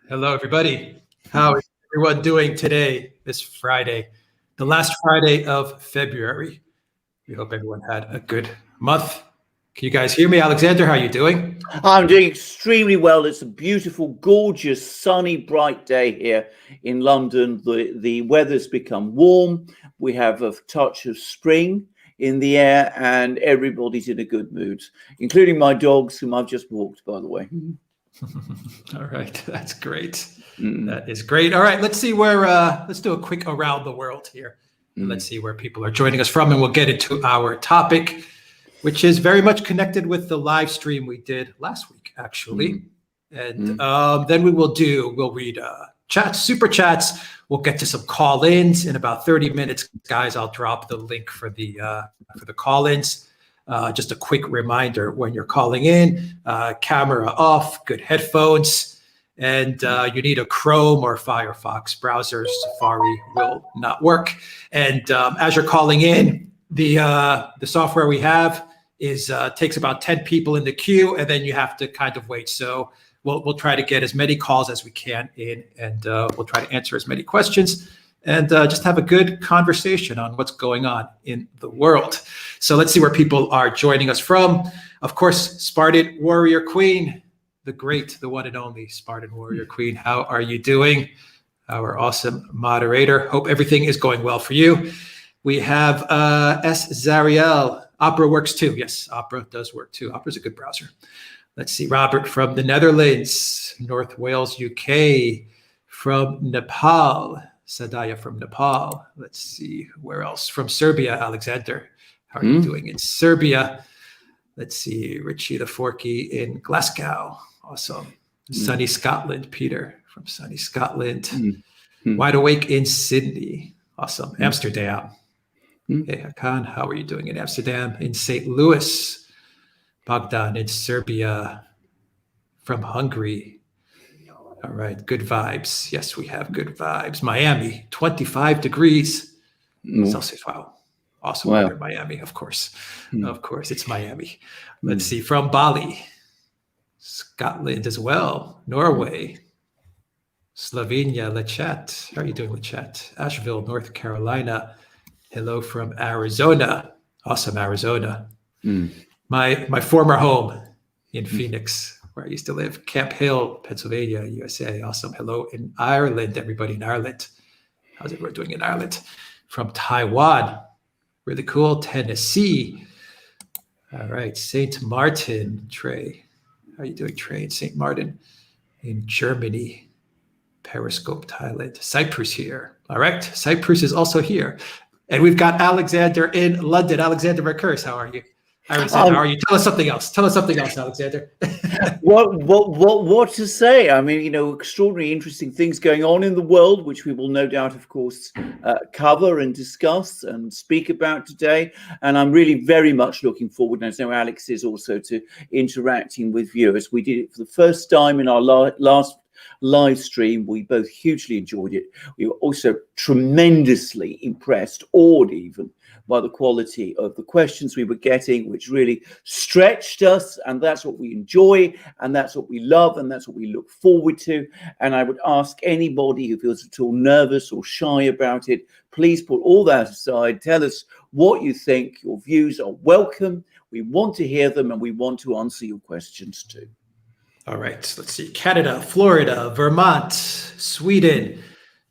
Hello, everybody. How is everyone doing today, this Friday, the last Friday of February? We hope everyone had a good month. Can you guys hear me? Alexander, how are you doing? I'm doing extremely well. It's a beautiful, gorgeous, sunny, bright day here in London. The weather's become warm. We have a touch of spring in the air, and everybody's in a good mood, including my dogs, whom I've just walked, by the way. All right, that's great. That is great. All right, let's see where, let's do a quick around the world here. And let's see where people are joining us from, and we'll get into our topic, which is very much connected with the live stream we did last week, actually. And then we'll read chats, super chats. We'll get to some call-ins in about 30 minutes, guys. I'll drop the link for the call-ins. Just a quick reminder, when you're calling in, camera off, good headphones, and you need a Chrome or Firefox browser. Safari will not work. And as you're calling in, the software we have takes about 10 people in the queue, and then you have to kind of wait. So we'll try to get as many calls as we can in, and we'll try to answer as many questions and just have a good conversation on what's going on in the world. So let's see where people are joining us from. Of course, Spartan Warrior Queen, the great, the one and only Spartan Warrior Queen. How are you doing? Our awesome moderator. Hope everything is going well for you. We have S. Zariel. Opera works too. Yes, Opera does work too. Opera's a good browser. Let's see, Robert from the Netherlands, North Wales, UK, from Nepal, Sadaya from Nepal. Let's see, where else? From Serbia, Alexander. How are you doing in Serbia? Let's see, Richie the Forky in Glasgow. Awesome. Sunny Scotland, Peter from sunny Scotland. Wide Awake in Sydney. Awesome. Amsterdam. Hey, Hakan, how are you doing in Amsterdam? In St. Louis. Bogdan in Serbia. From Hungary. All right, good vibes. Yes, we have good vibes. Miami, 25 degrees Celsius. Wow. Awesome weather in Miami, of course. Of course, it's Miami. Let's see, from Bali, Scotland as well, Norway, Slovenia, Lechat. How are you doing, Lechat? Asheville, North Carolina. Hello from Arizona. Awesome, Arizona. My former home in Phoenix, where I used to live. Camp Hill, Pennsylvania, USA. Awesome. Hello in Ireland, everybody in Ireland. How's everyone doing in Ireland? From Taiwan. Really cool. Tennessee. All right. St. Martin, Trey. How are you doing, Trey? In St. Martin in Germany. Periscope, Thailand. Cyprus here. All right. Cyprus is also here. And we've got Alexander in London. Alexander Mercurs, how are you? Alexander, how are you? Tell us something else. Tell us something else, Alexander. What to say? I mean, extraordinary, interesting things going on in the world, which we will no doubt, of course, cover and discuss and speak about today. And I'm really very much looking forward, and I know Alex is also, to interacting with viewers. We did it for the first time in our last live stream. We both hugely enjoyed it. We were also tremendously impressed, awed even, by the quality of the questions we were getting, which really stretched us. And that's what we enjoy, and that's what we love, and that's what we look forward to. And I would ask anybody who feels at all nervous or shy about it, please put all that aside. Tell us what you think. Your views are welcome. We want to hear them, and we want to answer your questions too. All right, let's see. Canada, Florida, Vermont, Sweden.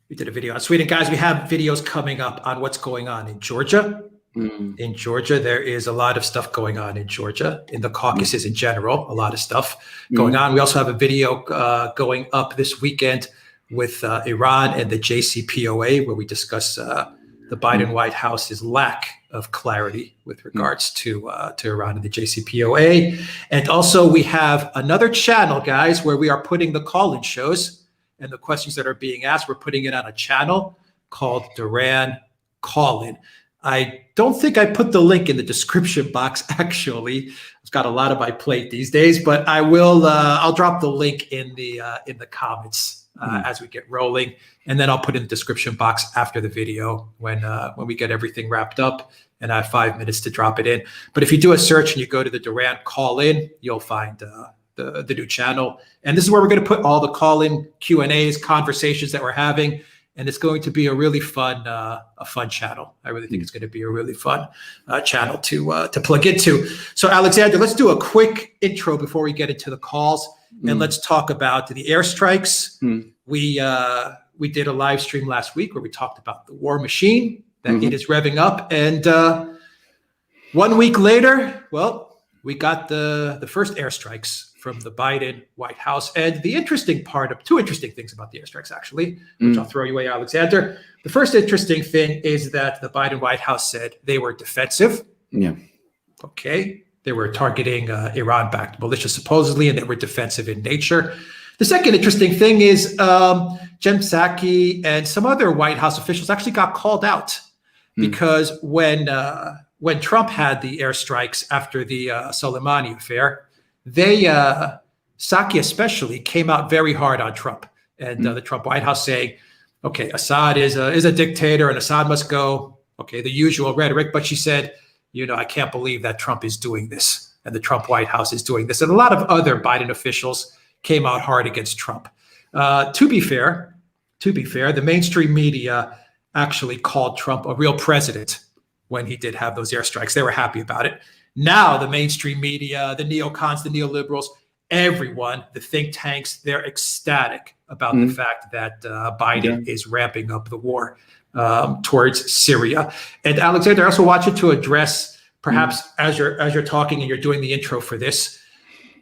We did a video on Sweden. Guys, we have videos coming up on what's going on in Georgia. In Georgia, there is a lot of stuff going on in Georgia, in the Caucasus in general, a lot of stuff going on. We also have a video going up this weekend with Iran and the JCPOA, where we discuss the Biden White House's lack of clarity with regards to Iran and the JCPOA. And also we have another channel, guys, where we are putting the call-in shows and the questions that are being asked. We're putting it on a channel called Duran Call-In. I don't think I put the link in the description box, actually. I've got a lot on my plate these days, but I will. I'll drop the link in the comments as we get rolling, and then I'll put in the description box after the video when we get everything wrapped up, and I have 5 minutes to drop it in. But if you do a search and you go to the Duran Call-In, you'll find the new channel. And this is where we're going to put all the call-in Q&As, conversations that we're having. And it's going to be a really fun channel. I really think it's going to be a really fun channel to plug into. So, Alexander, let's do a quick intro before we get into the calls, and let's talk about the airstrikes. We did a live stream last week where we talked about the war machine, that it is revving up, and 1 week later, well, we got the first airstrikes from the Biden White House. And the interesting part of two interesting things about the airstrikes, actually, which I'll throw you away, Alexander. The first interesting thing is that the Biden White House said they were defensive. Yeah. Okay. They were targeting Iran-backed militia, supposedly, and they were defensive in nature. The second interesting thing is Jen Psaki and some other White House officials actually got called out because when Trump had the airstrikes after the Soleimani affair, Psaki especially came out very hard on Trump and the Trump White House, saying, okay, Assad is a dictator and Assad must go. Okay, the usual rhetoric. But she said, I can't believe that Trump is doing this and the Trump White House is doing this. And a lot of other Biden officials came out hard against Trump. To be fair, the mainstream media actually called Trump a real president when he did have those airstrikes. They were happy about it. Now the mainstream media, the neocons, the neoliberals, everyone, the think tanks, they're ecstatic about the fact that Biden is ramping up the war towards Syria. And Alexander, I also want you to address, perhaps as you're talking and you're doing the intro for this,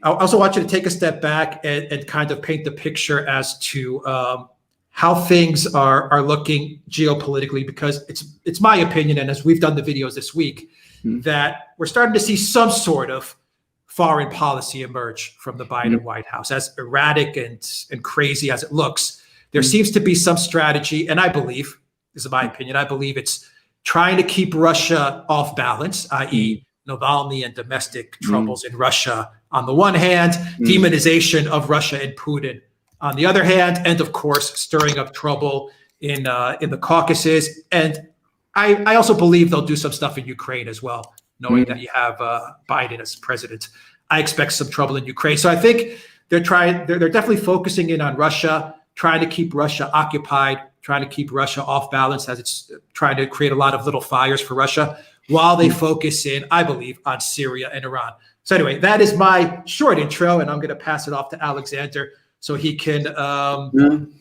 I also want you to take a step back and kind of paint the picture as to how things are looking geopolitically, because it's my opinion, and as we've done the videos this week, that we're starting to see some sort of foreign policy emerge from the Biden White House. As erratic and crazy as it looks, there seems to be some strategy, and I believe, this is my opinion, I believe it's trying to keep Russia off balance, i.e. Navalny and domestic troubles in Russia on the one hand, demonization of Russia and Putin on the other hand, and of course, stirring up trouble in the Caucasus. And I also believe they'll do some stuff in Ukraine as well, knowing that you have Biden as president. I expect some trouble in Ukraine. So I think they're definitely focusing in on Russia, trying to keep Russia occupied, trying to keep Russia off balance as it's trying to create a lot of little fires for Russia, while they focus in, I believe, on Syria and Iran. So anyway, that is my short intro, and I'm going to pass it off to Alexander so he can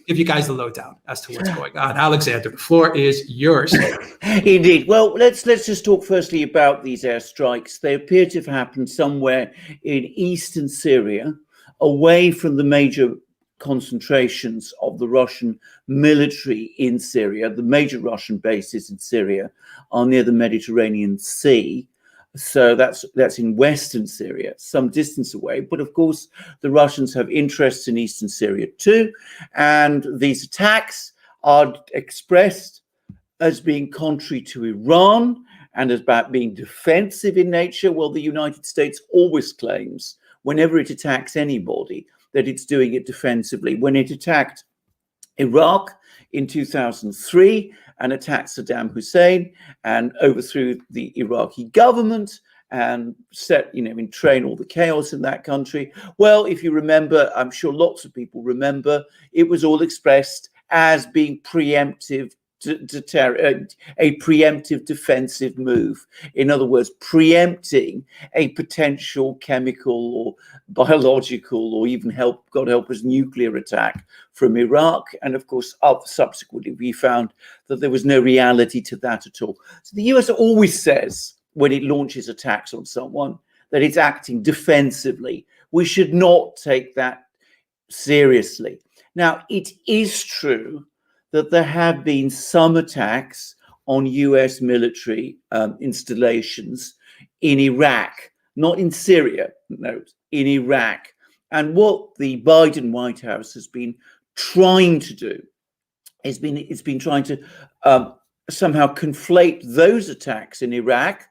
give you guys the lowdown as to what's going on. Alexander, the floor is yours. Indeed. Well, let's just talk firstly about these airstrikes. They appear to have happened somewhere in eastern Syria, away from the major concentrations of the Russian military in Syria. The major Russian bases in Syria are near the Mediterranean Sea. So that's in western Syria, some distance away. But of course, the Russians have interests in eastern Syria too. And these attacks are expressed as being contrary to Iran and as about being defensive in nature. Well, the United States always claims, whenever it attacks anybody, that it's doing it defensively. When it attacked Iraq in 2003 and attacked Saddam Hussein and overthrew the Iraqi government and set, in train all the chaos in that country. Well, if you remember, I'm sure lots of people remember, it was all expressed as being preemptive, a preemptive defensive move. In other words, preempting a potential chemical or biological or even, God help us, nuclear attack from Iraq. And of course, subsequently, we found that there was no reality to that at all. So the US always says, when it launches attacks on someone, that it's acting defensively. We should not take that seriously. Now, it is true that there have been some attacks on US military installations in Iraq, not in Syria, note, in Iraq. And what the Biden White House has been trying to do is it's been trying to somehow conflate those attacks in Iraq,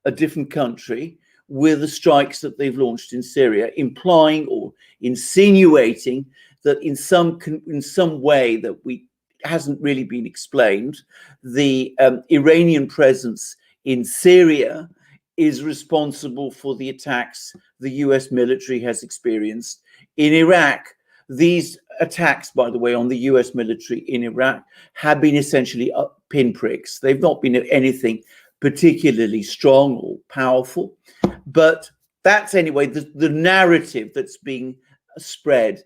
a different country, with the strikes that they've launched in Syria, implying or insinuating that in some way that hasn't really been explained, the Iranian presence in Syria is responsible for the attacks the US military has experienced in Iraq. These attacks, by the way, on the US military in Iraq have been essentially pinpricks. They've not been anything particularly strong or powerful, but that's anyway the narrative that's being spread.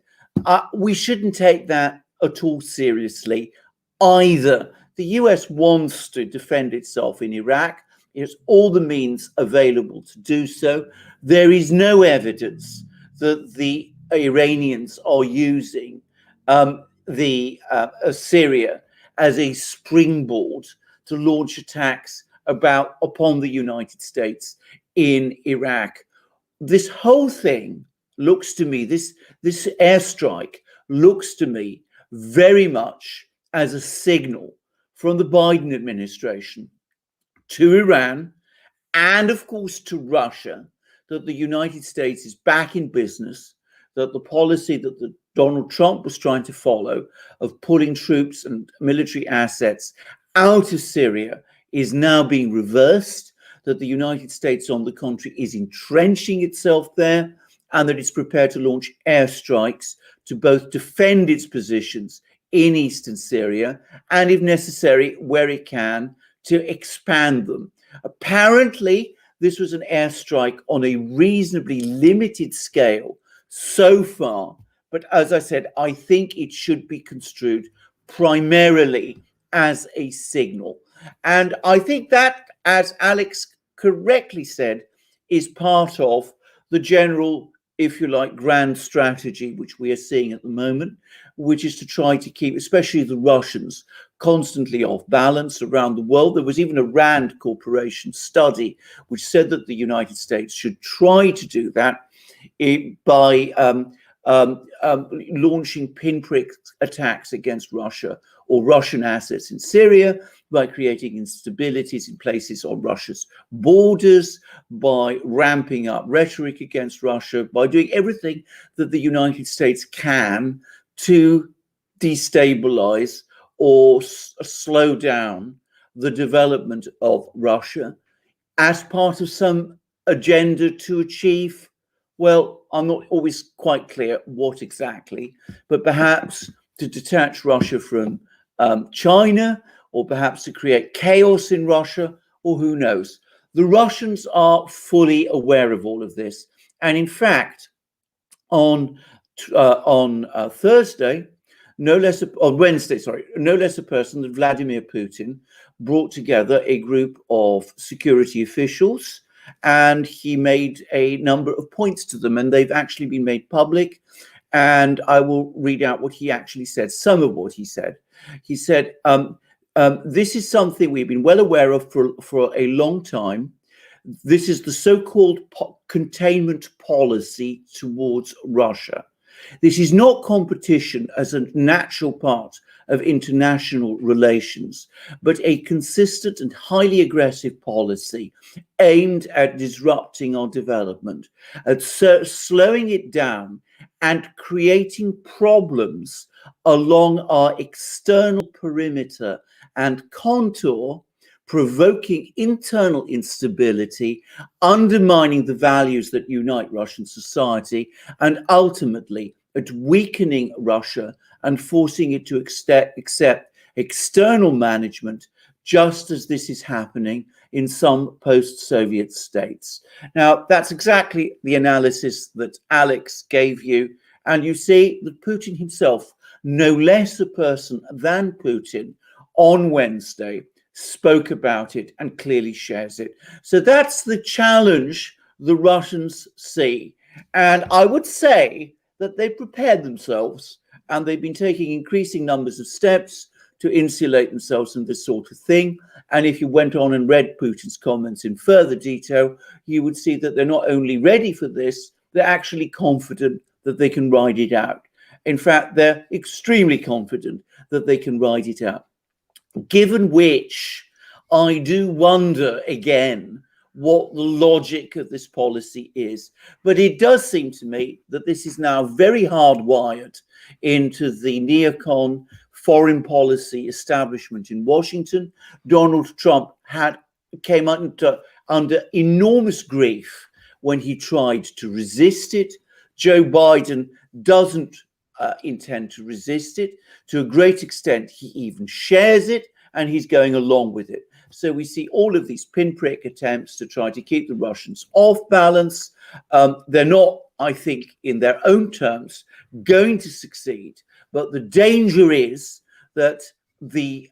We shouldn't take that at all seriously either. The US wants to defend itself in Iraq. It has all the means available to do so. There is no evidence that the Iranians are using Syria as a springboard to launch attacks upon the United States in Iraq. This whole thing looks to me, this airstrike looks to me very much as a signal from the Biden administration to Iran and, of course, to Russia that the United States is back in business, that the policy that Donald Trump was trying to follow of pulling troops and military assets out of Syria is now being reversed, that the United States, on the contrary, is entrenching itself there, and that it's prepared to launch airstrikes to both defend its positions in eastern Syria and, if necessary, where it can, to expand them. Apparently, this was an airstrike on a reasonably limited scale so far, but as I said, I think it should be construed primarily as a signal. And I think that, as Alex correctly said, is part of the general, if you like, grand strategy which we are seeing at the moment, which is to try to keep, especially the Russians, constantly off balance around the world. There was even a Rand Corporation study which said that the United States should try to do that by launching pinprick attacks against Russia or Russian assets in Syria, by creating instabilities in places on Russia's borders, by ramping up rhetoric against Russia, by doing everything that the United States can to destabilize or slow down the development of Russia as part of some agenda to achieve, well, I'm not always quite clear what exactly, but perhaps to detach Russia from China, or perhaps to create chaos in Russia, or who knows. The Russians are fully aware of all of this. And in fact, on Wednesday, no less a person than Vladimir Putin brought together a group of security officials, and he made a number of points to them, and they've actually been made public. And I will read out what he actually said, some of what he said. He said, this is something we've been well aware of for a long time. This is the so-called containment policy towards Russia. This is not competition as a natural part of international relations, but a consistent and highly aggressive policy aimed at disrupting our development, at slowing it down and creating problems along our external perimeter and contour, provoking internal instability, undermining the values that unite Russian society, and ultimately at weakening Russia and forcing it to accept external management, just as this is happening in some post-Soviet states. Now, that's exactly the analysis that Alex gave you. And you see that Putin himself, no less a person than Putin, on Wednesday spoke about it and clearly shares it. So that's the challenge the Russians see. And I would say that they prepared themselves, and they've been taking increasing numbers of steps to insulate themselves from this sort of thing. And if you went on and read Putin's comments in further detail, you would see that they're not only ready for this, they're actually confident that they can ride it out. In fact, they're extremely confident that they can ride it out. Given which, I do wonder again what the logic of this policy is. But it does seem to me that this is now very hardwired into the neocon foreign policy establishment in Washington. Donald Trump came under enormous grief when he tried to resist it. Joe Biden doesn't intend to resist it. To a great extent, he even shares it, and he's going along with it. So we see all of these pinprick attempts to try to keep the Russians off balance. They're not, I think, in their own terms, going to succeed. But the danger is that the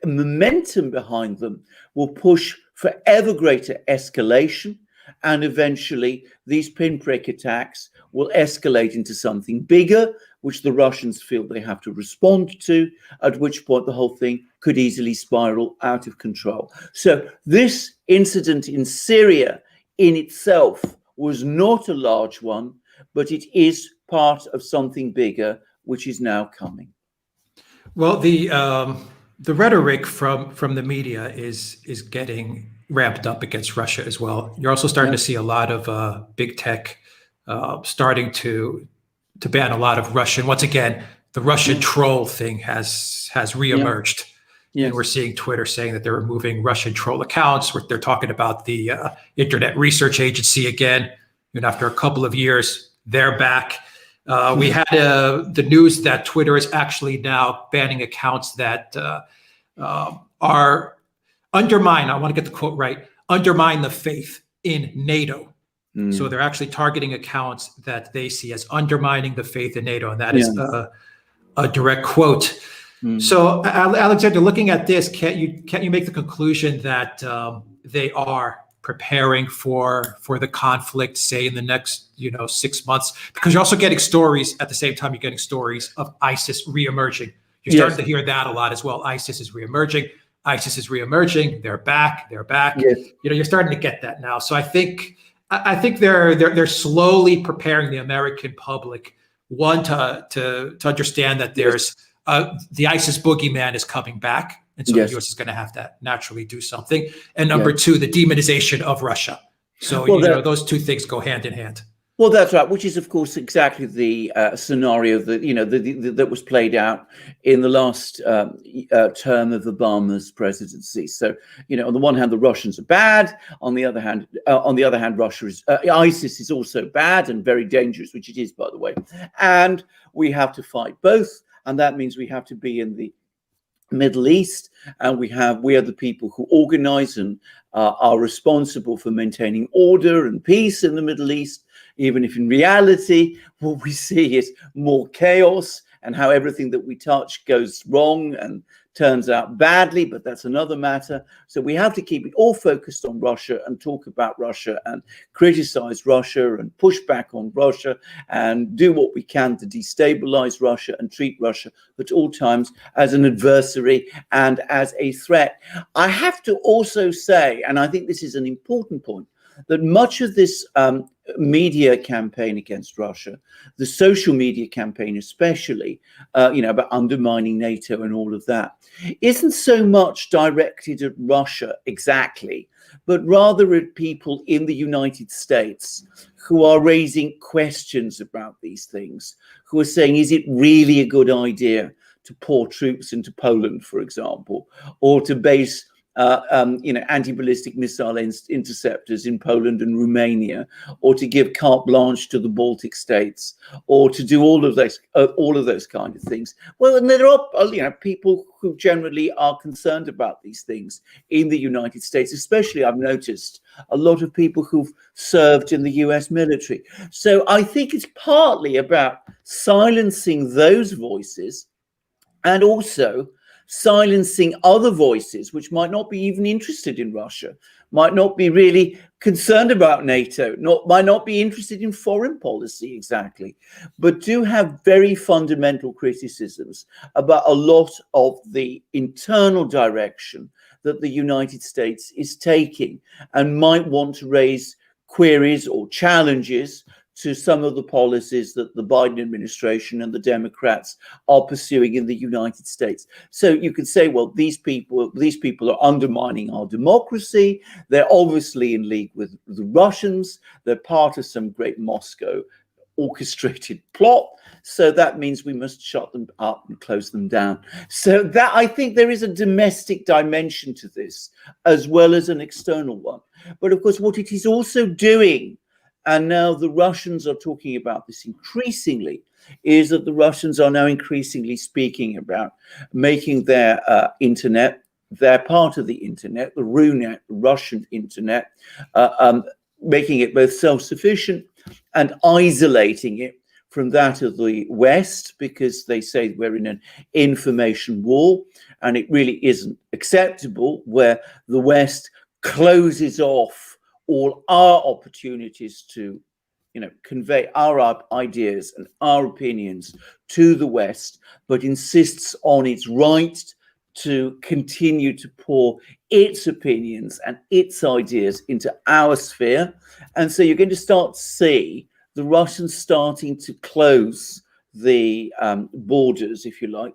momentum behind them will push for ever greater escalation. And eventually, these pinprick attacks will escalate into something bigger, which the Russians feel they have to respond to, at which point the whole thing could easily spiral out of control. So this incident in Syria in itself was not a large one, but it is part of something bigger, which is now coming. Well, the rhetoric from the media is getting ramped up against Russia as well. You're also starting to see a lot of big tech starting to ban a lot of Russian. Once again, the Russian troll thing has reemerged. Yes. And we're seeing Twitter saying that they're removing Russian troll accounts. They're talking about the Internet Research Agency again. And after a couple of years, they're back. We had the news that Twitter is actually now banning accounts that are undermine, I want to get the quote right, undermine the faith in NATO. So they're actually targeting accounts that they see as undermining the faith in NATO. And that is a direct quote. So Alexander, looking at this, can't you make the conclusion that they are preparing for the conflict, say in the next 6 months? Because you're also getting stories at the same time. You're getting stories of ISIS reemerging. You're starting to hear that a lot as well. ISIS is reemerging. ISIS is reemerging. They're back. They're back. Yes. You're starting to get that now. So I think they're slowly preparing the American public, one, to understand that there's the ISIS boogeyman is coming back. And so the US is going to have to naturally do something. And number two, the demonization of Russia. So those two things go hand in hand. Well, that's right, which is, of course, exactly the scenario that that was played out in the last term of Obama's presidency. So, on the one hand, the Russians are bad. On the other hand, Russia is ISIS is also bad and very dangerous, which it is, by the way. And we have to fight both, and that means we have to be in the Middle East, and we are the people who organize and are responsible for maintaining order and peace in the Middle East, even if in reality what we see is more chaos and how everything that we touch goes wrong and turns out badly, but that's another matter. So we have to keep it all focused on Russia and talk about Russia and criticize Russia and push back on Russia and do what we can to destabilize Russia and treat Russia at all times as an adversary and as a threat. I have to also say, and I think this is an important point, that much of this media campaign against Russia, the social media campaign especially, about undermining NATO and all of that, isn't so much directed at Russia exactly, but rather at people in the United States who are raising questions about these things, who are saying, is it really a good idea to pour troops into Poland, for example, or to base anti-ballistic missile interceptors in Poland and Romania, or to give carte blanche to the Baltic states, or to do all of those kind of things. Well, and there are people who generally are concerned about these things in the United States, especially I've noticed a lot of people who've served in the US military. So I think it's partly about silencing those voices and also silencing other voices which might not be even interested in Russia, might not be really concerned about NATO, might not be interested in foreign policy exactly, but do have very fundamental criticisms about a lot of the internal direction that the United States is taking and might want to raise queries or challenges to some of the policies that the Biden administration and the Democrats are pursuing in the United States. So you could say, well, these people are undermining our democracy. They're obviously in league with the Russians. They're part of some great Moscow orchestrated plot. So that means we must shut them up and close them down. So that, I think there is a domestic dimension to this as well as an external one. But of course, what it is also doing, and now the Russians are talking about this increasingly, is that the Russians are now increasingly speaking about making their internet, their part of the internet, the RUNET, Russian internet, making it both self-sufficient and isolating it from that of the West, because they say we're in an information war, and it really isn't acceptable where the West closes off all our opportunities to, convey our ideas and our opinions to the West, but insists on its right to continue to pour its opinions and its ideas into our sphere. And so you're going to start to see the Russians starting to close the borders, if you like,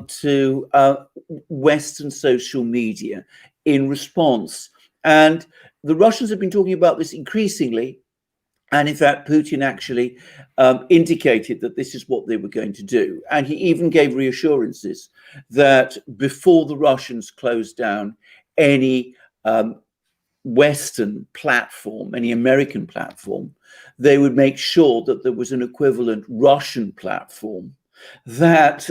to Western social media in response. And the Russians have been talking about this increasingly. And in fact, Putin actually indicated that this is what they were going to do. And he even gave reassurances that before the Russians closed down any Western platform, any American platform, they would make sure that there was an equivalent Russian platform that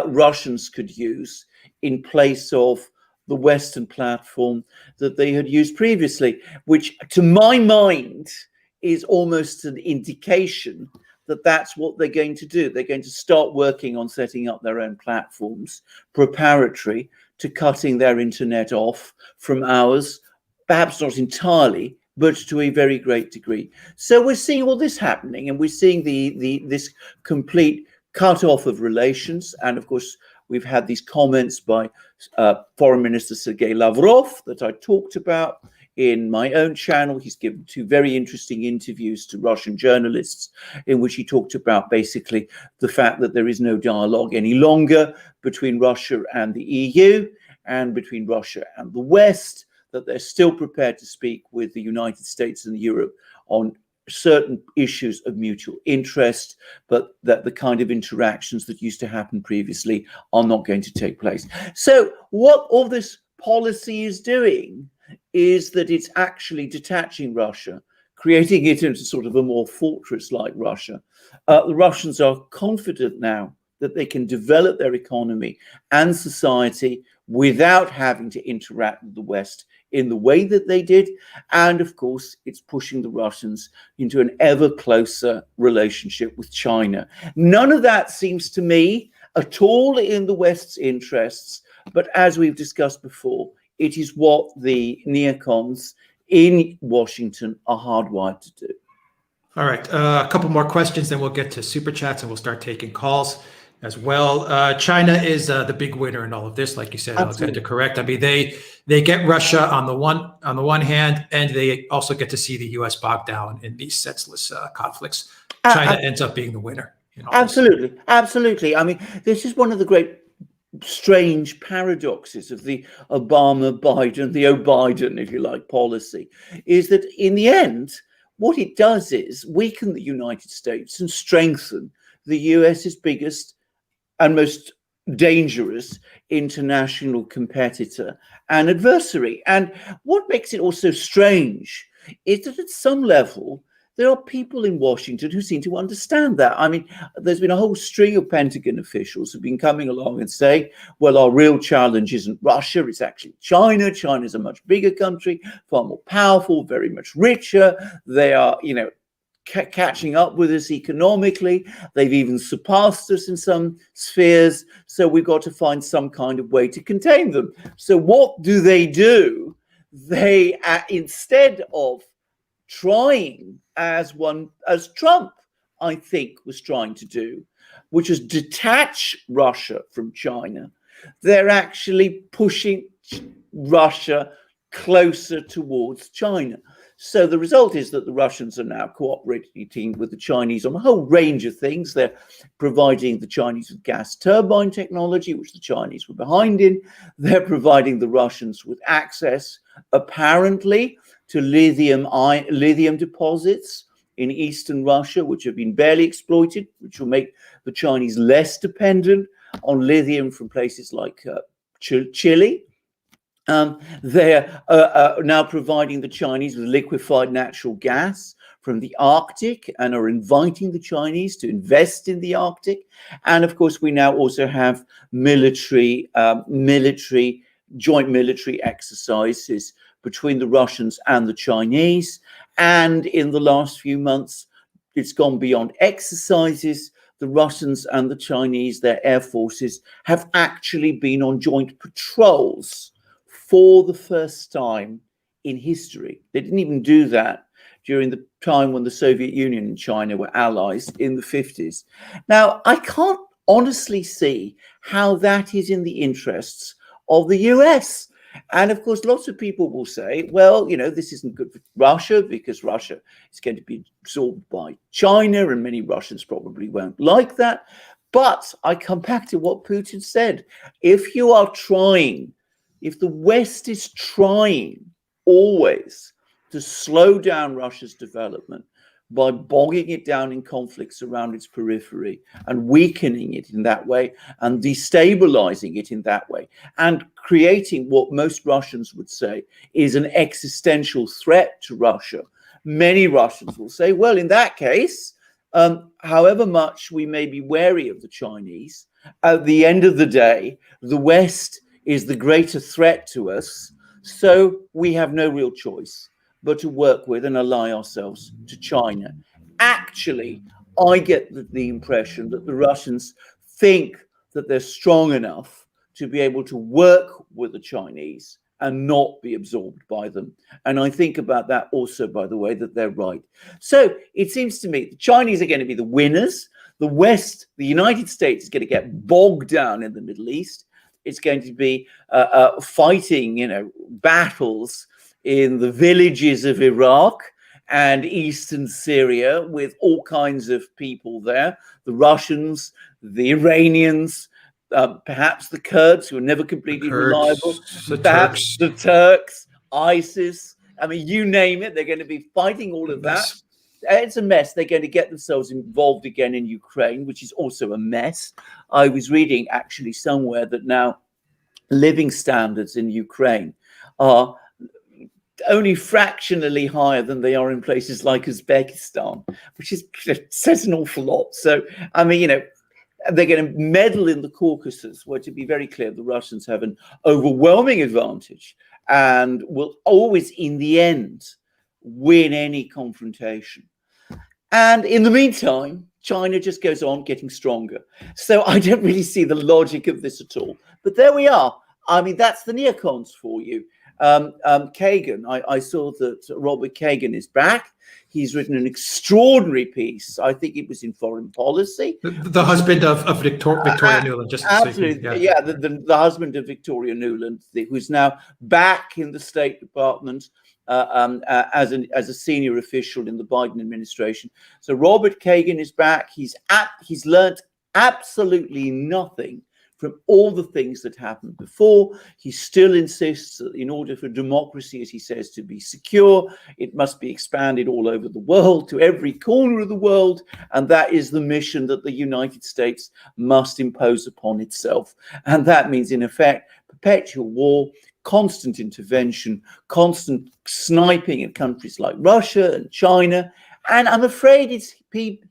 Russians could use in place of the Western platform that they had used previously, which to my mind is almost an indication that that's what they're going to do. They're going to start working on setting up their own platforms preparatory to cutting their internet off from ours, perhaps not entirely, but to a very great degree. So we're seeing all this happening, and we're seeing this complete cut off of relations. And of course, we've had these comments by Foreign Minister Sergei Lavrov that I talked about in my own channel. He's given 2 very interesting interviews to Russian journalists in which he talked about basically the fact that there is no dialogue any longer between Russia and the EU and between Russia and the West, that they're still prepared to speak with the United States and Europe on certain issues of mutual interest, but that the kind of interactions that used to happen previously are not going to take place. So what all this policy is doing is that it's actually detaching Russia, creating it into sort of a more fortress-like Russia. The Russians are confident now that they can develop their economy and society without having to interact with the West in the way that they did. And of course, it's pushing the Russians into an ever closer relationship with China. None of that seems to me at all in the West's interests. But as we've discussed before, it is what the neocons in Washington are hardwired to do. All right, a couple more questions, then we'll get to super chats and we'll start taking calls as well. China is the big winner in all of this, like you said, Alexander. Correct. I mean, they get Russia on the one hand, and they also get to see the U.S. bogged down in these senseless conflicts. China ends up being the winner. Absolutely. I mean, this is one of the great strange paradoxes of the Obama-Biden, the O'Biden, if you like, policy, is that in the end, what it does is weaken the United States and strengthen the US's biggest and most dangerous international competitor and adversary. And what makes it also strange is that at some level, there are people in Washington who seem to understand that. I mean, there's been a whole string of Pentagon officials who've been coming along and saying, well, our real challenge isn't Russia, it's actually China. China's a much bigger country, far more powerful, very much richer. They are, catching up with us economically. They've even surpassed us in some spheres. So we've got to find some kind of way to contain them. So what do? They, instead of trying as Trump, I think, was trying to do, which is detach Russia from China, they're actually pushing Russia closer towards China. So the result is that the Russians are now cooperating with the Chinese on a whole range of things. They're providing the Chinese with gas turbine technology, which the Chinese were behind in. They're providing the Russians with access, apparently, to lithium deposits in eastern Russia, which have been barely exploited, which will make the Chinese less dependent on lithium from places like Chile. They're now providing the Chinese with liquefied natural gas from the Arctic and are inviting the Chinese to invest in the Arctic. And of course, we now also have joint military exercises between the Russians and the Chinese. And in the last few months, it's gone beyond exercises. The Russians and the Chinese, their air forces, have actually been on joint patrols for the first time in history. They didn't even do that during the time when the Soviet Union and China were allies in the 50s. Now, I can't honestly see how that is in the interests of the US. And of course, lots of people will say, well, this isn't good for Russia because Russia is going to be absorbed by China, and many Russians probably won't like that. But I come back to what Putin said. If the West is trying always to slow down Russia's development by bogging it down in conflicts around its periphery and weakening it in that way and destabilizing it in that way and creating what most Russians would say is an existential threat to Russia, many Russians will say, well, in that case, however much we may be wary of the Chinese, at the end of the day, the West is the greater threat to us, so we have no real choice but to work with and ally ourselves to China. Actually, I get the impression that the Russians think that they're strong enough to be able to work with the Chinese and not be absorbed by them. And I think about that also, by the way, that they're right. So it seems to me the Chinese are going to be the winners. The West, the United States, is going to get bogged down in the Middle East. It's going to be fighting, battles in the villages of Iraq and eastern Syria with all kinds of people there, the Russians, the Iranians, perhaps the Kurds, who are never completely reliable, perhaps the Turks, ISIS. I mean, you name it, they're going to be fighting all of that. It's a mess. They're going to get themselves involved again in Ukraine, which is also a mess. I was reading actually somewhere that now living standards in Ukraine are only fractionally higher than they are in places like Uzbekistan, which says an awful lot. So, I mean, they're going to meddle in the Caucasus, where, to be very clear, the Russians have an overwhelming advantage and will always, in the end, win any confrontation. And in the meantime, China just goes on getting stronger. So I don't really see the logic of this at all. But there we are. I mean, that's the neocons for you. Kagan, I saw that Robert Kagan is back. He's written an extraordinary piece. I think it was in Foreign Policy. The husband of Victoria Nuland. Just absolutely, the husband of Victoria Nuland, who's now back in the State Department as a senior official in the Biden administration. So Robert Kagan is back. He's learnt absolutely nothing from all the things that happened before. He still insists that in order for democracy, as he says, to be secure, it must be expanded all over the world, to every corner of the world. And that is the mission that the United States must impose upon itself. And that means, in effect, perpetual war, constant intervention, constant sniping at countries like Russia and China. And I'm afraid it's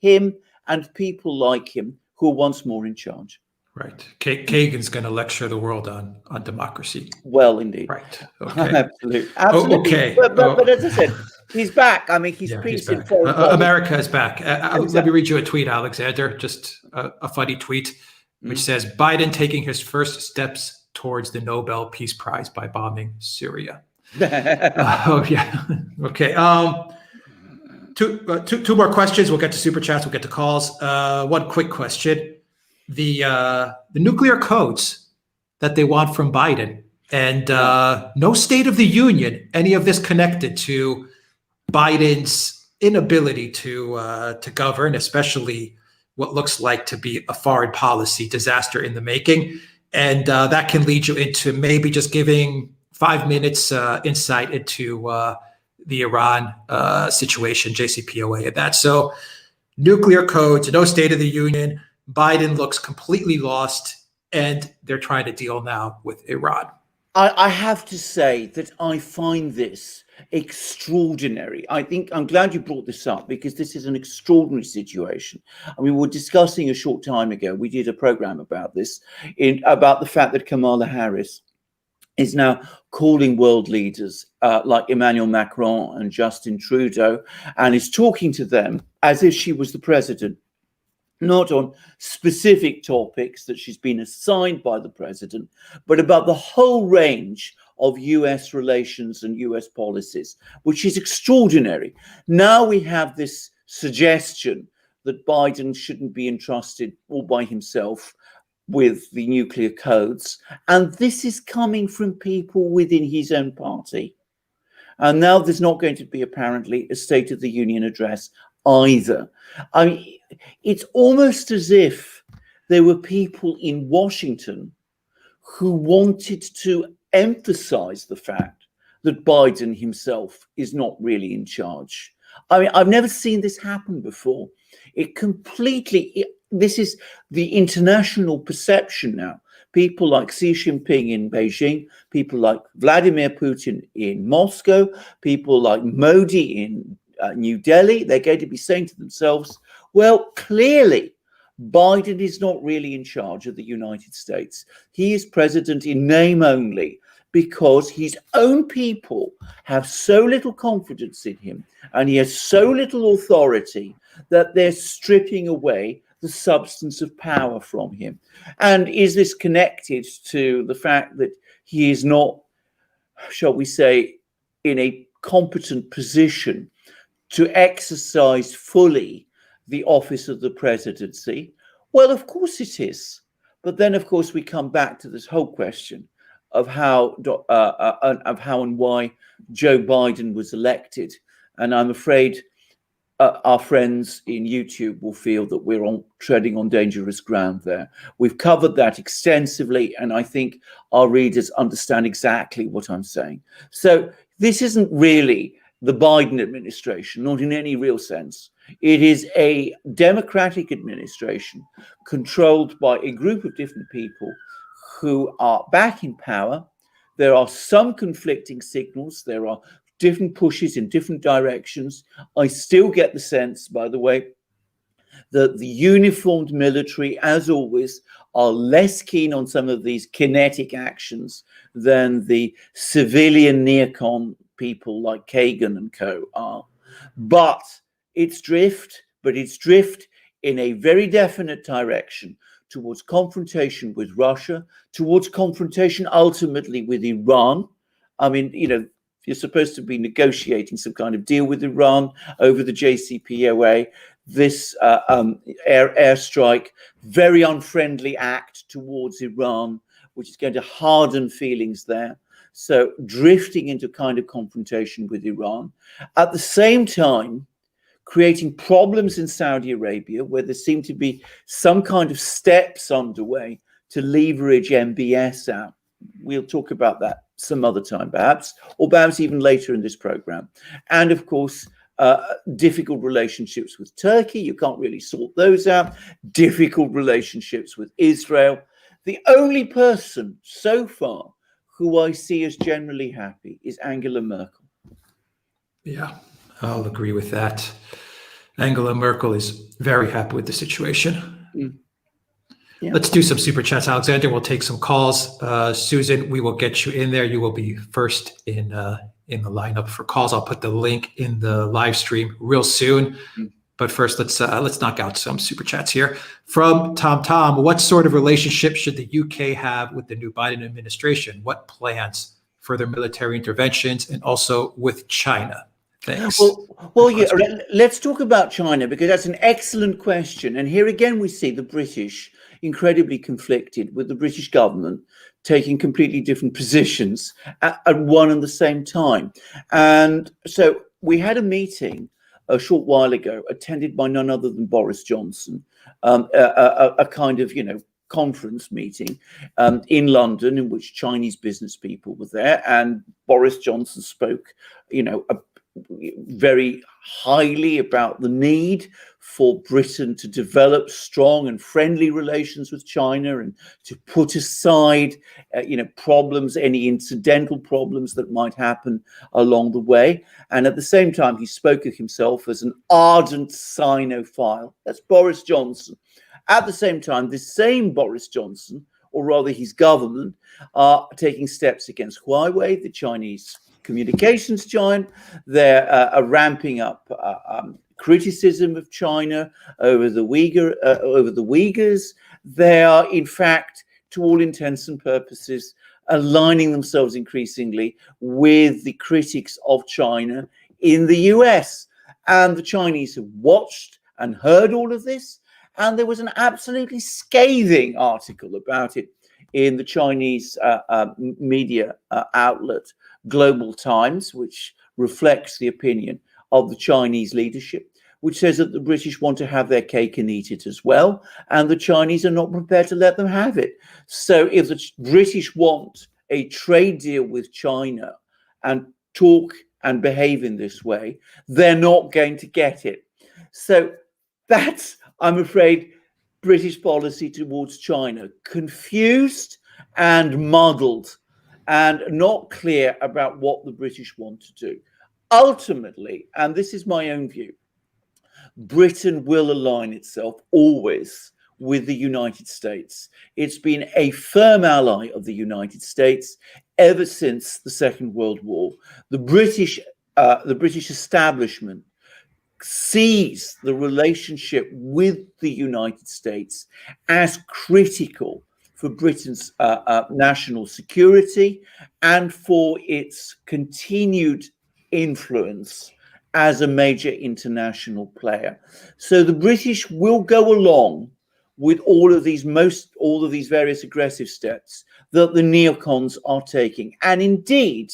him and people like him who are once more in charge. Right. Kagan's going to lecture the world on democracy. Well, indeed. Right. Okay. Absolutely. Oh, okay. But as I said, he's back. I mean, he's in foreign policy. America is back. Exactly. Let me read you a tweet, Alexander, just a funny tweet, which says, Biden taking his first steps towards the Nobel Peace Prize by bombing Syria. Okay. Two more questions. We'll get to super chats. We'll get to calls. One quick question. The nuclear codes that they want from Biden, and no State of the Union, any of this connected to Biden's inability to govern, especially what looks like to be a foreign policy disaster in the making. And that can lead you into maybe just giving 5 minutes insight into the Iran situation, JCPOA, and that. So nuclear codes, no State of the Union. Biden looks completely lost, and they're trying to deal now with Iran. I have to say that I find this extraordinary. I think I'm glad you brought this up because this is an extraordinary situation. I mean, we were discussing a short time ago, we did a program about this, about the fact that Kamala Harris is now calling world leaders like Emmanuel Macron and Justin Trudeau, and is talking to them as if she was the president, not on specific topics that she's been assigned by the president, but about the whole range of US relations and US policies, which is extraordinary. Now we have this suggestion that Biden shouldn't be entrusted all by himself with the nuclear codes. And this is coming from people within his own party. And now there's not going to be apparently a State of the Union address either. I mean, it's almost as if there were people in Washington who wanted to emphasize the fact that Biden himself is not really in charge. I mean, I've never seen this happen before. This is the international perception now. People like Xi Jinping in Beijing, people like Vladimir Putin in Moscow, people like Modi in New Delhi, they're going to be saying to themselves, well, clearly, Biden is not really in charge of the United States. He is president in name only because his own people have so little confidence in him and he has so little authority that they're stripping away the substance of power from him. And is this connected to the fact that he is not, shall we say, in a competent position to exercise fully the office of the presidency? Well, of course it is. But then, of course, we come back to this whole question of how and why Joe Biden was elected. And I'm afraid our friends in YouTube will feel that we're treading on dangerous ground there. We've covered that extensively, and I think our readers understand exactly what I'm saying. So this isn't really the Biden administration, not in any real sense. It is a democratic administration controlled by a group of different people who are back in power. There are some conflicting signals. There are different pushes in different directions. I still get the sense, by the way, that the uniformed military, as always, are less keen on some of these kinetic actions than the civilian neocon people like Kagan and co are. But it's drift in a very definite direction towards confrontation with Russia, towards confrontation ultimately with Iran. I mean, you're supposed to be negotiating some kind of deal with Iran over the JCPOA. This airstrike, very unfriendly act towards Iran, which is going to harden feelings there. So drifting into kind of confrontation with Iran. At the same time, creating problems in Saudi Arabia, where there seem to be some kind of steps underway to leverage MBS out. We'll talk about that some other time, perhaps, or perhaps even later in this program. And of course, difficult relationships with Turkey. You can't really sort those out. Difficult relationships with Israel. The only person so far who I see as generally happy is Angela Merkel. Yeah, I'll agree with that. Angela Merkel is very happy with the situation. Yeah. Let's do some super chats, Alexander. We'll take some calls. Susan, we will get you in there. You will be first in the lineup for calls. I'll put the link in the live stream real soon. But first, let's knock out some super chats here. From Tom, what sort of relationship should the UK have with the new Biden administration? What plans, further military interventions, and also with China? Thanks. Well, yeah, let's talk about China, because that's an excellent question. And here again, we see the British incredibly conflicted with the British government taking completely different positions at one and the same time. And so we had a meeting a short while ago, attended by none other than Boris Johnson, a kind of, conference meeting in London in which Chinese business people were there. And Boris Johnson spoke, very highly about the need for Britain to develop strong and friendly relations with China and to put aside, problems, any incidental problems that might happen along the way. And at the same time, he spoke of himself as an ardent Sinophile. That's Boris Johnson. At the same time, this same Boris Johnson, or rather his government, are taking steps against Huawei, the Chinese communications giant. They're ramping up criticism of China over the Uyghurs. They are, in fact, to all intents and purposes, aligning themselves increasingly with the critics of China in the US. And the Chinese have watched and heard all of this. And there was an absolutely scathing article about it in the Chinese media outlet Global Times, which reflects the opinion of the Chinese leadership, which says that the British want to have their cake and eat it as well, and the Chinese are not prepared to let them have it. So if the British want a trade deal with China and talk and behave in this way, they're not going to get it. So that's, I'm afraid, British policy towards China, confused and muddled and not clear about what the British want to do. Ultimately, and this is my own view, Britain will align itself always with the United States. It's been a firm ally of the United States ever since the Second World War. The British establishment sees the relationship with the United States as critical for Britain's national security and for its continued influence as a major international player. So the British will go along with all of these various aggressive steps that the neocons are taking. And indeed,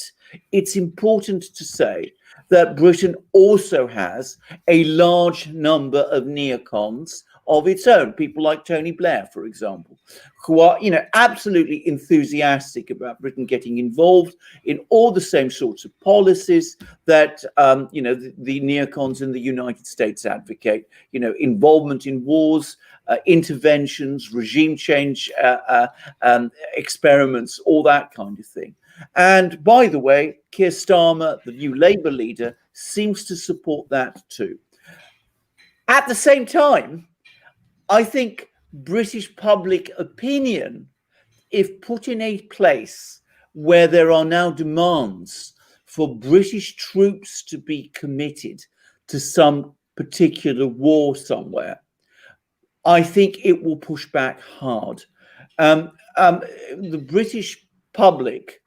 it's important to say that Britain also has a large number of neocons of its own, people like Tony Blair, for example, who are, absolutely enthusiastic about Britain getting involved in all the same sorts of policies that, the neocons in the United States advocate, involvement in wars, interventions, regime change experiments, all that kind of thing. And by the way, Keir Starmer, the new Labour leader, seems to support that too. At the same time, I think British public opinion, if put in a place where there are now demands for British troops to be committed to some particular war somewhere, I think it will push back hard. The British public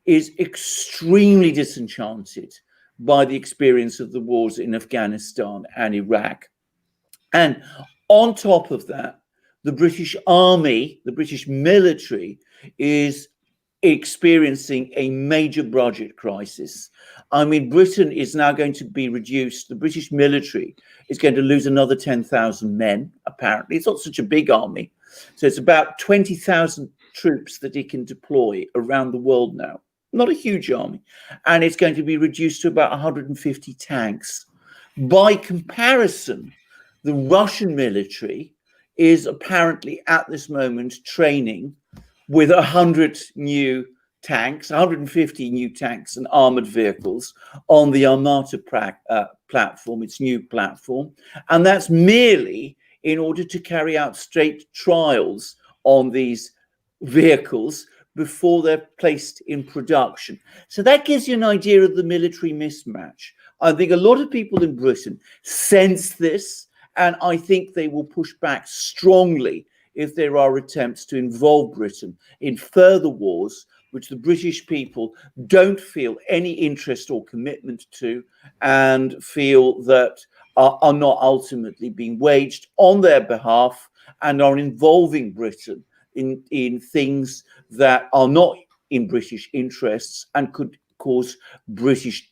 is extremely disenchanted by the experience of the wars in Afghanistan and Iraq. And on top of that, the British Army, the British military, is experiencing a major budget crisis. I mean, Britain is now going to be reduced. The British military is going to lose another 10,000 men, apparently. It's not such a big army. So it's about 20,000 troops that it can deploy around the world now. Not a huge army. And it's going to be reduced to about 150 tanks. By comparison, the Russian military is apparently at this moment training with 100 new tanks, 150 new tanks and armored vehicles on the Armata platform, its new platform. And that's merely in order to carry out straight trials on these vehicles before they're placed in production. So that gives you an idea of the military mismatch. I think a lot of people in Britain sense this, and I think they will push back strongly if there are attempts to involve Britain in further wars, which the British people don't feel any interest or commitment to, and feel that are not ultimately being waged on their behalf and are involving Britain in things that are not in British interests and could cause British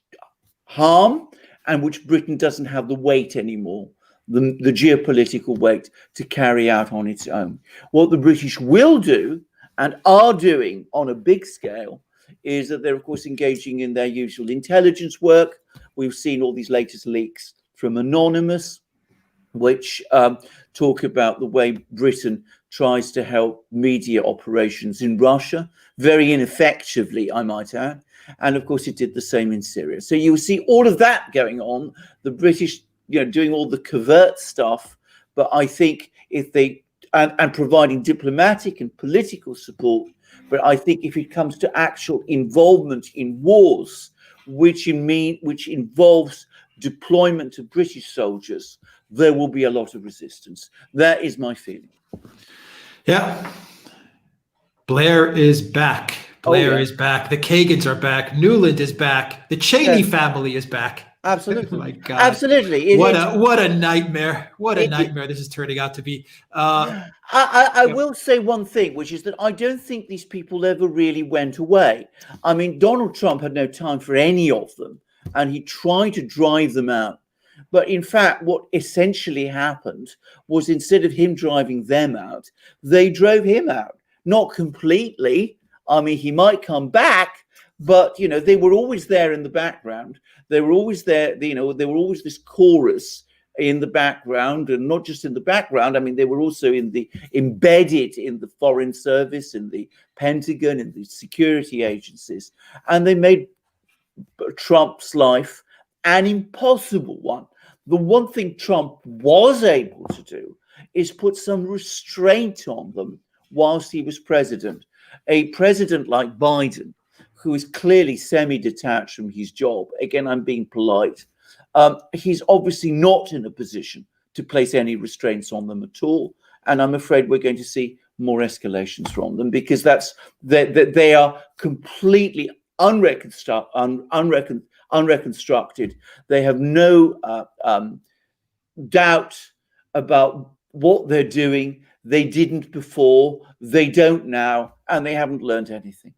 harm, and which Britain doesn't have the weight anymore, the geopolitical weight to carry out on its own. What the British will do and are doing on a big scale is that they're, of course, engaging in their usual intelligence work. We've seen all these latest leaks from Anonymous, which talk about the way Britain tries to help media operations in Russia, very ineffectively, I might add. And of course, it did the same in Syria. So you see all of that going on, the British, doing all the covert stuff. But I think if they, and providing diplomatic and political support, but I think if it comes to actual involvement in wars, which involves deployment of British soldiers, there will be a lot of resistance. That is my feeling. Yeah. Blair is back. Blair is back. The Kagans are back. Newland is back. The Cheney family is back. Absolutely. Oh my God. Absolutely. What a nightmare. What a nightmare this is turning out to be. I will say one thing, which is that I don't think these people ever really went away. I mean, Donald Trump had no time for any of them, and he tried to drive them out. But in fact, what essentially happened was instead of him driving them out, they drove him out. Not completely. I mean, he might come back, but, they were always there in the background. They were always there, they were always this chorus in the background, and not just in the background. I mean, they were also embedded in the Foreign Service, in the Pentagon, in the security agencies. And they made Trump's life an impossible one. The one thing Trump was able to do is put some restraint on them whilst he was president. A president like Biden, who is clearly semi-detached from his job, again, I'm being polite, he's obviously not in a position to place any restraints on them at all. And I'm afraid we're going to see more escalations from them, because they are completely unreconstructed. They have no doubt about what they're doing. They didn't before, they don't now, and they haven't learned anything.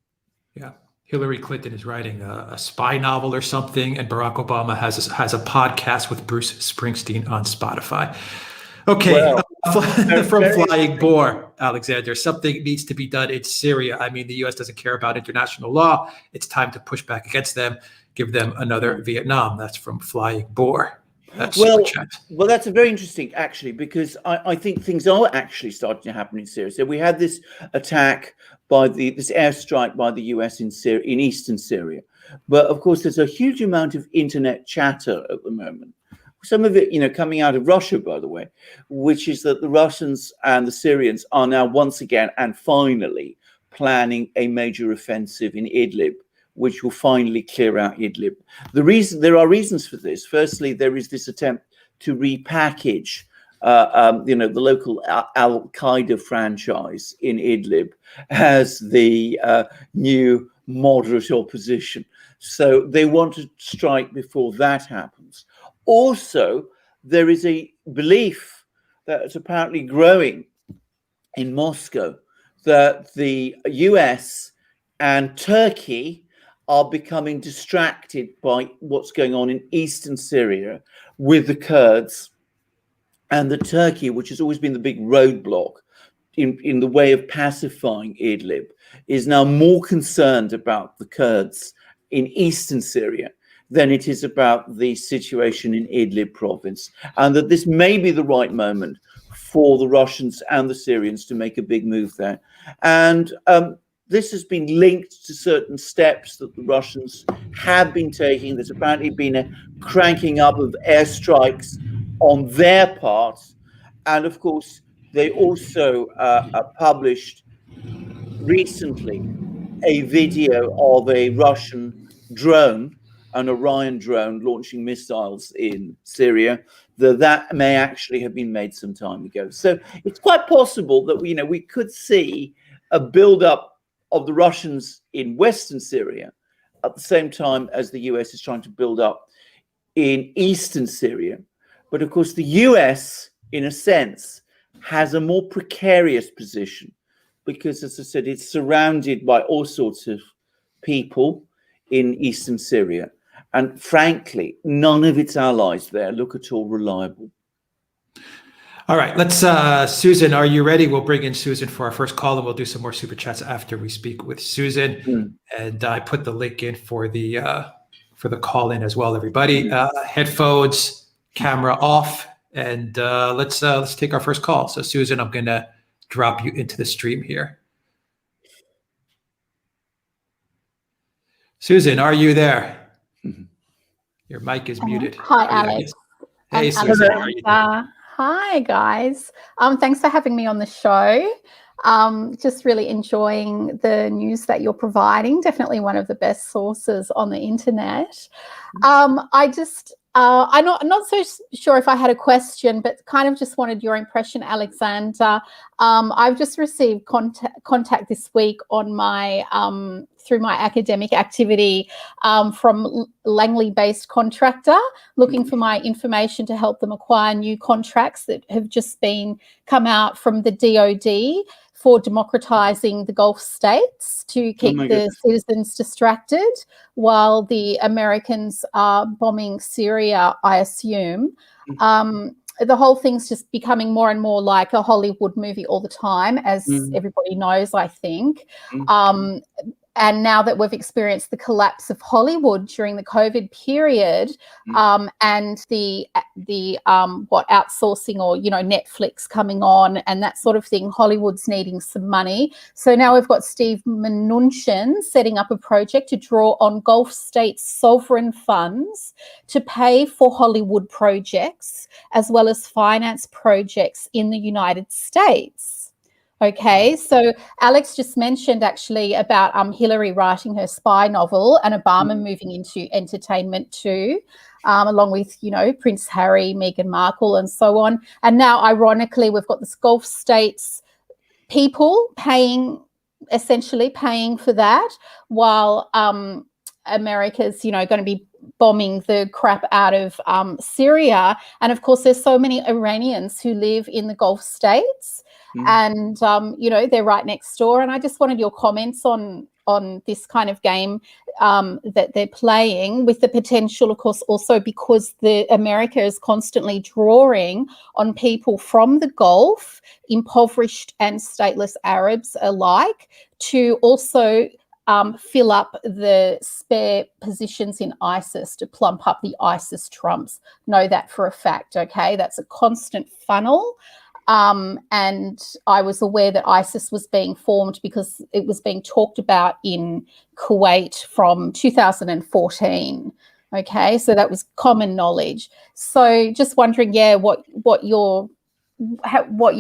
Yeah. Hillary Clinton is writing a spy novel or something, and Barack Obama has a podcast with Bruce Springsteen on Spotify. Okay, well, from Flying Boar, Alexander, something needs to be done in Syria. I mean, the U.S. doesn't care about international law. It's time to push back against them, give them another Vietnam. That's from Flying Boar. Well, that's a very interesting, actually, because I think things are actually starting to happen in Syria. So we had this attack by this airstrike by the US in eastern Syria. But of course, there's a huge amount of internet chatter at the moment. Some of it, coming out of Russia, by the way, which is that the Russians and the Syrians are now once again and finally planning a major offensive in Idlib, which will finally clear out Idlib. There are reasons for this. Firstly, there is this attempt to repackage, the local Al-Qaeda franchise in Idlib as the new moderate opposition. So they want to strike before that happens. Also, there is a belief that it's apparently growing in Moscow that the US and Turkey are becoming distracted by what's going on in eastern Syria with the Kurds, and that Turkey, which has always been the big roadblock in the way of pacifying Idlib, is now more concerned about the Kurds in eastern Syria than it is about the situation in Idlib province, and that this may be the right moment for the Russians and the Syrians to make a big move there. And this has been linked to certain steps that the Russians have been taking. There's apparently been a cranking up of airstrikes on their part. And of course, they also published recently a video of a Russian drone, an Orion drone, launching missiles in Syria. That may actually have been made some time ago. So it's quite possible that we could see a build-up of the Russians in Western Syria at the same time as the US is trying to build up in Eastern Syria. But of course, the US, in a sense, has a more precarious position because, as I said, it's surrounded by all sorts of people in Eastern Syria. And frankly, none of its allies there look at all reliable. All right, let's, Susan, are you ready? We'll bring in Susan for our first call, and we'll do some more super chats after we speak with Susan. And I put the link in for the call in as well, everybody. Headphones, camera off, and let's take our first call. So Susan, I'm gonna drop you into the stream here. Susan, are you there? Your mic is muted. Hi, Alex. Hey, Susan. How are you doing? Hi, guys. Thanks for having me on the show. Just really enjoying the news that you're providing. Definitely one of the best sources on the internet. I'm not so sure if I had a question, but kind of just wanted your impression, Alexander. I've just received contact this week on my through my academic activity from Langley-based contractor looking for my information to help them acquire new contracts that have just come out from the DoD for democratizing the Gulf states to keep the citizens distracted while the Americans are bombing Syria, I assume. The whole thing's just becoming more and more like a Hollywood movie all the time, as everybody knows, I think. And now that we've experienced the collapse of Hollywood during the COVID period, and the outsourcing or Netflix coming on and that sort of thing, Hollywood's needing some money. So now we've got Steve Mnuchin setting up a project to draw on Gulf states' sovereign funds to pay for Hollywood projects as well as finance projects in the United States. Okay, so Alex just mentioned actually about Hillary writing her spy novel and Obama moving into entertainment too, along with, Prince Harry, Meghan Markle and so on. And now, ironically, we've got this Gulf states people essentially paying for that while America's, going to be bombing the crap out of Syria. And of course, there's so many Iranians who live in the Gulf states. And, they're right next door. And I just wanted your comments on this kind of game that they're playing, with the potential, of course, also because America is constantly drawing on people from the Gulf, impoverished and stateless Arabs alike, to also fill up the spare positions in ISIS, to plump up the ISIS trumps. Know that for a fact, okay? That's a constant funnel. And I was aware that ISIS was being formed because it was being talked about in Kuwait from 2014. Okay, so that was common knowledge. So just wondering, what you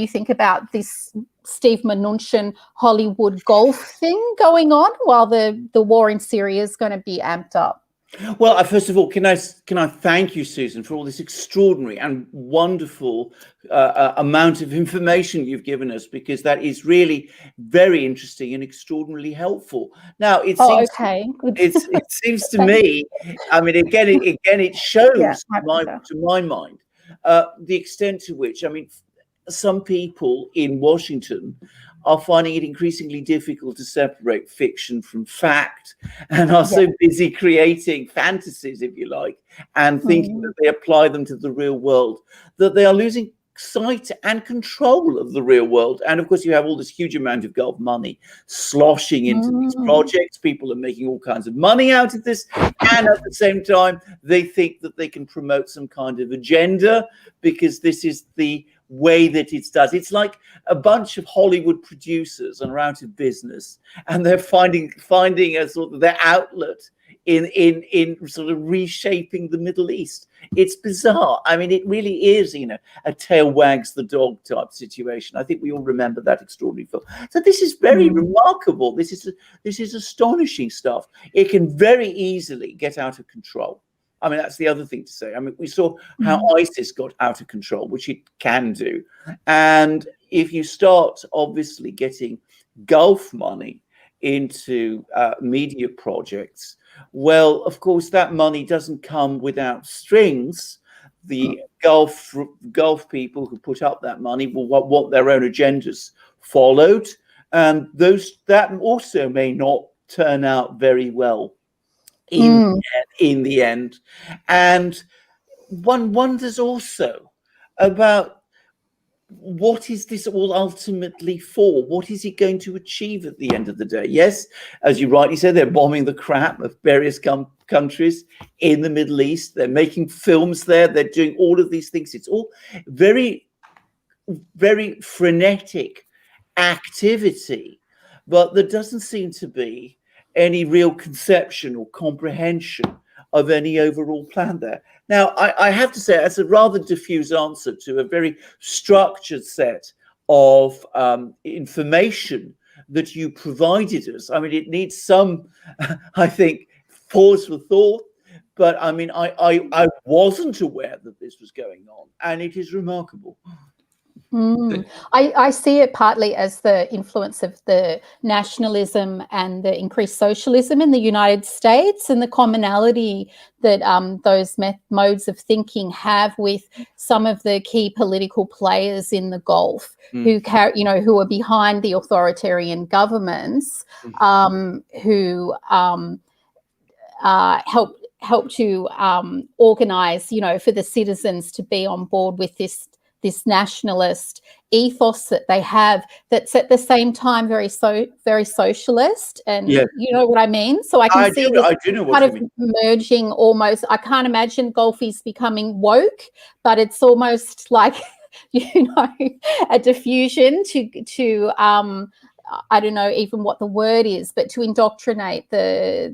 think about this Steve Mnuchin Hollywood Gulf thing going on while the war in Syria is going to be amped up. Well, first of all, can I thank you, Susan, for all this extraordinary and wonderful amount of information you've given us, because that is really very interesting and extraordinarily helpful. Now, it seems to me, I mean, again, it shows to my mind the extent to which, I mean, some people in Washington are finding it increasingly difficult to separate fiction from fact, and are so busy creating fantasies, if you like, and thinking that they apply them to the real world, that they are losing sight and control of the real world. And of course, you have all this huge amount of Gulf money sloshing into these projects. People are making all kinds of money out of this, and at the same time, they think that they can promote some kind of agenda because this is the way that it's done. It's like a bunch of Hollywood producers are out of business, and they're finding a sort of their outlet in sort of reshaping the Middle East. It's bizarre. I mean, it really is, a tail wags the dog type situation. I think we all remember that extraordinary film. So this is very remarkable. This is astonishing stuff. It can very easily get out of control. I mean, that's the other thing to say. I mean, we saw how ISIS got out of control, which it can do. And if you start obviously getting Gulf money into media projects, well, of course, that money doesn't come without strings. The Gulf people who put up that money will want their own agendas followed. And that also may not turn out very well in the end. And one wonders also about what is this all ultimately for? What is it going to achieve at the end of the day? Yes, as you rightly said, they're bombing the crap of various countries in the Middle East. They're making films there. They're doing all of these things. It's all very, very frenetic activity, but there doesn't seem to be any real conception or comprehension of any overall plan there. Now, I have to say, that's a rather diffuse answer to a very structured set of information that you provided us. I mean, it needs some, I think, pause for thought. But I mean, I wasn't aware that this was going on, and it is remarkable. I see it partly as the influence of the nationalism and the increased socialism in the United States, and the commonality that those modes of thinking have with some of the key political players in the Gulf who are behind the authoritarian governments, who help to organize, for the citizens to be on board with this nationalist ethos that they have, that's at the same time very socialist, and you know what I mean. So I can see this kind of merging almost. I can't imagine Gulfies becoming woke, but it's almost like a diffusion to I don't know even what the word is, but to indoctrinate the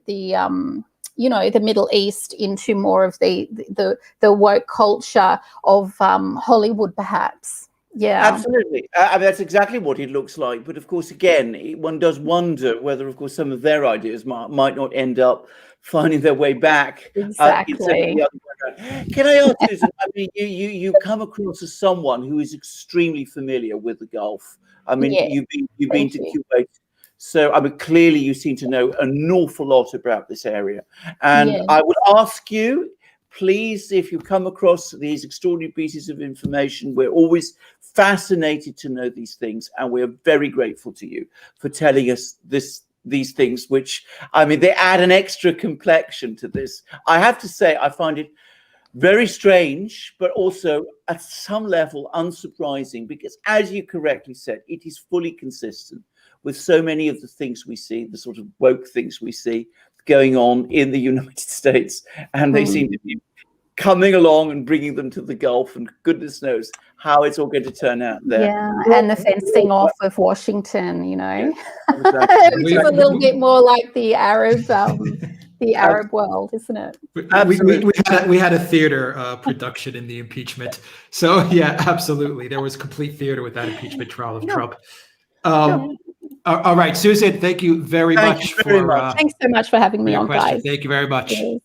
Middle East into more of the woke culture of Hollywood, perhaps. Yeah, absolutely. I mean, that's exactly what it looks like. But of course, again, one does wonder whether, of course, some of their ideas might not end up finding their way back. Exactly. Can I ask, Susan? I mean, you come across as someone who is extremely familiar with the Gulf. I mean, you've been to Kuwait. So, I mean, clearly you seem to know an awful lot about this area. And I would ask you, please, if you come across these extraordinary pieces of information, we're always fascinated to know these things. And we're very grateful to you for telling us these things, which, I mean, they add an extra complexion to this. I have to say, I find it very strange, but also at some level unsurprising, because as you correctly said, it is fully consistent with so many of the things we see, the sort of woke things we see going on in the United States. And they seem to be coming along and bringing them to the Gulf, and goodness knows how it's all going to turn out there. Yeah, and the fencing off of Washington, Exactly. which is a little bit more like the Arab world, isn't it? We had a theater production in the impeachment. So yeah, absolutely. There was complete theater with that impeachment trial of Trump. All right, Susan, thank you very much. Thanks so much for having me on, guys. Thank you very much. Yes.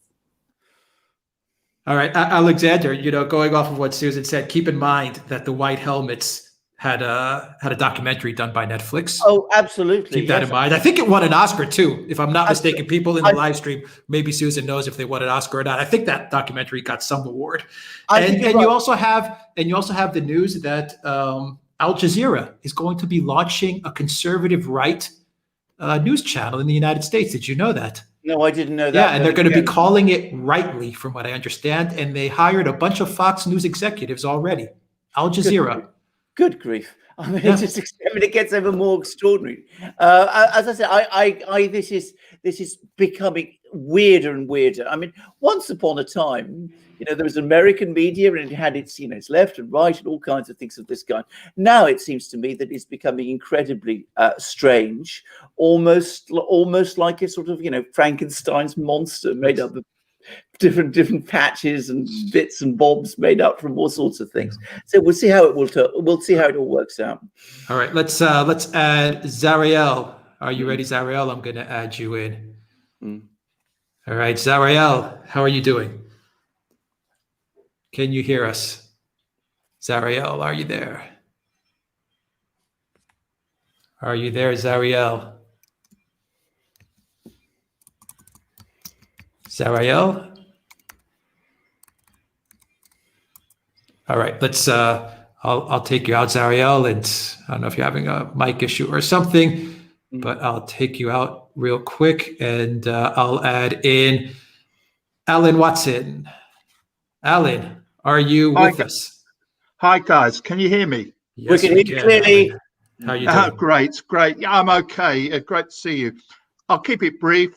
All right, Alexander, going off of what Susan said, keep in mind that the White Helmets had a documentary done by Netflix. Oh, absolutely. Keep that in mind. I think it won an Oscar too, if I'm not mistaken. People in the live stream, maybe Susan knows if they won an Oscar or not. I think that documentary got some award. And you also have the news that Al Jazeera is going to be launching a conservative right news channel in the United States. Did you know that? No, I didn't know that. Yeah, and they're going to be calling it Rightly, from what I understand. And they hired a bunch of Fox News executives already. Al Jazeera. Good grief. I mean, it gets ever more extraordinary. As I said, this is becoming weirder and weirder. I mean, once upon a time, there was American media, and it had its, its left and right and all kinds of things of this kind. Now it seems to me that it's becoming incredibly strange, almost like a sort of, Frankenstein's monster made up of different patches and bits and bobs made up from all sorts of things. So we'll see how it all works out. All right, let's add Zariel. Are you ready, Zariel? I'm going to add you in. All right, Zariel, how are you doing? Can you hear us? Zariel, are you there? Are you there, Zariel? Zariel? All right, let's I'll take you out, Zariel, and I don't know if you're having a mic issue or something, but I'll take you out real quick, and I'll add in Alan Watson. Alan, are you with us? Hi, guys. Can you hear me? Yes, we can hear you clearly. How you doing? Great. Yeah, I'm okay. Great to see you. I'll keep it brief.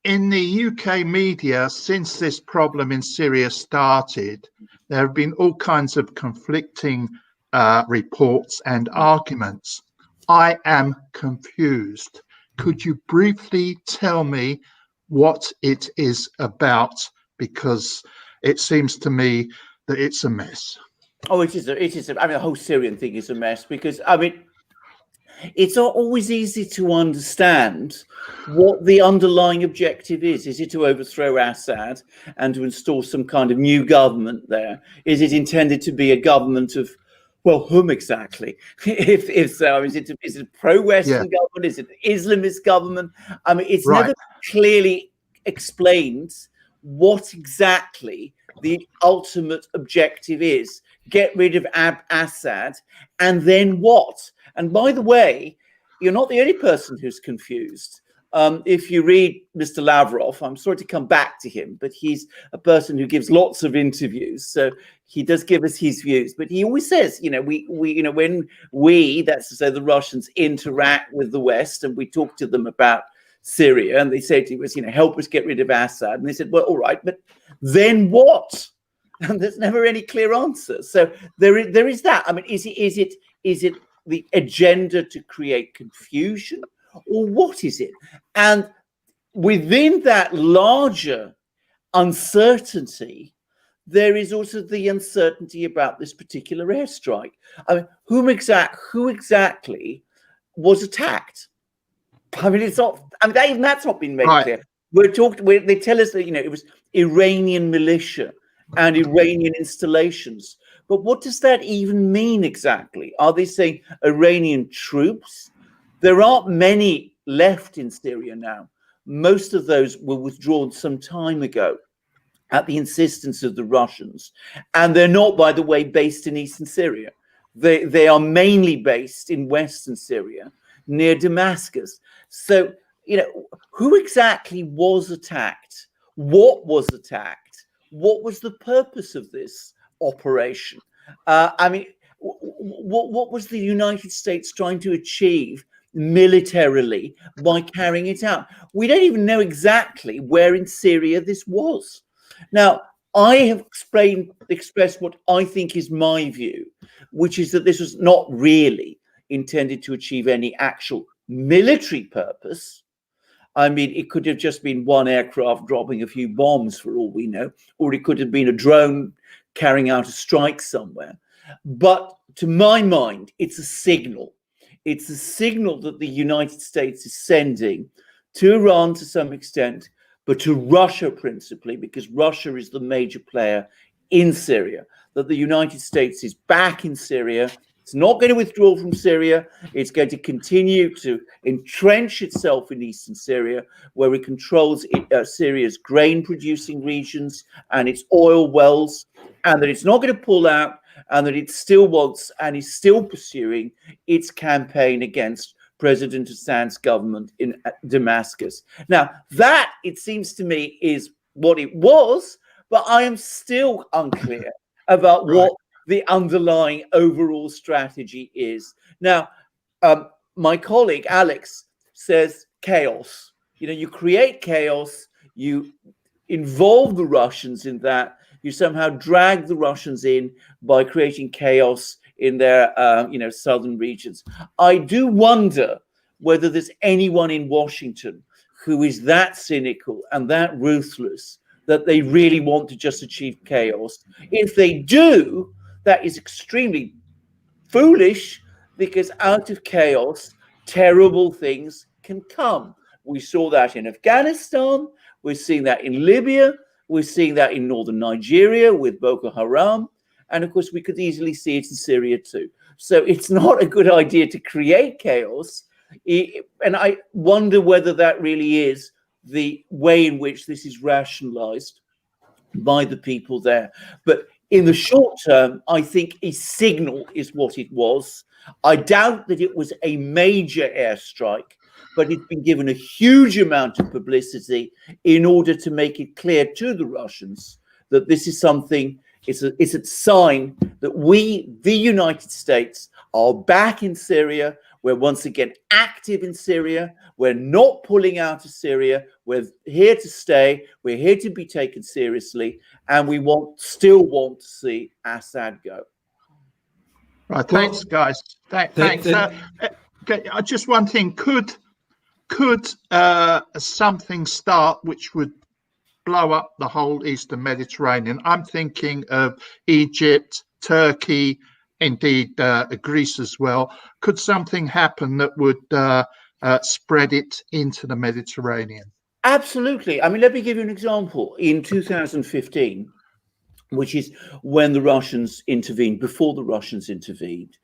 In the UK media, since this problem in Syria started, there have been all kinds of conflicting reports and arguments. I am confused. Could you briefly tell me what it is about? Because it seems to me that it's a mess. Oh, it is. I mean, the whole Syrian thing is a mess because, I mean, it's not always easy to understand what the underlying objective is. Is it to overthrow Assad and to install some kind of new government there? Is it intended to be a government of, well, whom exactly? If so, is it a pro-Western government? Is it an Islamist government? I mean, it's never clearly explained what exactly the ultimate objective is. Get rid of Assad, and then what? And by the way, you're not the only person who's confused. If you read Mr. Lavrov, I'm sorry to come back to him, but he's a person who gives lots of interviews, so he does give us his views. But he always says, when that's to say the Russians interact with the West and we talk to them about Syria, and they say to us, help us get rid of Assad, and they said, well, all right, but then what? And there's never any clear answer. So there is that. I mean, is it the agenda to create confusion, or what is it? And within that larger uncertainty, there is also the uncertainty about this particular airstrike. I mean, who exactly was attacked? I mean, it's not. I mean, even that's not been made clear. They tell us that it was Iranian militia and Iranian installations. But what does that even mean exactly? Are they saying Iranian troops? There aren't many left in Syria now. Most of those were withdrawn some time ago at the insistence of the Russians. And they're not, by the way, based in eastern Syria. They are mainly based in western Syria, near Damascus. So, who exactly was attacked? What was attacked? What was the purpose of this operation? I mean, what was the United States trying to achieve militarily by carrying it out? We don't even know exactly where in Syria this was. Now, I have expressed what I think is my view, which is that this was not really intended to achieve any actual military purpose. I mean, it could have just been one aircraft dropping a few bombs for all we know, or it could have been a drone carrying out a strike somewhere. But to my mind, it's a signal. It's a signal that the United States is sending to Iran to some extent, but to Russia principally, because Russia is the major player in Syria, that the United States is back in Syria. It's not going to withdraw from Syria. It's going to continue to entrench itself in eastern Syria, where it controls Syria's grain-producing regions and its oil wells, and that it's not going to pull out, and that it still wants and is still pursuing its campaign against President Assad's government in Damascus. Now, that, it seems to me, is what it was, but I am still unclear about what the underlying overall strategy is. Now, my colleague Alex says chaos. You create chaos, you involve the Russians in that, you somehow drag the Russians in by creating chaos in their southern regions. I do wonder whether there's anyone in Washington who is that cynical and that ruthless that they really want to just achieve chaos. If they do, that is extremely foolish, because out of chaos, terrible things can come. We saw that in Afghanistan. We're seeing that in Libya. We're seeing that in northern Nigeria with Boko Haram. And of course, we could easily see it in Syria too. So it's not a good idea to create chaos. And I wonder whether that really is the way in which this is rationalized by the people there. But in the short term, I think a signal is what it was. I doubt that it was a major airstrike, but it's been given a huge amount of publicity in order to make it clear to the Russians that this is something It's a sign that we, the United States, are back in Syria. We're once again active in Syria. We're not pulling out of Syria. We're here to stay. We're here to be taken seriously, and we still want to see Assad go. Right, thanks, guys. Thanks. Just one thing: could something start which would blow up the whole Eastern Mediterranean? I'm thinking of Egypt, Turkey, indeed Greece as well. Could something happen that would spread it into the Mediterranean? Absolutely. I mean, let me give you an example. In 2015, which is when the Russians intervened, before the Russians intervened,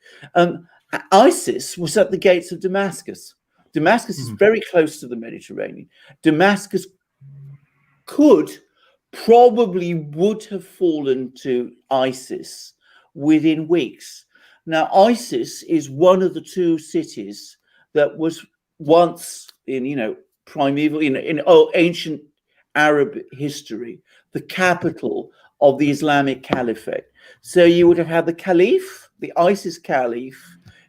ISIS was at the gates of Damascus. Damascus is very close to the Mediterranean. Damascus probably would have fallen to ISIS within weeks. Now, ISIS is one of the two cities that was once in, primeval, in ancient Arab history, the capital of the Islamic Caliphate. So you would have had the Caliph, the ISIS Caliph,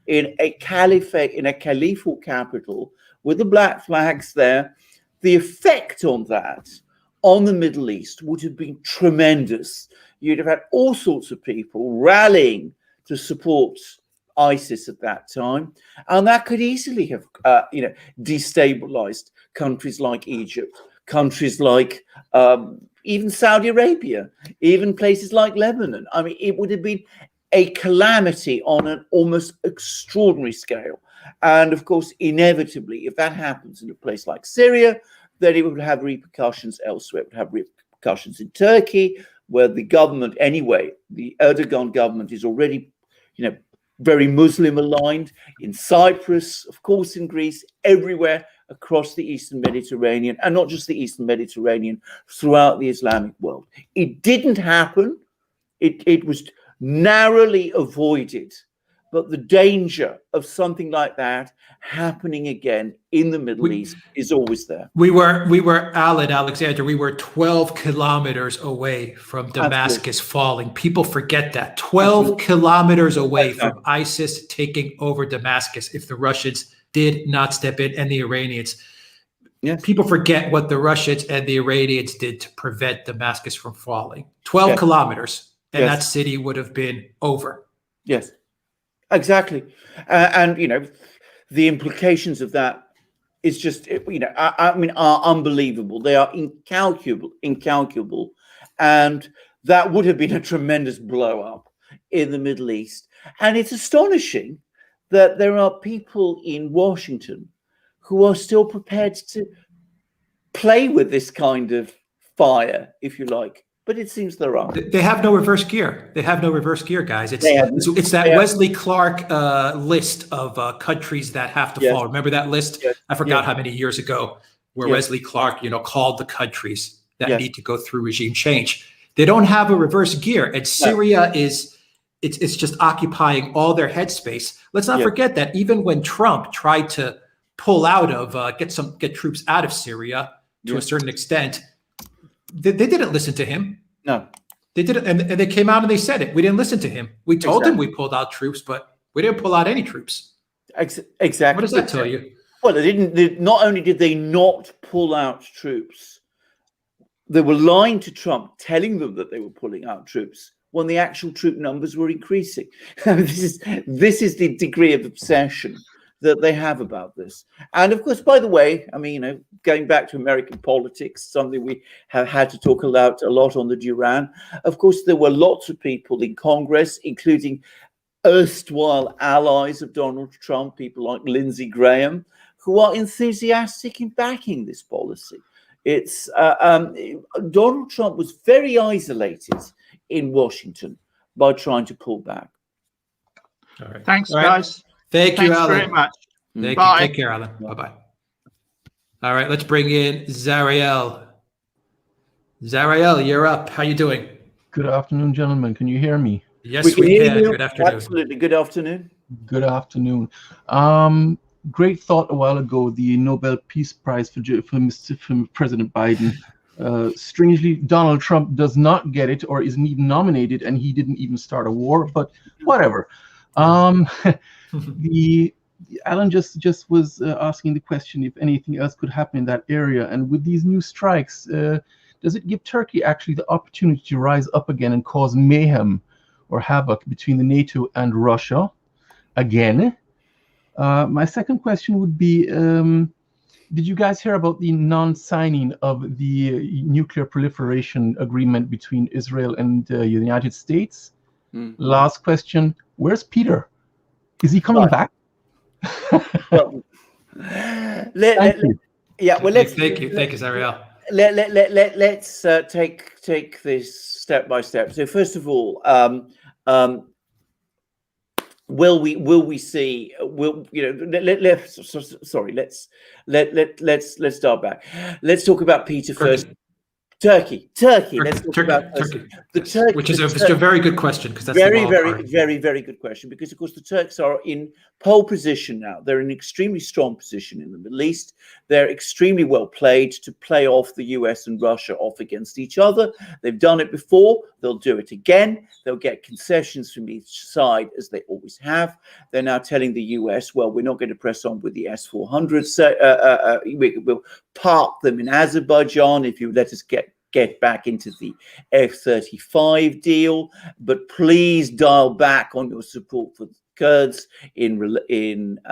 in a caliphate, in a caliphal capital with the black flags there. The effect on that, on the Middle East, would have been tremendous. You'd have had all sorts of people rallying to support ISIS at that time, and that could easily have, destabilized countries like Egypt, countries like even Saudi Arabia, even places like Lebanon. I mean, it would have been a calamity on an almost extraordinary scale. And of course, inevitably, if that happens in a place like Syria, then it would have repercussions elsewhere. It would have repercussions in Turkey, where the government, anyway, the Erdogan government is already, very Muslim aligned, in Cyprus, of course, in Greece, everywhere across the Eastern Mediterranean, and not just the Eastern Mediterranean, throughout the Islamic world. It didn't happen. It was narrowly avoided, but the danger of something like that happening again in the Middle East is always there. We were Alexander, we were 12 kilometers away from Damascus falling. People forget that. 12 kilometers away from ISIS taking over Damascus if the Russians did not step in, and the Iranians. Yes. People forget what the Russians and the Iranians did to prevent Damascus from falling. 12 kilometers, and that city would have been over. Yes, exactly. And, the implications of that is just, are unbelievable. They are incalculable. And that would have been a tremendous blow up in the Middle East. And it's astonishing that there are people in Washington who are still prepared to play with this kind of fire, if you like. But it seems there are. They have no reverse gear. They have no reverse gear, guys. It's that Wesley Clark list of countries that have to fall. Remember that list? Yes. I forgot how many years ago, where Wesley Clark, called the countries that need to go through regime change. They don't have a reverse gear, and Syria it's just occupying all their headspace. Let's not forget that even when Trump tried to pull out of get troops out of Syria to a certain extent, they didn't listen to him. No, they didn't, and they came out and they said it. We didn't listen to him. We told him we pulled out troops, but we didn't pull out any troops. Exactly. What does that tell you? Well, they didn't. Not only did they not pull out troops, they were lying to Trump, telling them that they were pulling out troops when the actual troop numbers were increasing. This is the degree of obsession that they have about this. And of course, by the way, going back to American politics, something we have had to talk about a lot on the Duran, of course, there were lots of people in Congress, including erstwhile allies of Donald Trump, people like Lindsey Graham, who are enthusiastic in backing this policy. It's Donald Trump was very isolated in Washington by trying to pull back. All right. Thanks, guys. Thanks you, Alan. Very much. Thank Bye. you. Take care, Alan. Bye-bye. All right, let's bring in Zariel. Zariel, you're up. How you doing? Good afternoon, gentlemen. Can you hear me? Yes, we can. Good afternoon. Absolutely. Good afternoon. Good afternoon. Great thought a while ago, the Nobel Peace Prize for President Biden. Strangely, Donald Trump does not get it or isn't even nominated, and he didn't even start a war, but whatever. The Alan just was asking the question if anything else could happen in that area. And with these new strikes, does it give Turkey actually the opportunity to rise up again and cause mayhem or havoc between the NATO and Russia again? My second question would be, did you guys hear about the non-signing of the nuclear proliferation agreement between Israel and the United States? Last question, where's Peter? Is he coming back? Well, Thank you. Thank you, Zariel. Let's take this step by step. So first of all, will we see? Let's start back. Let's talk about Peter first. Turkey. Let's talk about Turkey. The Turks, which is a very good question, because that's very good question, because of course the Turks are in pole position now. They're in an extremely strong position in the Middle East. They're extremely well played to play off the US and Russia off against each other. They've done it before. They'll do it again. They'll get concessions from each side, as they always have. They're now telling the US, well, we're not going to press on with the S-400. So we'll park them in Azerbaijan if you let us get back into the F-35 deal, but please dial back on your support for the Kurds in return.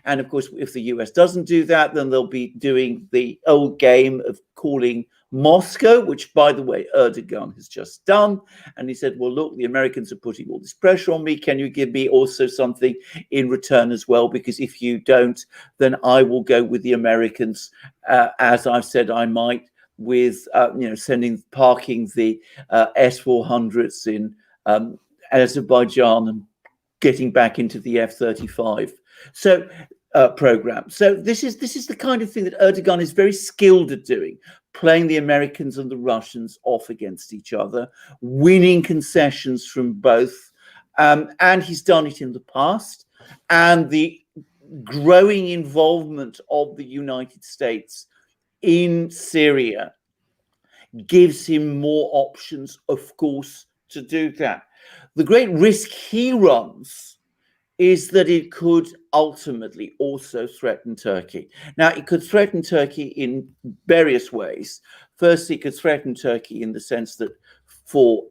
And of course, if the US doesn't do that, then they'll be doing the old game of calling Moscow, which, by the way, Erdogan has just done. And he said, well, look, the Americans are putting all this pressure on me. Can you give me also something in return as well? Because if you don't, then I will go with the Americans, as I've said I might, with, parking the S-400s in Azerbaijan and getting back into the F-35 program. So this is the kind of thing that Erdogan is very skilled at doing, playing the Americans and the Russians off against each other, winning concessions from both, and he's done it in the past. And the growing involvement of the United States in Syria gives him more options, of course, to do that. The great risk he runs is that it could ultimately also threaten Turkey. Now, it could threaten Turkey in various ways. First, it could threaten Turkey in the sense that for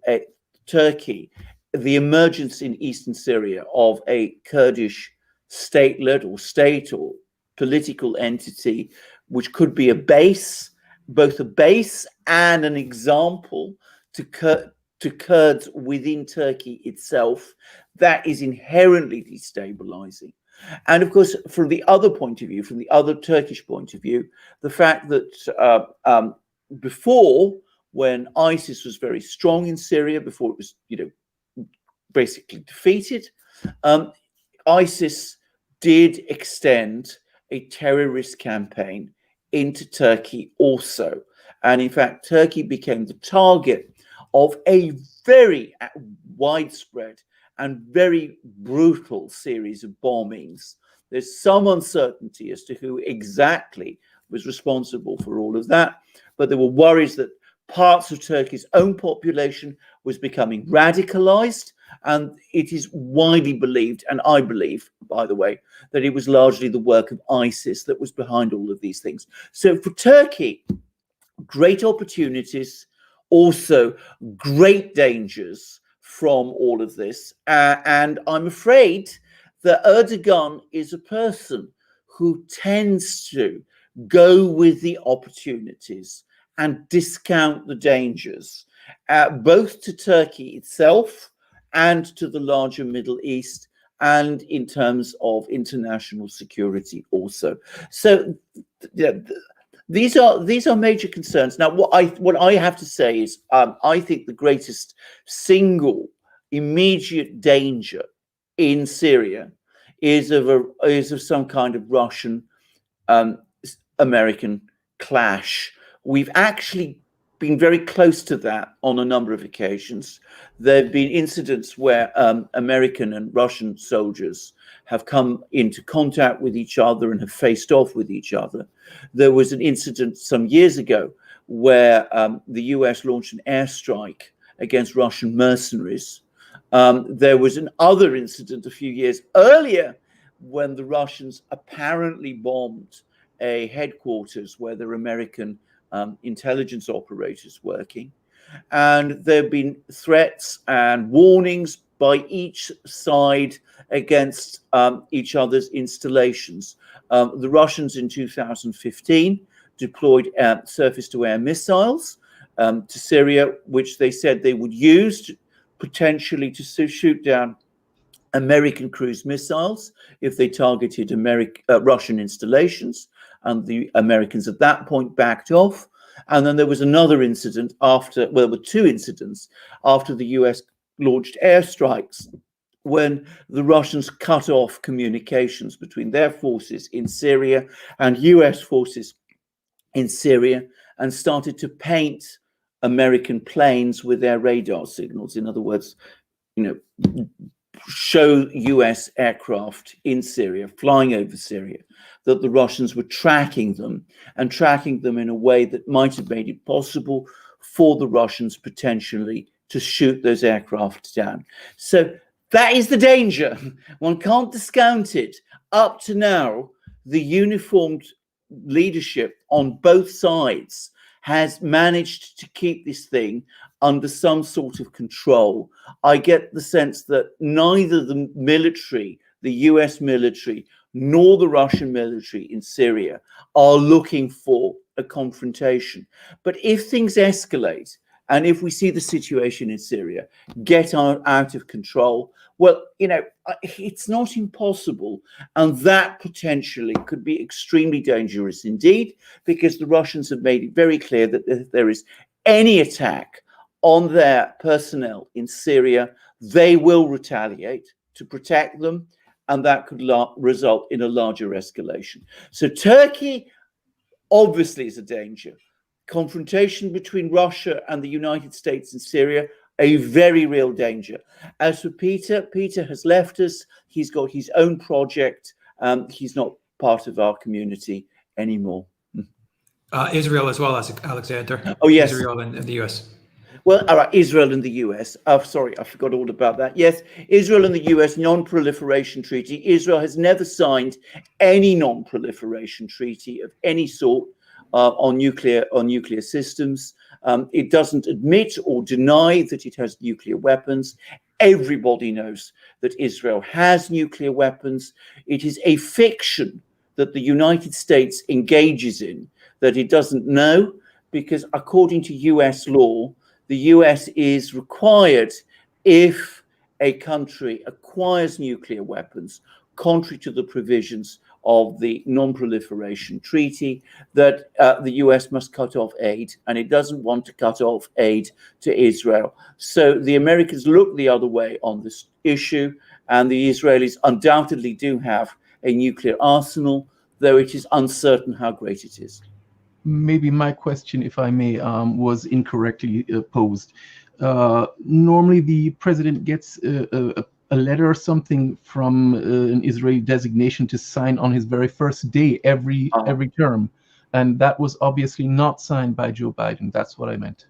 Turkey, the emergence in eastern Syria of a Kurdish state-led or state or political entity, which could be a base, both a base and an example to Kurds within Turkey itself, that is inherently destabilizing. And of course, from the other point of view, from the other Turkish point of view, the fact that before, when ISIS was very strong in Syria, before it was, basically defeated, ISIS did extend a terrorist campaign into Turkey also. And in fact, Turkey became the target of a very widespread and very brutal series of bombings. There's some uncertainty as to who exactly was responsible for all of that, but there were worries that parts of Turkey's own population was becoming radicalized, and it is widely believed, and I believe, by the way, that it was largely the work of ISIS that was behind all of these things. So for Turkey, great opportunities, also great dangers from all of this. And I'm afraid that Erdogan is a person who tends to go with the opportunities and discount the dangers, both to Turkey itself and to the larger Middle East, and in terms of international security also. So these are major concerns. Now, what I have to say is, I think the greatest single immediate danger in Syria is of some kind of Russian American clash. We've actually been very close to that on a number of occasions. There have been incidents where American and Russian soldiers have come into contact with each other and have faced off with each other. There was an incident some years ago where the US launched an airstrike against Russian mercenaries. There was another incident a few years earlier when the Russians apparently bombed a headquarters where there were American intelligence operators working. And there have been threats and warnings by each side against each other's installations. The Russians in 2015 deployed surface-to-air missiles to Syria, which they said they would use potentially to shoot down American cruise missiles if they targeted Russian installations, and the Americans at that point backed off. And then there was another incident there were two incidents after the US launched airstrikes when the Russians cut off communications between their forces in Syria and US forces in Syria and started to paint American planes with their radar signals. In other words, show US aircraft in Syria, flying over Syria, that the Russians were tracking them in a way that might have made it possible for the Russians potentially to shoot those aircraft down. So that is the danger. One can't discount it. Up to now, the uniformed leadership on both sides has managed to keep this thing under some sort of control. I get the sense that neither the military, the US military, nor the Russian military in Syria are looking for a confrontation. But if things escalate, and if we see the situation in Syria get out of control, well, it's not impossible. And that potentially could be extremely dangerous indeed, because the Russians have made it very clear that if there is any attack on their personnel in Syria, they will retaliate to protect them. And that could result in a larger escalation. So Turkey obviously is a danger. Confrontation between Russia and the United States in Syria, a very real danger. As for Peter has left us. He's got his own project. He's not part of our community anymore. Israel as well, as Alexander. Oh, yes. Israel and the US. Well, all right, Israel and the US. Sorry, I forgot all about that. Yes, Israel and the US non-proliferation treaty. Israel has never signed any non-proliferation treaty of any sort on nuclear systems. It doesn't admit or deny that it has nuclear weapons. Everybody knows that Israel has nuclear weapons. It is a fiction that the United States engages in that it doesn't know, because according to US law, the US is required, if a country acquires nuclear weapons, contrary to the provisions of the Non-Proliferation Treaty, that the US must cut off aid, and it doesn't want to cut off aid to Israel. So the Americans look the other way on this issue, and the Israelis undoubtedly do have a nuclear arsenal, though it is uncertain how great it is. Maybe my question, if I may, was incorrectly posed. Normally, the president gets a letter or something from an Israeli designation to sign on his very first day every term, and that was obviously not signed by Joe Biden. That's what I meant.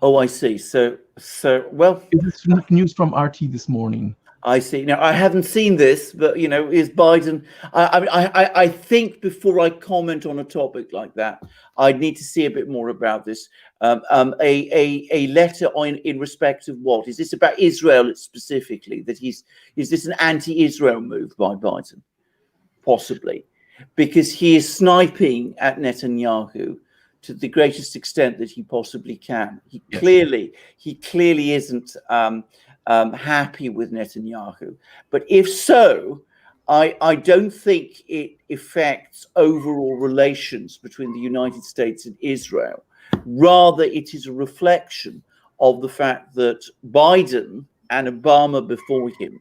Oh, I see. So well, it's news from RT this morning. I see. Now, I haven't seen this, but is Biden? I think before I comment on a topic like that, I'd need to see a bit more about this. A letter in respect of what? Is this about Israel specifically? Is this an anti-Israel move by Biden? Possibly, because he is sniping at Netanyahu to the greatest extent that he possibly can. He clearly isn't happy with Netanyahu. But if so, I don't think it affects overall relations between the United States and Israel. Rather, it is a reflection of the fact that Biden and Obama before him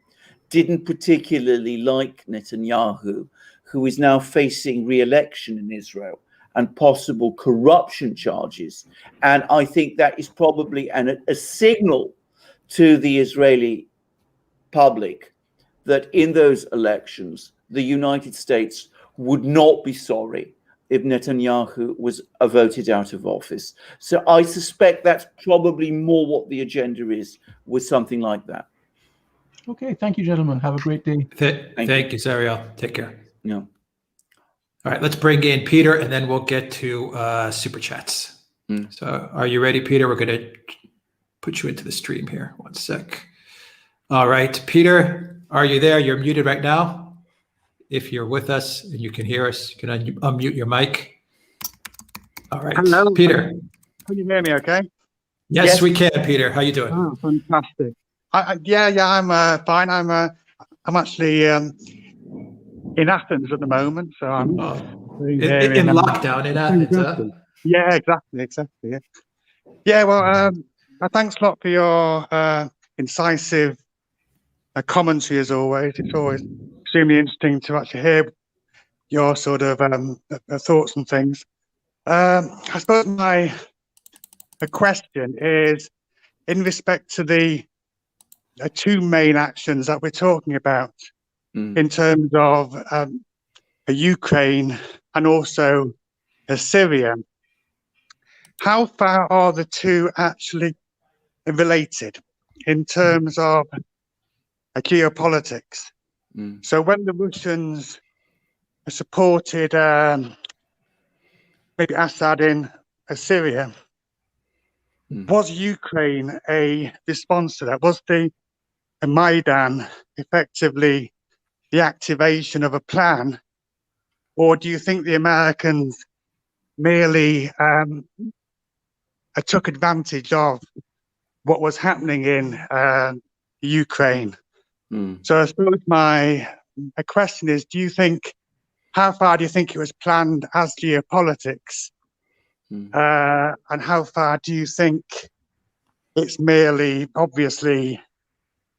didn't particularly like Netanyahu, who is now facing re-election in Israel. and possible corruption charges. And I think that is probably a signal to the Israeli public that in those elections, the United States would not be sorry if Netanyahu was voted out of office. So I suspect that's probably more what the agenda is with something like that. Okay, thank you, gentlemen. Have a great day. Thank you, Zariel. Take care. Yeah. All right, let's bring in Peter, and then we'll get to super chats. So are you ready, Peter? We're going to put you into the stream here. One sec. All right, Peter, are you there? You're muted right now. If you're with us and you can hear us, you can unmute your mic. All right, hello, Peter. Can you hear me okay? Yes, we can, Peter. How you doing? Oh, fantastic. I'm fine. I'm actually in Athens at the moment, so I'm in lockdown in Athens. Huh? Yeah, exactly. Yeah, well, thanks a lot for your incisive commentary as always. It's always extremely interesting to actually hear your sort of thoughts and things. I suppose my question is in respect to the two main actions that we're talking about in terms of Ukraine and also Syria. How far are the two actually related in terms of geopolitics? So when the Russians supported maybe Assad in Syria, was Ukraine a response to that? Was the Maidan effectively the activation of a plan, or do you think the Americans merely took advantage of what was happening in Ukraine? So I suppose my question is, how far do you think it was planned as geopolitics? And how far do you think it's merely, obviously,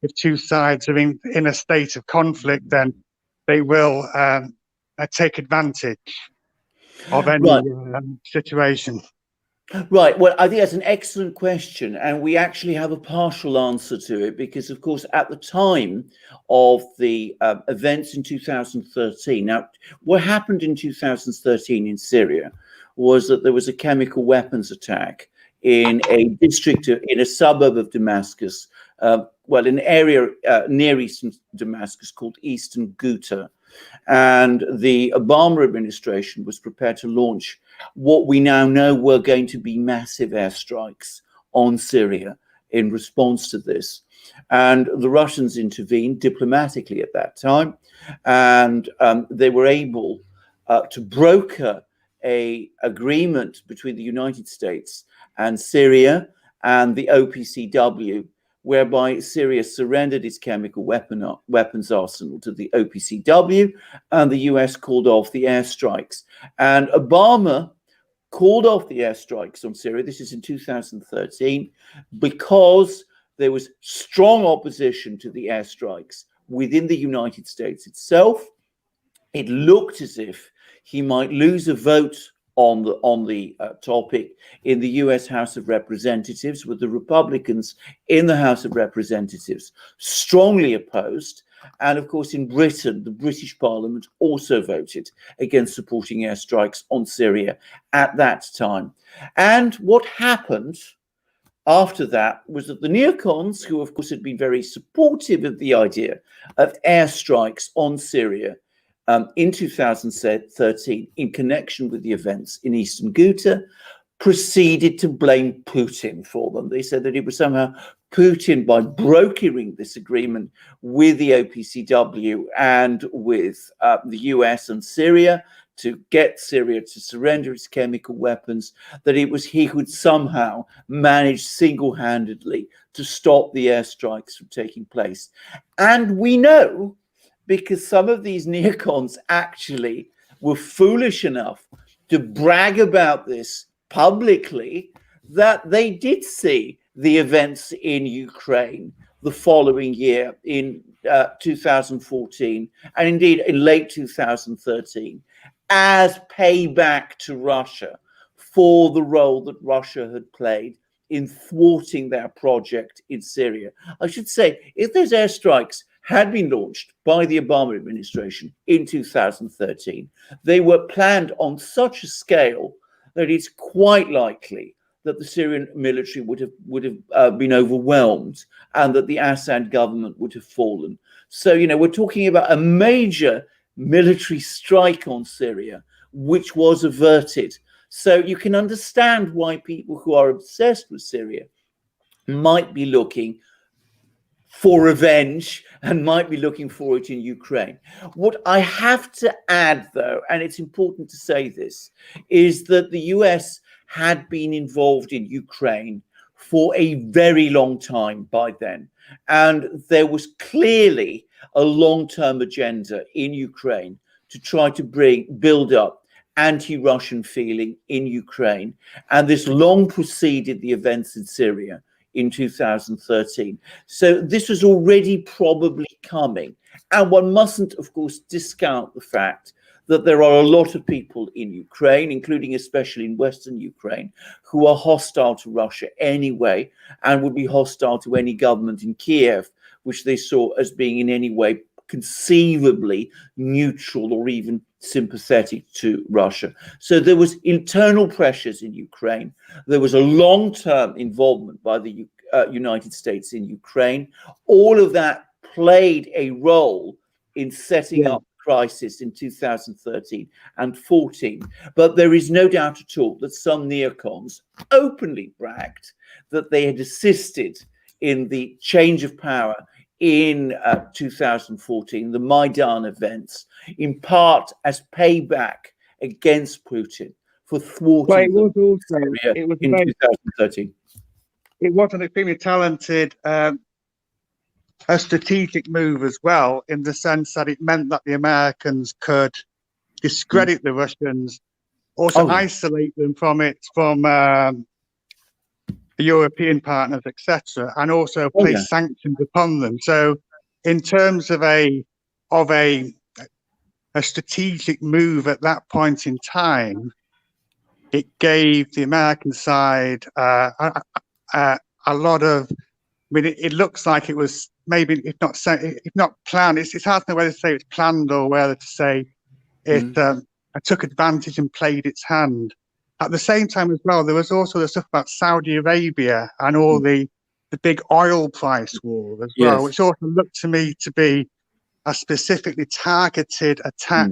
if two sides are in a state of conflict, then they will take advantage of any situation? Right. Well, I think that's an excellent question. And we actually have a partial answer to it because, of course, at the time of the events in 2013, now, what happened in 2013 in Syria was that there was a chemical weapons attack in a district, in a suburb of Damascus, in an area near eastern Damascus called Eastern Ghouta. And the Obama administration was prepared to launch what we now know were going to be massive airstrikes on Syria in response to this. And the Russians intervened diplomatically at that time, and they were able to broker an agreement between the United States and Syria and the OPCW, whereby Syria surrendered its chemical weapons arsenal to the OPCW, and the US called off the airstrikes. And Obama called off the airstrikes on Syria. This is in 2013, because there was strong opposition to the airstrikes within the United States itself. It looked as if he might lose a vote on the topic in the US House of Representatives, with the Republicans in the House of Representatives strongly opposed. And of course, in Britain, the British Parliament also voted against supporting airstrikes on Syria at that time. And what happened after that was that the neocons, who of course had been very supportive of the idea of airstrikes on Syria, in 2013, in connection with the events in Eastern Ghouta, proceeded to blame Putin for them. They said that it was somehow Putin, by brokering this agreement with the OPCW and with the US and Syria to get Syria to surrender its chemical weapons, that it was he who'd somehow managed single-handedly to stop the airstrikes from taking place. And we know, because some of these neocons actually were foolish enough to brag about this publicly, that they did see the events in Ukraine the following year in 2014, and indeed in late 2013, as payback to Russia for the role that Russia had played in thwarting their project in Syria. I should say, if those airstrikes had been launched by the Obama administration in 2013, they were planned on such a scale that it's quite likely that the Syrian military would have been overwhelmed and that the Assad government would have fallen. So, we're talking about a major military strike on Syria, which was averted. So you can understand why people who are obsessed with Syria might be looking for revenge and might be looking for it in Ukraine. What I have to add, though, and it's important to say this, is that the US had been involved in Ukraine for a very long time by then. And there was clearly a long-term agenda in Ukraine to try to build up anti-Russian feeling in Ukraine. And this long preceded the events in Syria in 2013. So this was already probably coming. And one mustn't, of course, discount the fact that there are a lot of people in Ukraine, including especially in Western Ukraine, who are hostile to Russia anyway, and would be hostile to any government in Kiev, which they saw as being in any way conceivably neutral or even sympathetic to Russia. So there was internal pressures in Ukraine. There was a long-term involvement by the United States in Ukraine. All of that played a role in setting up crisis in 2013 and 14. But there is no doubt at all that some neocons openly bragged that they had assisted in the change of power in 2014, the Maidan events, in part as payback against Putin for thwarting it was in 2013. It was an extremely talented a strategic move as well, in the sense that it meant that the Americans could discredit the Russians, also isolate them from European partners, etc., and also place sanctions upon them. So, in terms of a strategic move at that point in time, it gave the American side a lot of. I mean, it looks like it was maybe, if not planned. It's hard to know whether to say it's planned or whether to say it took advantage and played its hand. At the same time as well, there was also the stuff about Saudi Arabia and all the big oil price war as well, which also looked to me to be a specifically targeted attack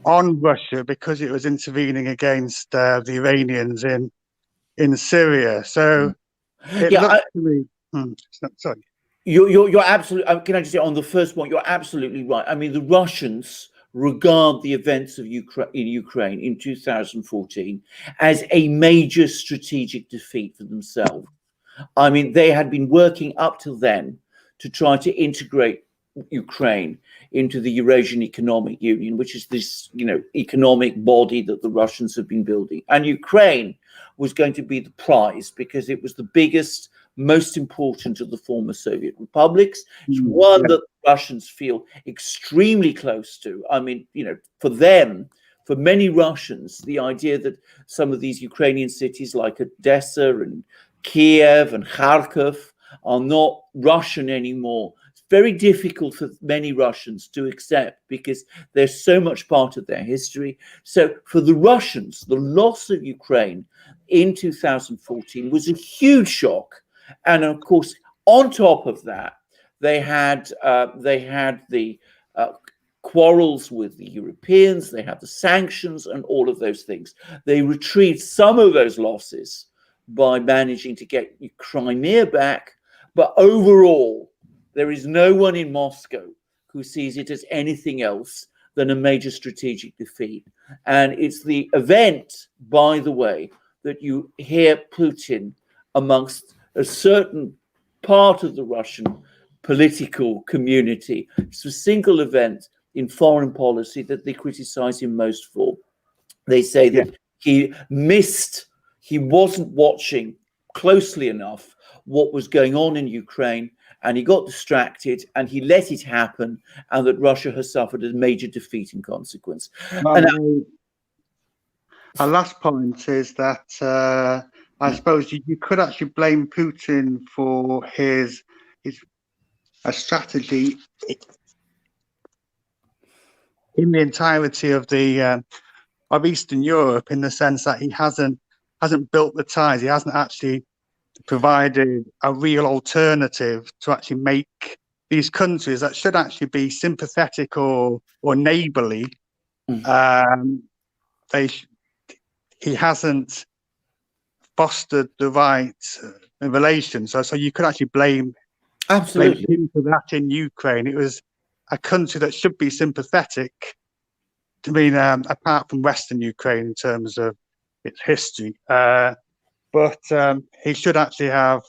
on Russia because it was intervening against the Iranians in Syria. So it looked to me. Sorry. You're absolutely. Can I just say on the first point? You're absolutely right. I mean, the Russians regard the events of Ukraine in 2014 as a major strategic defeat for themselves. I mean, they had been working up till then to try to integrate Ukraine into the Eurasian Economic Union, which is this, economic body that the Russians have been building. And Ukraine was going to be the prize because it was the biggest, most important of the former Soviet republics. It's one that the Russians feel extremely close to. I mean, for them, for many Russians, the idea that some of these Ukrainian cities like Odessa and Kiev and Kharkov are not Russian anymore. It's very difficult for many Russians to accept because they're so much part of their history. So for the Russians, the loss of Ukraine in 2014 was a huge shock. And of course, on top of that, they had the quarrels with the Europeans, they had the sanctions and all of those things. They retrieved some of those losses by managing to get Crimea back. But overall, there is no one in Moscow who sees it as anything else than a major strategic defeat. And it's the event, by the way, that you hear Putin amongst a certain part of the Russian political community. It's a single event in foreign policy that they criticize him most for. They say that he wasn't watching closely enough what was going on in Ukraine, and he got distracted and he let it happen, and that Russia has suffered a major defeat in consequence. Our last point is that I suppose you could actually blame Putin for his strategy in the entirety of Eastern Europe, in the sense that he hasn't built the ties. He hasn't actually provided a real alternative to actually make these countries that should actually be sympathetic or neighbourly. He hasn't fostered the right relations. So you could actually blame him for that in Ukraine. It was a country that should be sympathetic. I mean, apart from Western Ukraine in terms of its history, but he should actually have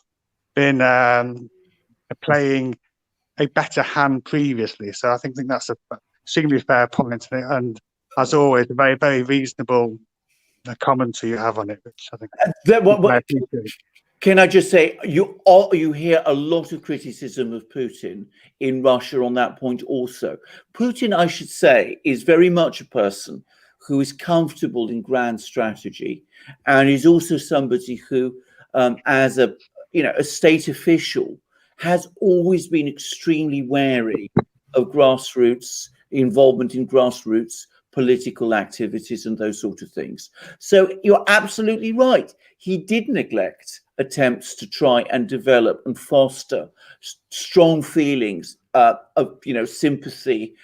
been playing a better hand previously. So I think that's a extremely fair point, and as always, a very, very reasonable commentary you have on it, which I think I appreciate. Can I just say, you hear a lot of criticism of Putin in Russia on that point also. Putin, I should say, is very much a person who is comfortable in grand strategy, and is also somebody who, as a state official, has always been extremely wary of grassroots involvement in grassroots political activities and those sort of things. So you're absolutely right. He did neglect attempts to try and develop and foster strong feelings of sympathy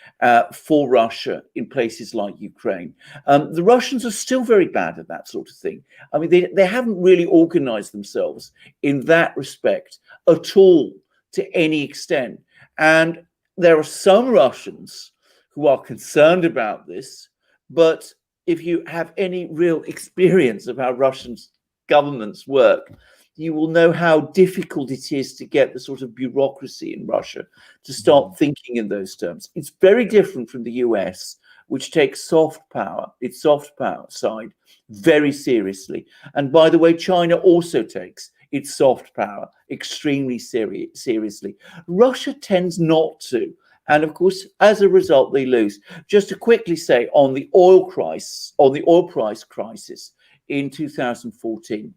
for Russia in places like Ukraine. The Russians are still very bad at that sort of thing. I mean, they haven't really organized themselves in that respect at all, to any extent. And there are some Russians who are concerned about this, but if you have any real experience of how Russian governments work, you will know how difficult it is to get the sort of bureaucracy in Russia to start thinking in those terms. It's very different from the US, which takes its soft power side very seriously. And by the way, China also takes its soft power extremely seriously. Russia tends not to. And of course, as a result, they lose. Just to quickly say on the oil price crisis in 2014,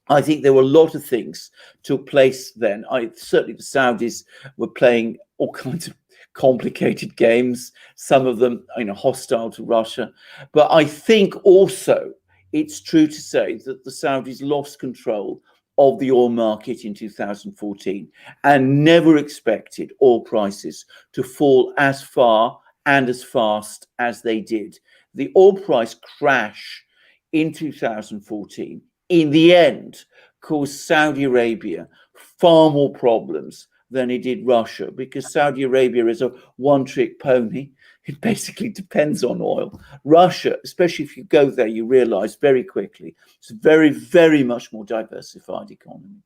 I think there were a lot of things took place then. Certainly the Saudis were playing all kinds of complicated games, some of them hostile to Russia. But I think also it's true to say that the Saudis lost control of the oil market in 2014 and never expected oil prices to fall as far and as fast as they did. The oil price crash in 2014, in the end, caused Saudi Arabia far more problems than it did Russia, because Saudi Arabia is a one-trick pony. It basically depends on oil. Russia, especially if you go there, you realize very quickly it's a very, very much more diversified economy.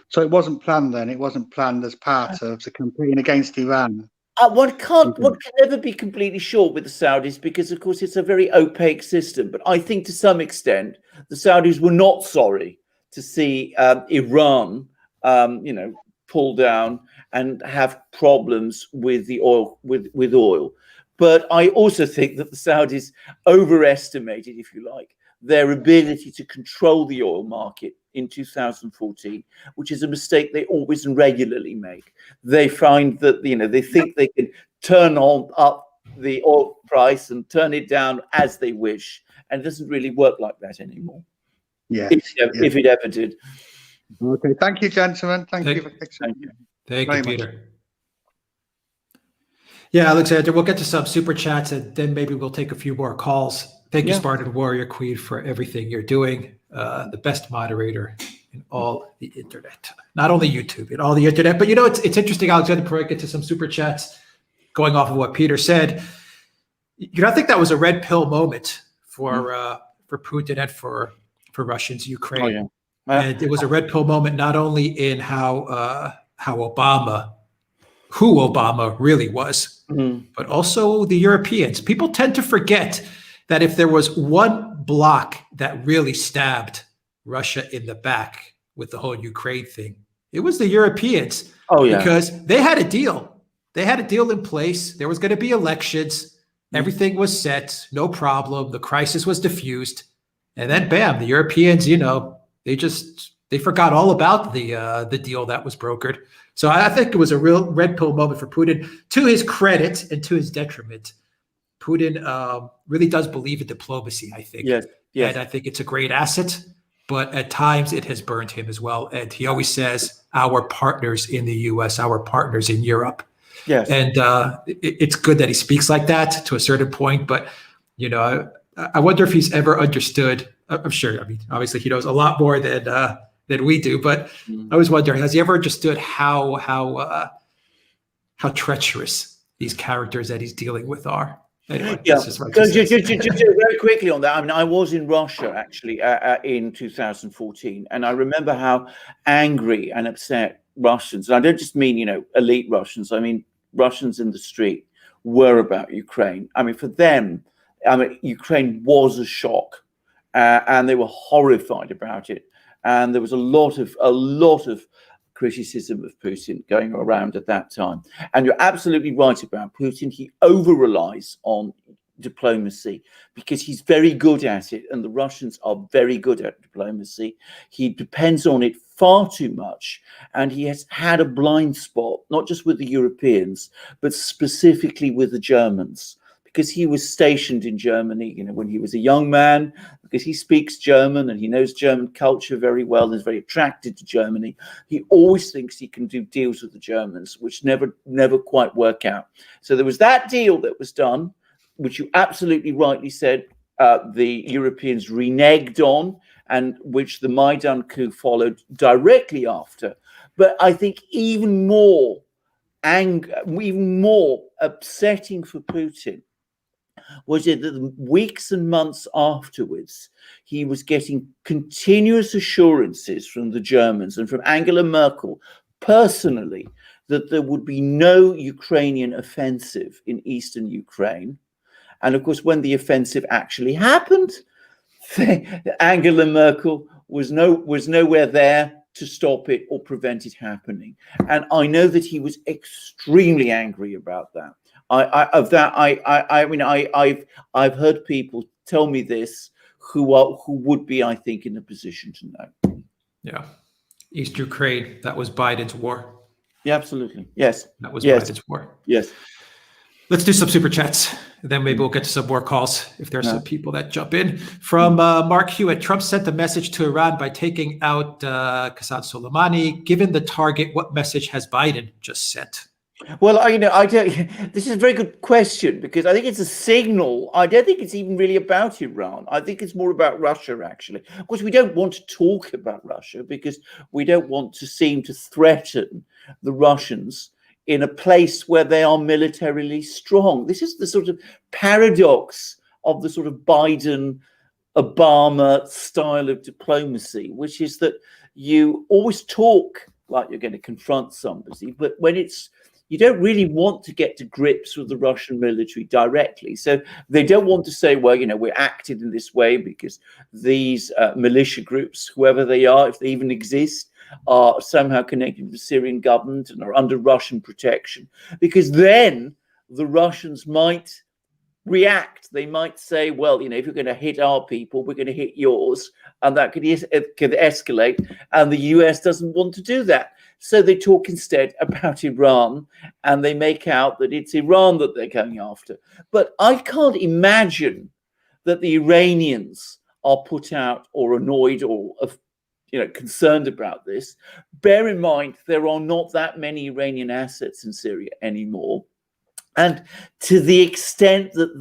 So it wasn't planned then? It wasn't planned as part of the campaign against Iran? One can never be completely sure with the Saudis, because, of course, it's a very opaque system. But I think to some extent, the Saudis were not sorry to see Iran, pull down and have problems with the oil, with oil. But I also think that the Saudis overestimated, if you like, their ability to control the oil market in 2014, which is a mistake they always and regularly make. They find that, they think they can turn up the oil price and turn it down as they wish. And it doesn't really work like that anymore. Yeah. If it ever did. Okay. Thank you, gentlemen. Thank you for fixing it. Thank you, Peter. Yeah, Alexander, we'll get to some super chats and then maybe we'll take a few more calls. Thank you, Spartan Warrior Queen, for everything you're doing. The best moderator in all the internet. Not only YouTube, in all the internet. But it's interesting, Alexander, before I get to some super chats, going off of what Peter said. I think that was a red pill moment for Putin and for Russians, Ukraine. Oh, yeah. And it was a red pill moment not only in who Obama really was, but also the Europeans. People tend to forget that if there was one bloc that really stabbed Russia in the back with the whole Ukraine thing, it was the Europeans. Oh, yeah. Because they had a deal. They had a deal in place. There was going to be elections. Everything was set. No problem. The crisis was diffused. And then, bam, the Europeans, they forgot all about the deal that was brokered. So I think it was a real red pill moment for Putin. To his credit and to his detriment, Putin really does believe in diplomacy, I think. Yes. And I think it's a great asset, but at times it has burned him as well. And he always says, our partners in the US, our partners in Europe. Yes. And it's good that he speaks like that to a certain point. But, I wonder if he's ever understood. I'm sure. I mean, obviously, he knows a lot more than we do. But I was wondering, has he ever understood how treacherous these characters that he's dealing with are? Anyway, yeah. So just very quickly on that. I mean, I was in Russia actually in 2014, and I remember how angry and upset Russians, and I don't just mean elite Russians. I mean Russians in the street were about Ukraine. I mean, for them, Ukraine was a shock, and they were horrified about it. And there was a lot of criticism of Putin going around at that time. And you're absolutely right about Putin. He over relies on diplomacy because he's very good at it, and the Russians are very good at diplomacy. He depends on it far too much, and he has had a blind spot, not just with the Europeans, but specifically with the Germans, because he was stationed in Germany, when he was a young man, because he speaks German and he knows German culture very well and is very attracted to Germany. He always thinks he can do deals with the Germans, which never quite work out. So there was that deal that was done, which you absolutely rightly said the Europeans reneged on, and which the Maidan coup followed directly after. But I think even more upsetting for Putin was it that the weeks and months afterwards, he was getting continuous assurances from the Germans and from Angela Merkel personally that there would be no Ukrainian offensive in eastern Ukraine. And of course, when the offensive actually happened, Angela Merkel was nowhere there to stop it or prevent it happening. And I know that he was extremely angry about that. I've heard people tell me this who would be, I think, in a position to know. Yeah, East Ukraine, that was Biden's war. Yeah, absolutely. Yes, that was Biden's war. Yes. Let's do some super chats. Then maybe we'll get to some more calls if there's some people that jump in. From Mark Hewitt, Trump sent a message to Iran by taking out Qasem Soleimani. Given the target, what message has Biden just sent? Well, this is a very good question, because I think it's a signal. I don't think it's even really about Iran. I think it's more about Russia, actually. Of course, we don't want to talk about Russia because we don't want to seem to threaten the Russians in a place where they are militarily strong. This is the sort of paradox of the sort of Biden-Obama style of diplomacy, which is that you always talk like you're going to confront somebody, but when you don't really want to get to grips with the Russian military directly. So they don't want to say, well, we're acted in this way because these militia groups, whoever they are, if they even exist, are somehow connected to the Syrian government and are under Russian protection. Because then the Russians might react. They might say, well, if you're going to hit our people, we're going to hit yours. And that could escalate. And the US doesn't want to do that. So they talk instead about Iran, and they make out that it's Iran that they're going after. But I can't imagine that the Iranians are put out or annoyed or concerned about this. Bear in mind, there are not that many Iranian assets in Syria anymore. And to the extent that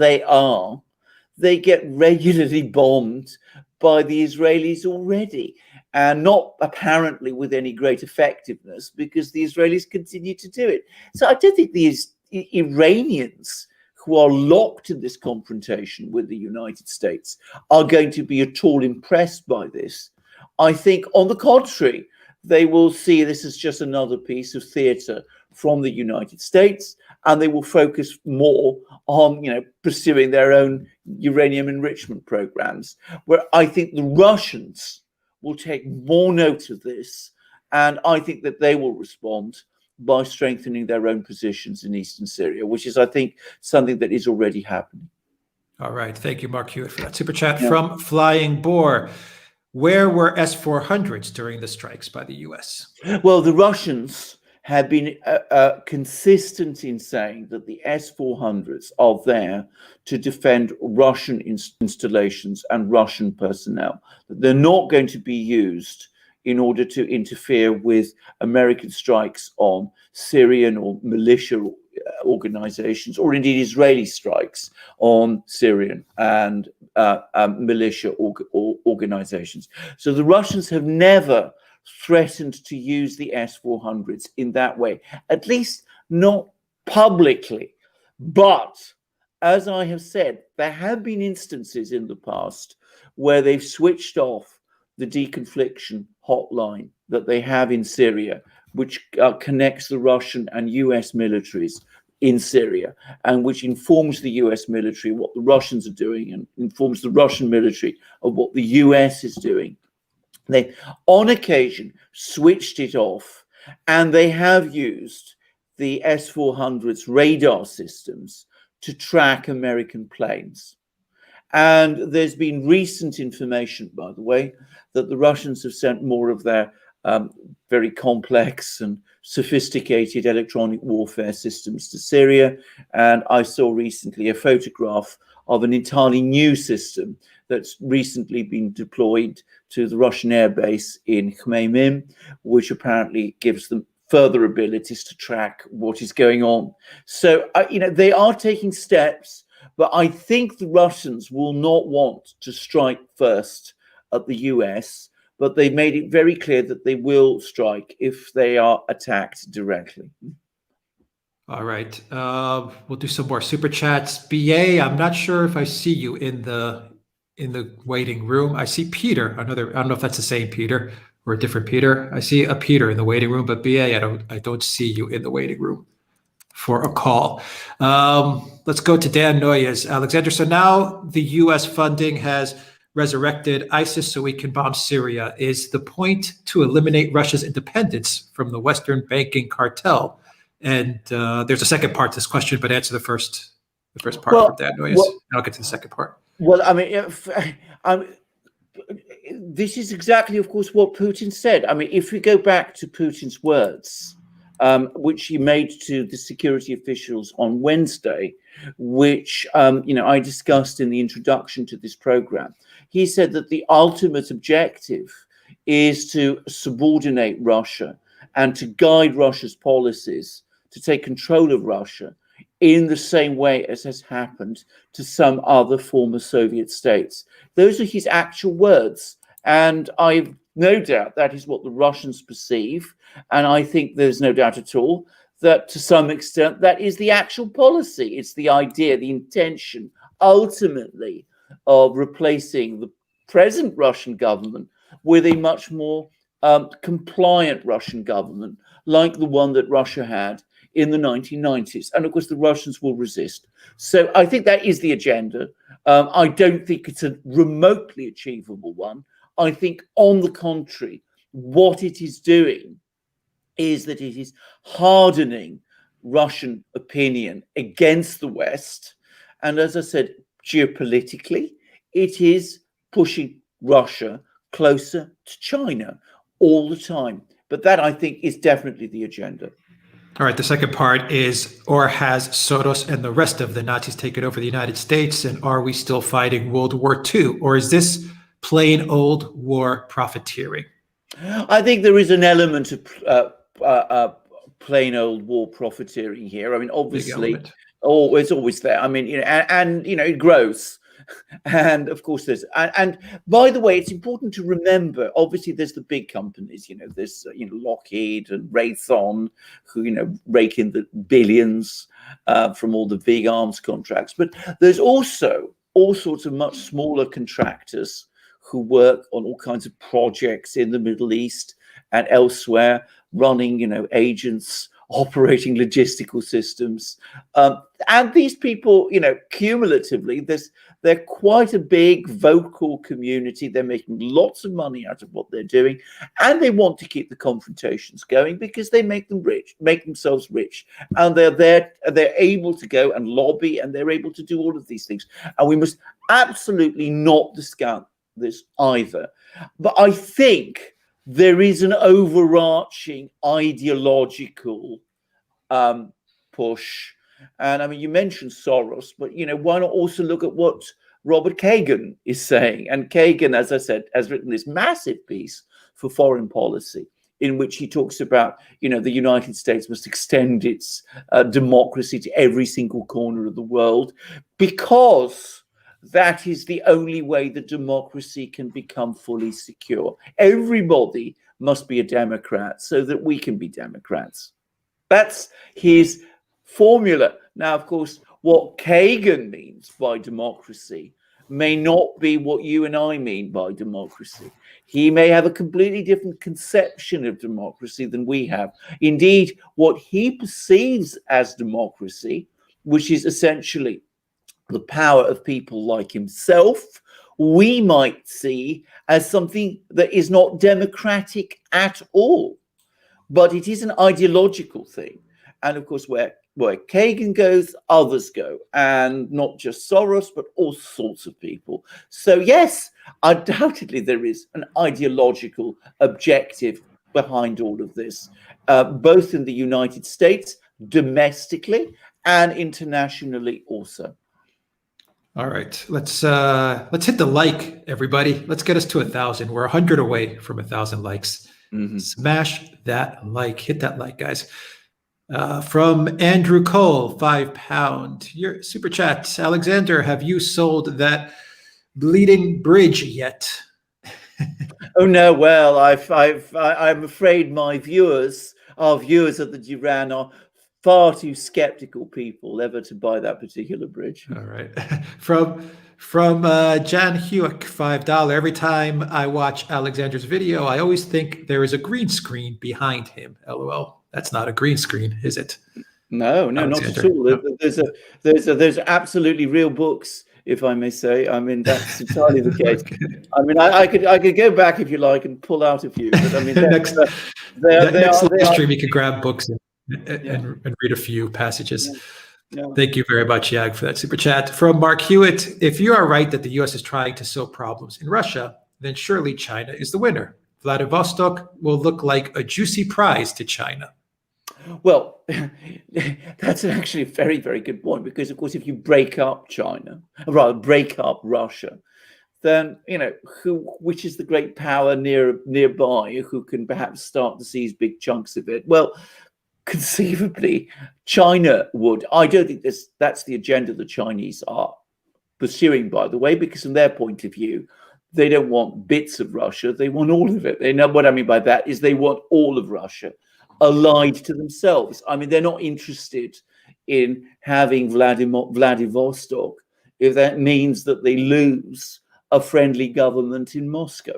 they get regularly bombed by the Israelis already, and not apparently with any great effectiveness, because the Israelis continue to do it. So I don't think these Iranians who are locked in this confrontation with the United States are going to be at all impressed by this. I think, on the contrary, they will see this as just another piece of theatre from the United States, and they will focus more on, pursuing their own uranium enrichment programs, where I think the Russians will take more note of this, and I think that they will respond by strengthening their own positions in eastern Syria, which is, I think, something that is already happening. All right. Thank you, Mark Hewitt, for that super chat from Flying Boar. Where were S-400s during the strikes by the US? Well, the Russians have been consistent in saying that the S-400s are there to defend Russian installations and Russian personnel. They're not going to be used in order to interfere with American strikes on Syrian or militia organizations, or indeed Israeli strikes on Syrian and militia organizations. So the Russians have never threatened to use the S-400s in that way, at least not publicly. But as I have said, there have been instances in the past where they've switched off the deconfliction hotline that they have in Syria, which connects the Russian and US militaries in Syria, and which informs the US military what the Russians are doing and informs the Russian military of what the US is doing. They, on occasion, switched it off, and they have used the S-400's radar systems to track American planes. And there's been recent information, by the way, that the Russians have sent more of their very complex and sophisticated electronic warfare systems to Syria. And I saw recently a photograph of an entirely new system that's recently been deployed to the Russian airbase in Khmeimim, which apparently gives them further abilities to track what is going on. So, they are taking steps, but I think the Russians will not want to strike first at the US, but they've made it very clear that they will strike if they are attacked directly. All right. We'll do some more super chats. BA, I'm not sure if I see you in the waiting room. I see Peter, I don't know if that's the same Peter or a different Peter. I see a Peter in the waiting room, but BA, I don't see you in the waiting room for a call. Let's go to Dan Noyes. Alexander, so now the US funding has resurrected ISIS so we can bomb Syria. Is the point to eliminate Russia's independence from the Western banking cartel? And there's a second part to this question, but answer the first part from Dan Noyes. And I'll get to the second part. Well, I mean, this is exactly, of course, what Putin said. I mean, if we go back to Putin's words, which he made to the security officials on Wednesday, which, I discussed in the introduction to this program, he said that the ultimate objective is to subordinate Russia and to guide Russia's policies, to take control of Russia in the same way as has happened to some other former Soviet states. Those are his actual words. And I've no doubt that is what the Russians perceive. And I think there's no doubt at all that to some extent that is the actual policy. It's the idea, the intention, ultimately, of replacing the present Russian government with a much more compliant Russian government, like the one that Russia had in the 1990s. And of course, the Russians will resist. So I think that is the agenda. I don't think it's a remotely achievable one. I think, on the contrary, what it is doing is that it is hardening Russian opinion against the West. And as I said, geopolitically, it is pushing Russia closer to China all the time. But that, I think, is definitely the agenda. All right, the second part is, or has Soros and the rest of the Nazis taken over the United States, and are we still fighting World War II? Or is this plain old war profiteering? I think there is an element of plain old war profiteering here. I mean, obviously, it's always there. I mean, it grows. And of course, and by the way, it's important to remember, obviously, there's the big companies, there's, Lockheed and Raytheon, who, rake in the billions from all the big arms contracts. But there's also all sorts of much smaller contractors who work on all kinds of projects in the Middle East and elsewhere, running, agents operating logistical systems. And these people, cumulatively, they're quite a big vocal community. They're making lots of money out of what they're doing, and they want to keep the confrontations going because they make themselves rich, and they're able to go and lobby, and they're able to do all of these things. And we must absolutely not discount this either. But I think there is an overarching ideological push. And I mean, you mentioned Soros, but why not also look at what Robert Kagan is saying? And Kagan, as I said, has written this massive piece for Foreign Policy, in which he talks about, the United States must extend its democracy to every single corner of the world, because that is the only way that democracy can become fully secure. Everybody must be a Democrat so that we can be Democrats. That's his formula. Now, of course, what Kagan means by democracy may not be what you and I mean by democracy. He may have a completely different conception of democracy than we have. Indeed, what he perceives as democracy, which is essentially the power of people like himself, we might see as something that is not democratic at all. But it is an ideological thing. And of course, where Kagan goes, others go, and not just Soros, but all sorts of people. So yes, undoubtedly there is an ideological objective behind all of this, both in the United States, domestically, and internationally also. All right, let's hit the like, everybody. Let's get us to 1,000. We're 100 away from 1,000 likes. Smash that like, hit that like, guys. From Andrew Cole, £5. Your super chat, Alexander. Have you sold that bleeding bridge yet? Oh no, well, I'm afraid our viewers at the Duran are far too skeptical people ever to buy that particular bridge. All right. From Jan Hewick, $5. Every time I watch Alexander's video, I always think there is a green screen behind him. LOL. That's not a green screen, is it? No, Alexander? not at all. There's absolutely real books, if I may say. I mean, that's entirely the case. Okay. I mean, I could go back if you like and pull out a few. But I mean, next live stream, you could grab books and read a few passages. Yeah. Thank you very much, Jag, for that super chat. From Mark Hewitt, if you are right that the U.S. is trying to sow problems in Russia, then surely China is the winner. Vladivostok will look like a juicy prize to China. Well, that's actually a very, very good point, because, of course, if you break up China, or rather break up Russia, then, which is the great power nearby who can perhaps start to seize big chunks of it? Well, conceivably, China would. I don't think that's the agenda the Chinese are pursuing, by the way, because from their point of view, they don't want bits of Russia. They want all of it. They know what I mean by that is they want all of Russia allied to themselves. I mean, they're not interested in having Vladivostok if that means that they lose a friendly government in Moscow.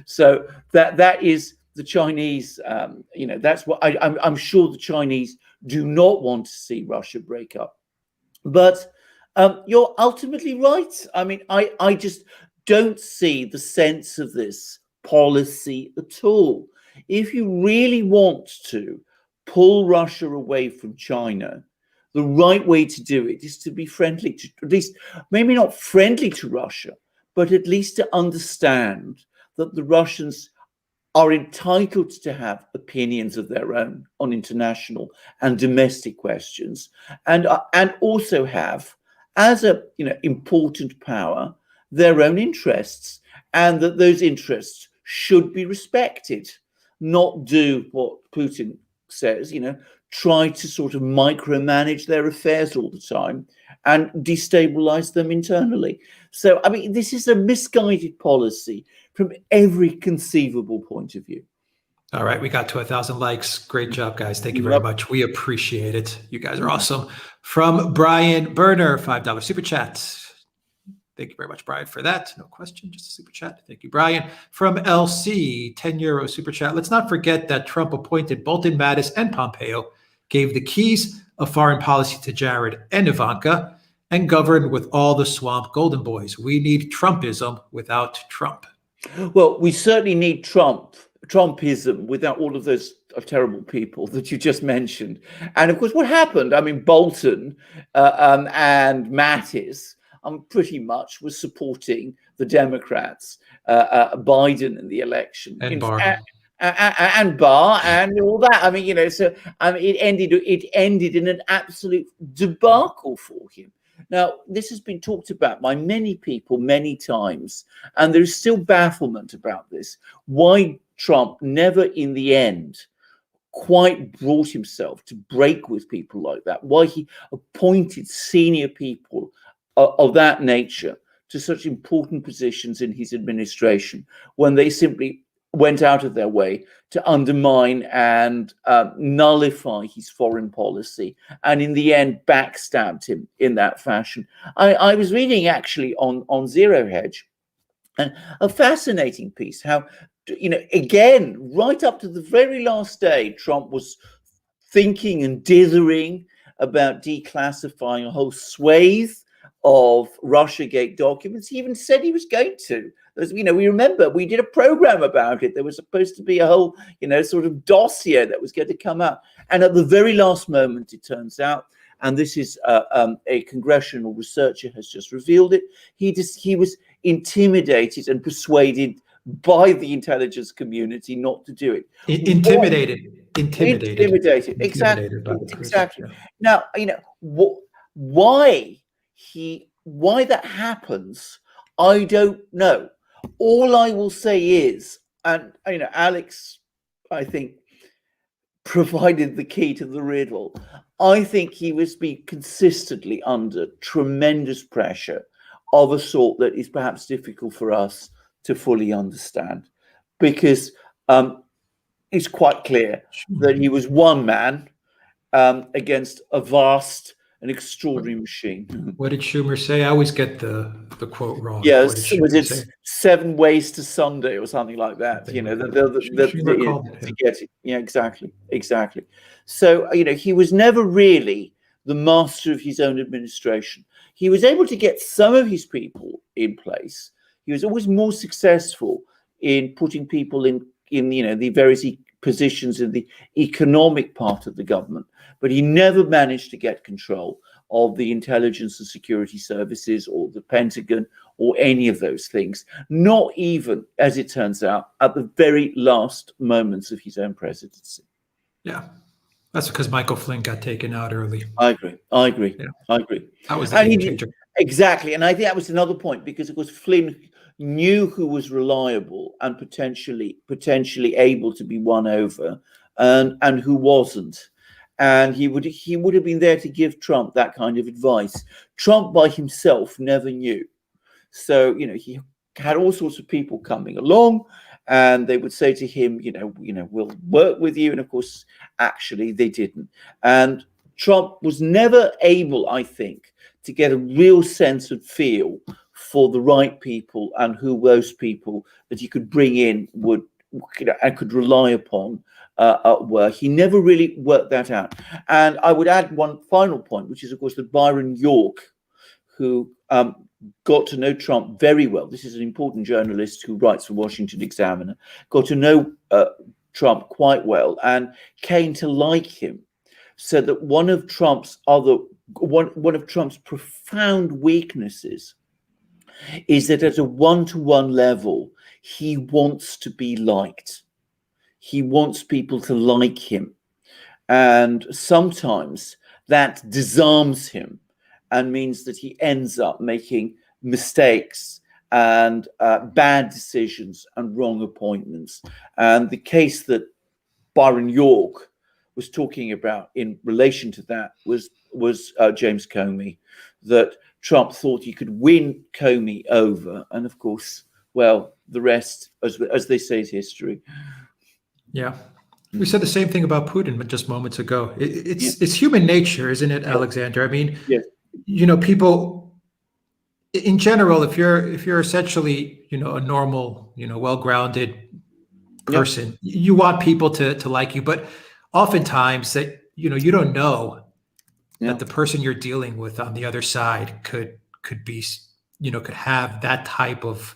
So that is the Chinese. That's what I'm sure the Chinese do not want to see Russia break up. But you're ultimately right. I mean, I just don't see the sense of this policy at all. If you really want to pull Russia away from China, the right way to do it is to be friendly to, at least maybe not friendly to Russia, but at least to understand that the Russians are entitled to have opinions of their own on international and domestic questions, and also have, as a important power, their own interests, and that those interests should be respected, not do what Putin says, try to sort of micromanage their affairs all the time and destabilize them internally. So, I mean, this is a misguided policy from every conceivable point of view. All right, we got to 1,000 likes. Great job, guys. Thank you very much. We appreciate it. You guys are awesome. From Brian Berner, $5 super chat. Thank you very much, Brian, for that. No question, just a super chat. Thank you, Brian. From LC, 10 euro super chat. Let's not forget that Trump appointed Bolton, Mattis, and Pompeo, gave the keys of foreign policy to Jared and Ivanka, and governed with all the swamp golden boys. We need Trumpism without Trump. Well, we certainly need Trumpism without all of those terrible people that you just mentioned. And of course, what happened? I mean, Bolton and Mattis pretty much was supporting the Democrats, Biden in the election. And Barr. And Barr and all that. I mean, you know, so it ended in an absolute debacle for him. Now, this has been talked about by many people many times, and there is still bafflement about this. Why Trump never, in the end, quite brought himself to break with people like that. Why he appointed senior people of that nature to such important positions in his administration when they simply went out of their way to undermine and nullify his foreign policy, and in the end backstabbed him in that fashion. I was reading actually on Zero Hedge, and a fascinating piece, how, you know, again, right up to the very last day, Trump was thinking and dithering about declassifying a whole swathe of Russiagate documents. He even said he was going to. You know, we remember we did a program about it. There was supposed to be a whole, you know, sort of dossier that was going to come out. And at the very last moment, it turns out, and this is a congressional researcher has just revealed it, he was intimidated and persuaded by the intelligence community not to do it. Intimidated. Exactly. By the Exactly. yeah. Now, you know, why that happens, I don't know. All I will say is, and you know, Alex, I think, provided the key to the riddle. I think he was being consistently under tremendous pressure of a sort that is perhaps difficult for us to fully understand, because it's quite clear that he was one man against a vast and extraordinary machine. What did Schumer say? I always get the quote wrong. Yes, was it 7 ways to Sunday or something like that? You know, to get it. Yeah, exactly. So, you know, he was never really the master of his own administration. He was able to get some of his people in place. He was always more successful in putting people in you know, the various positions in the economic part of the government, but he never managed to get control of the intelligence and security services or the Pentagon or any of those things, not even, as it turns out, at the very last moments of his own presidency. Yeah, that's because Michael Flynn got taken out early. I agree. Yeah. I agree. That was the game changer. Exactly. And I think that was another point, because of course Flynn knew who was reliable and potentially able to be won over, and who wasn't. And he would have been there to give Trump that kind of advice. Trump by himself never knew. So, you know, he had all sorts of people coming along, and they would say to him, you know, we'll work with you. And of course, actually they didn't. And Trump was never able, I think, to get a real sense and feel for the right people and who those people that he could bring in would, you know, and could rely upon were. He never really worked that out. And I would add one final point, which is, of course, that Byron York, who got to know Trump very well. This is an important journalist who writes for Washington Examiner, got to know Trump quite well and came to like him. So that one of Trump's profound weaknesses is that at a one-to-one level, he wants to be liked. He wants people to like him. And sometimes that disarms him and means that he ends up making mistakes and bad decisions and wrong appointments. And the case that Byron York was talking about in relation to that was James Comey, that Trump thought he could win Comey over. And of course, well, the rest, as they say, is history. Yeah. We said the same thing about Putin just moments ago. It's human nature, isn't it, Alexander? I mean, yes. You know, people, in general, if you're essentially, a normal, well-grounded person, you want people to like you, but oftentimes that, you don't know that the person you're dealing with on the other side could be, could have that type of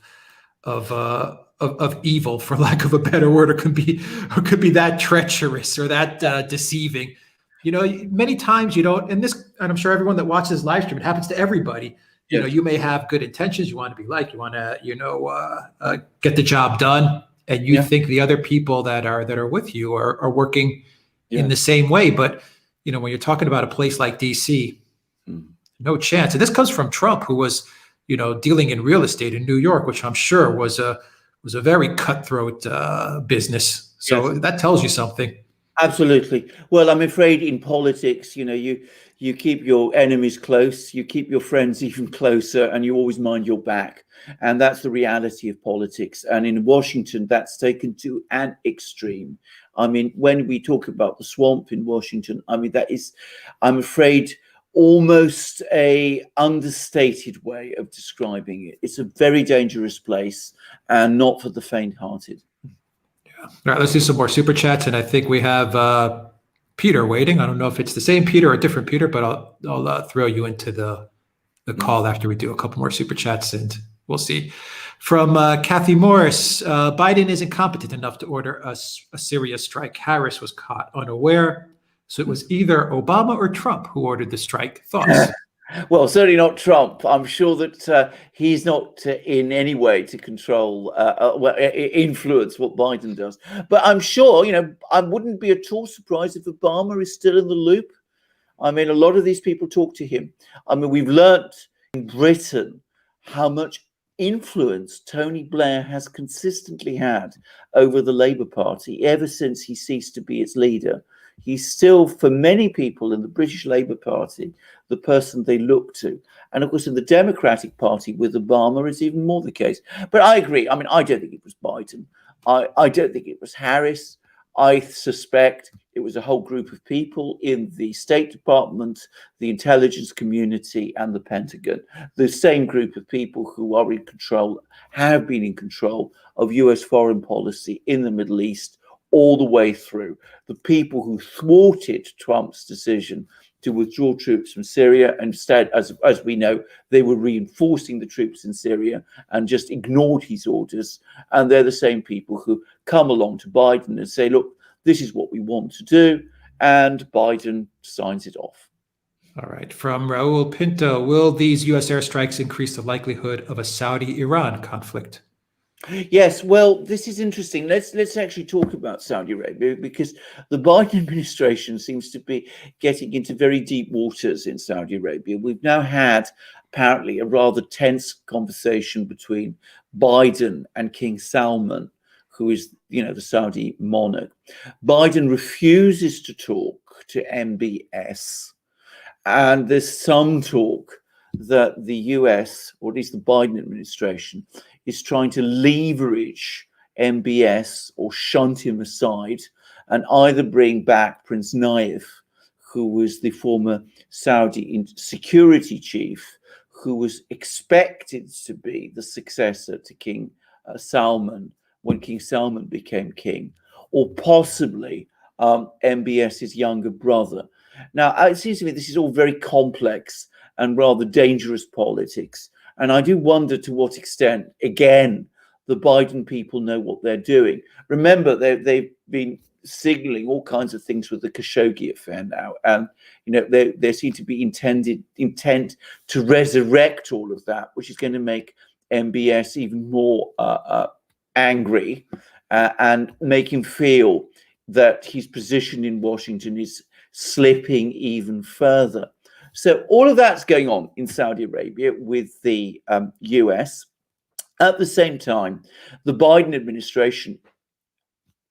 evil, for lack of a better word, or could be that treacherous or that deceiving. Many times you don't, and I'm sure everyone that watches live stream, it happens to everybody. You may have good intentions. You want to be liked. You want to, get the job done, and you think the other people that are with you are working in the same way. But when you're talking about a place like DC, no chance. And this comes from Trump, who was, dealing in real estate in New York, which I'm sure was a very cutthroat business. So that tells you something. Absolutely. Well, I'm afraid in politics, you keep your enemies close, you keep your friends even closer, and you always mind your back. And that's the reality of politics. And in Washington, that's taken to an extreme. I mean, when we talk about the swamp in Washington, I mean, that is, I'm afraid, almost a understated way of describing it. It's a very dangerous place, and not for the faint-hearted. All right, let's do some more super chats, and I think we have Peter waiting. I don't know if it's the same Peter or a different Peter, but I'll throw you into the call after we do a couple more super chats, and we'll see. From Kathy Morris, Biden isn't competent enough to order a Syria strike. Harris was caught unaware, so it was either Obama or Trump who ordered the strike. Thoughts? Well, certainly not Trump. I'm sure that he's not in any way to control, influence what Biden does. But I'm sure, I wouldn't be at all surprised if Obama is still in the loop. I mean, a lot of these people talk to him. I mean, we've learnt in Britain how much influence Tony Blair has consistently had over the Labour Party ever since he ceased to be its leader. He's still, for many people in the British Labour Party, the person they look to. And of course, in the Democratic Party with Obama, it's even more the case. But I agree. I mean, I don't think it was Biden. I don't think it was Harris. I suspect it was a whole group of people in the State Department, the intelligence community, and the Pentagon. The same group of people who are in control, have been in control of US foreign policy in the Middle East all the way through. The people who thwarted Trump's decision to withdraw troops from Syria. Instead, as we know, they were reinforcing the troops in Syria and just ignored his orders. And they're the same people who come along to Biden and say, look, this is what we want to do. And Biden signs it off. All right. From Raul Pinto, will these U.S. airstrikes increase the likelihood of a Saudi-Iran conflict? Yes, well, this is interesting. Let's actually talk about Saudi Arabia, because the Biden administration seems to be getting into very deep waters in Saudi Arabia. We've now had apparently a rather tense conversation between Biden and King Salman, who is, the Saudi monarch. Biden refuses to talk to MBS, and there's some talk that the US, or at least the Biden administration, is trying to leverage MBS or shunt him aside and either bring back Prince Nayef, who was the former Saudi security chief, who was expected to be the successor to King Salman when King Salman became king, or possibly MBS's younger brother. Now, it seems to me this is all very complex and rather dangerous politics. And I do wonder to what extent, again, the Biden people know what they're doing. Remember, they've been signaling all kinds of things with the Khashoggi affair now. And, there seem to be intent to resurrect all of that, which is going to make MBS even more angry and make him feel that his position in Washington is slipping even further. So all of that's going on in Saudi Arabia with the US. At the same time, the Biden administration,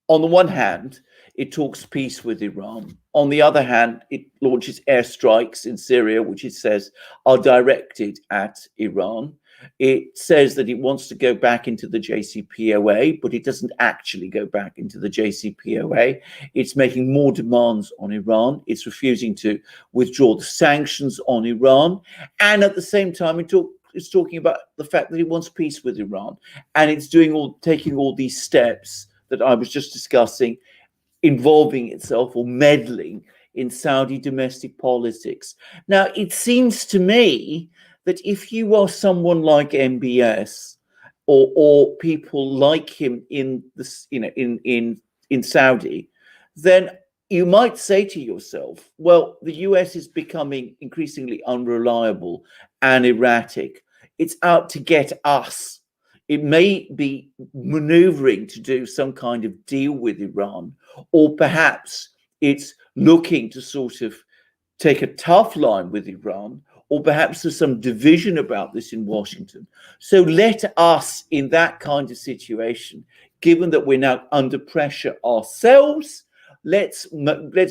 on the one hand, it talks peace with Iran. On the other hand, it launches airstrikes in Syria, which it says are directed at Iran. It says that it wants to go back into the JCPOA, but it doesn't actually go back into the JCPOA. It's making more demands on Iran. It's refusing to withdraw the sanctions on Iran. And at the same time, it it's talking about the fact that it wants peace with Iran, and it's taking all these steps that I was just discussing, involving itself or meddling in Saudi domestic politics. Now, it seems to me that if you are someone like MBS or people like him in this, in Saudi, then you might say to yourself, well, the US is becoming increasingly unreliable and erratic. It's out to get us. It may be maneuvering to do some kind of deal with Iran, or perhaps it's looking to sort of take a tough line with Iran, or perhaps there's some division about this in Washington. So let us, in that kind of situation, given that we're now under pressure ourselves, let's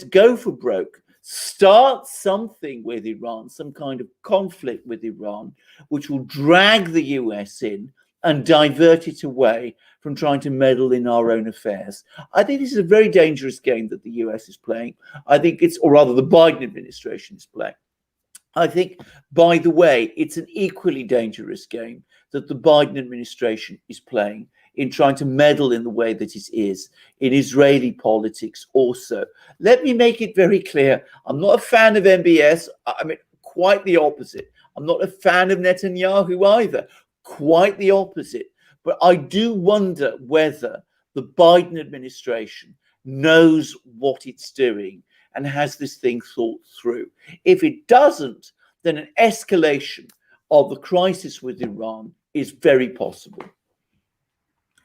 go for broke. Start something with Iran, some kind of conflict with Iran, which will drag the US in and divert it away from trying to meddle in our own affairs. I think this is a very dangerous game that the US is playing. I think or rather the Biden administration is playing. I think, by the way, it's an equally dangerous game that the Biden administration is playing in trying to meddle in the way that it is in Israeli politics also. Let me make it very clear. I'm not a fan of MBS. I mean, quite the opposite. I'm not a fan of Netanyahu either. Quite the opposite. But I do wonder whether the Biden administration knows what it's doing and has this thing thought through. If it doesn't, then an escalation of the crisis with Iran is very possible.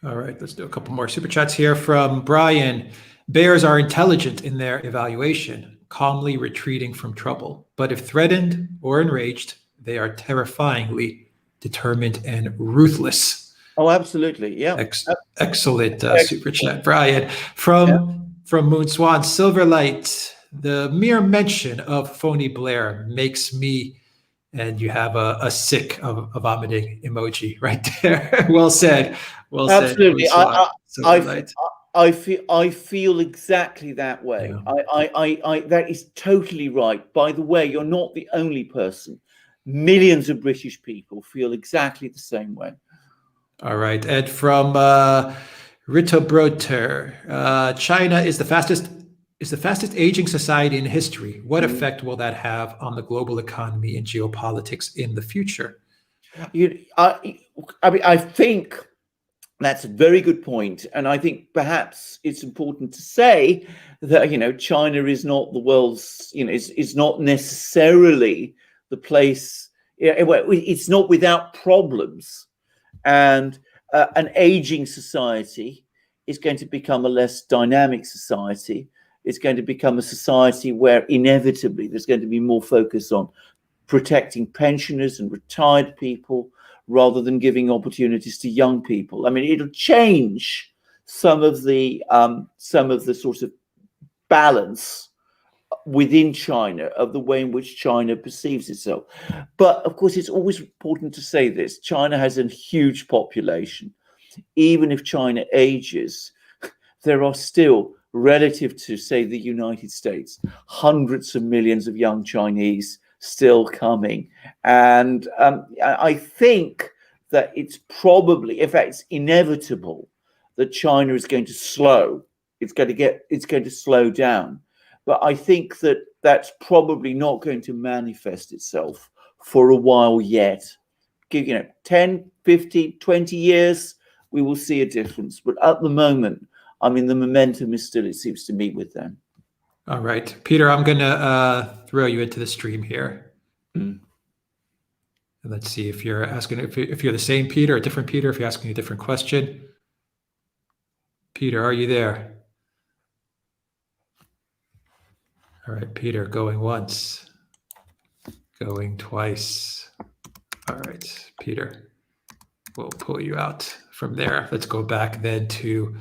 All right, let's do a couple more super chats here from Brian. Bears are intelligent in their evaluation, calmly retreating from trouble. But if threatened or enraged, they are terrifyingly determined and ruthless. Oh, absolutely. Yeah. Excellent super chat, Brian. From Moon Swan, Silverlight. The mere mention of phony Blair makes me, and you have a sick of a vomiting emoji right there. Well said. Well absolutely. said. I feel exactly that way. Yeah. That is totally right. By the way, you're not the only person. Millions of British people feel exactly the same way. All right. And from Rito Broter, China is the fastest aging society in history. What effect will that have on the global economy and geopolitics in the future? I think that's a very good point. And I think perhaps it's important to say that, China is not the world's, is not necessarily the place, it's not without problems. And an aging society is going to become a less dynamic society. It's going to become a society where inevitably there's going to be more focus on protecting pensioners and retired people rather than giving opportunities to young people. I mean, it'll change some of the sort of balance within China of the way in which China perceives itself. But of course, it's always important to say this. China has a huge population. Even if China ages, there are still, relative to, say, the United States, hundreds of millions of young Chinese still coming. And I think that it's probably, in fact, it's inevitable that China is going to slow. It's going to slow down. But I think that that's probably not going to manifest itself for a while yet. 10, 15, 20 years, we will see a difference. But at the moment, I mean, the momentum is still, it seems to me, with them. All right, Peter, I'm going to throw you into the stream here. And let's see if you're asking, if you're the same Peter, a different Peter, if you're asking a different question. Peter, are you there? All right, Peter, going once, going twice. All right, Peter, we'll pull you out from there. Let's go back then to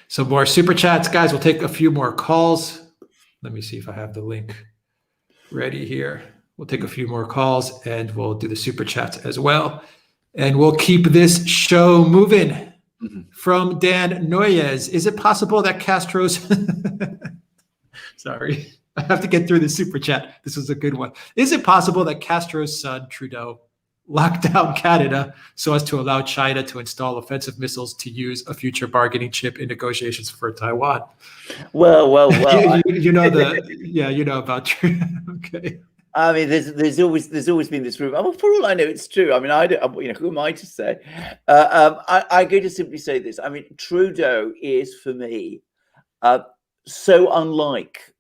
some more super chats. Guys, we'll take a few more calls. Let me see if I have the link ready here. We'll take a few more calls and we'll do the super chats as well. And we'll keep this show moving. Mm-hmm. From Dan Noyes, is it possible that Castro's... Sorry, I have to get through the super chat. This was a good one. Is it possible that Castro's son, Trudeau, lock down Canada so as to allow China to install offensive missiles to use a future bargaining chip in negotiations for Taiwan. Well. You know you know about okay. I mean, there's always been this rumor. Well, for all I know, it's true. I mean, I don't. You know, who am I to say? I'm going to simply say this. I mean, Trudeau is for me so unlike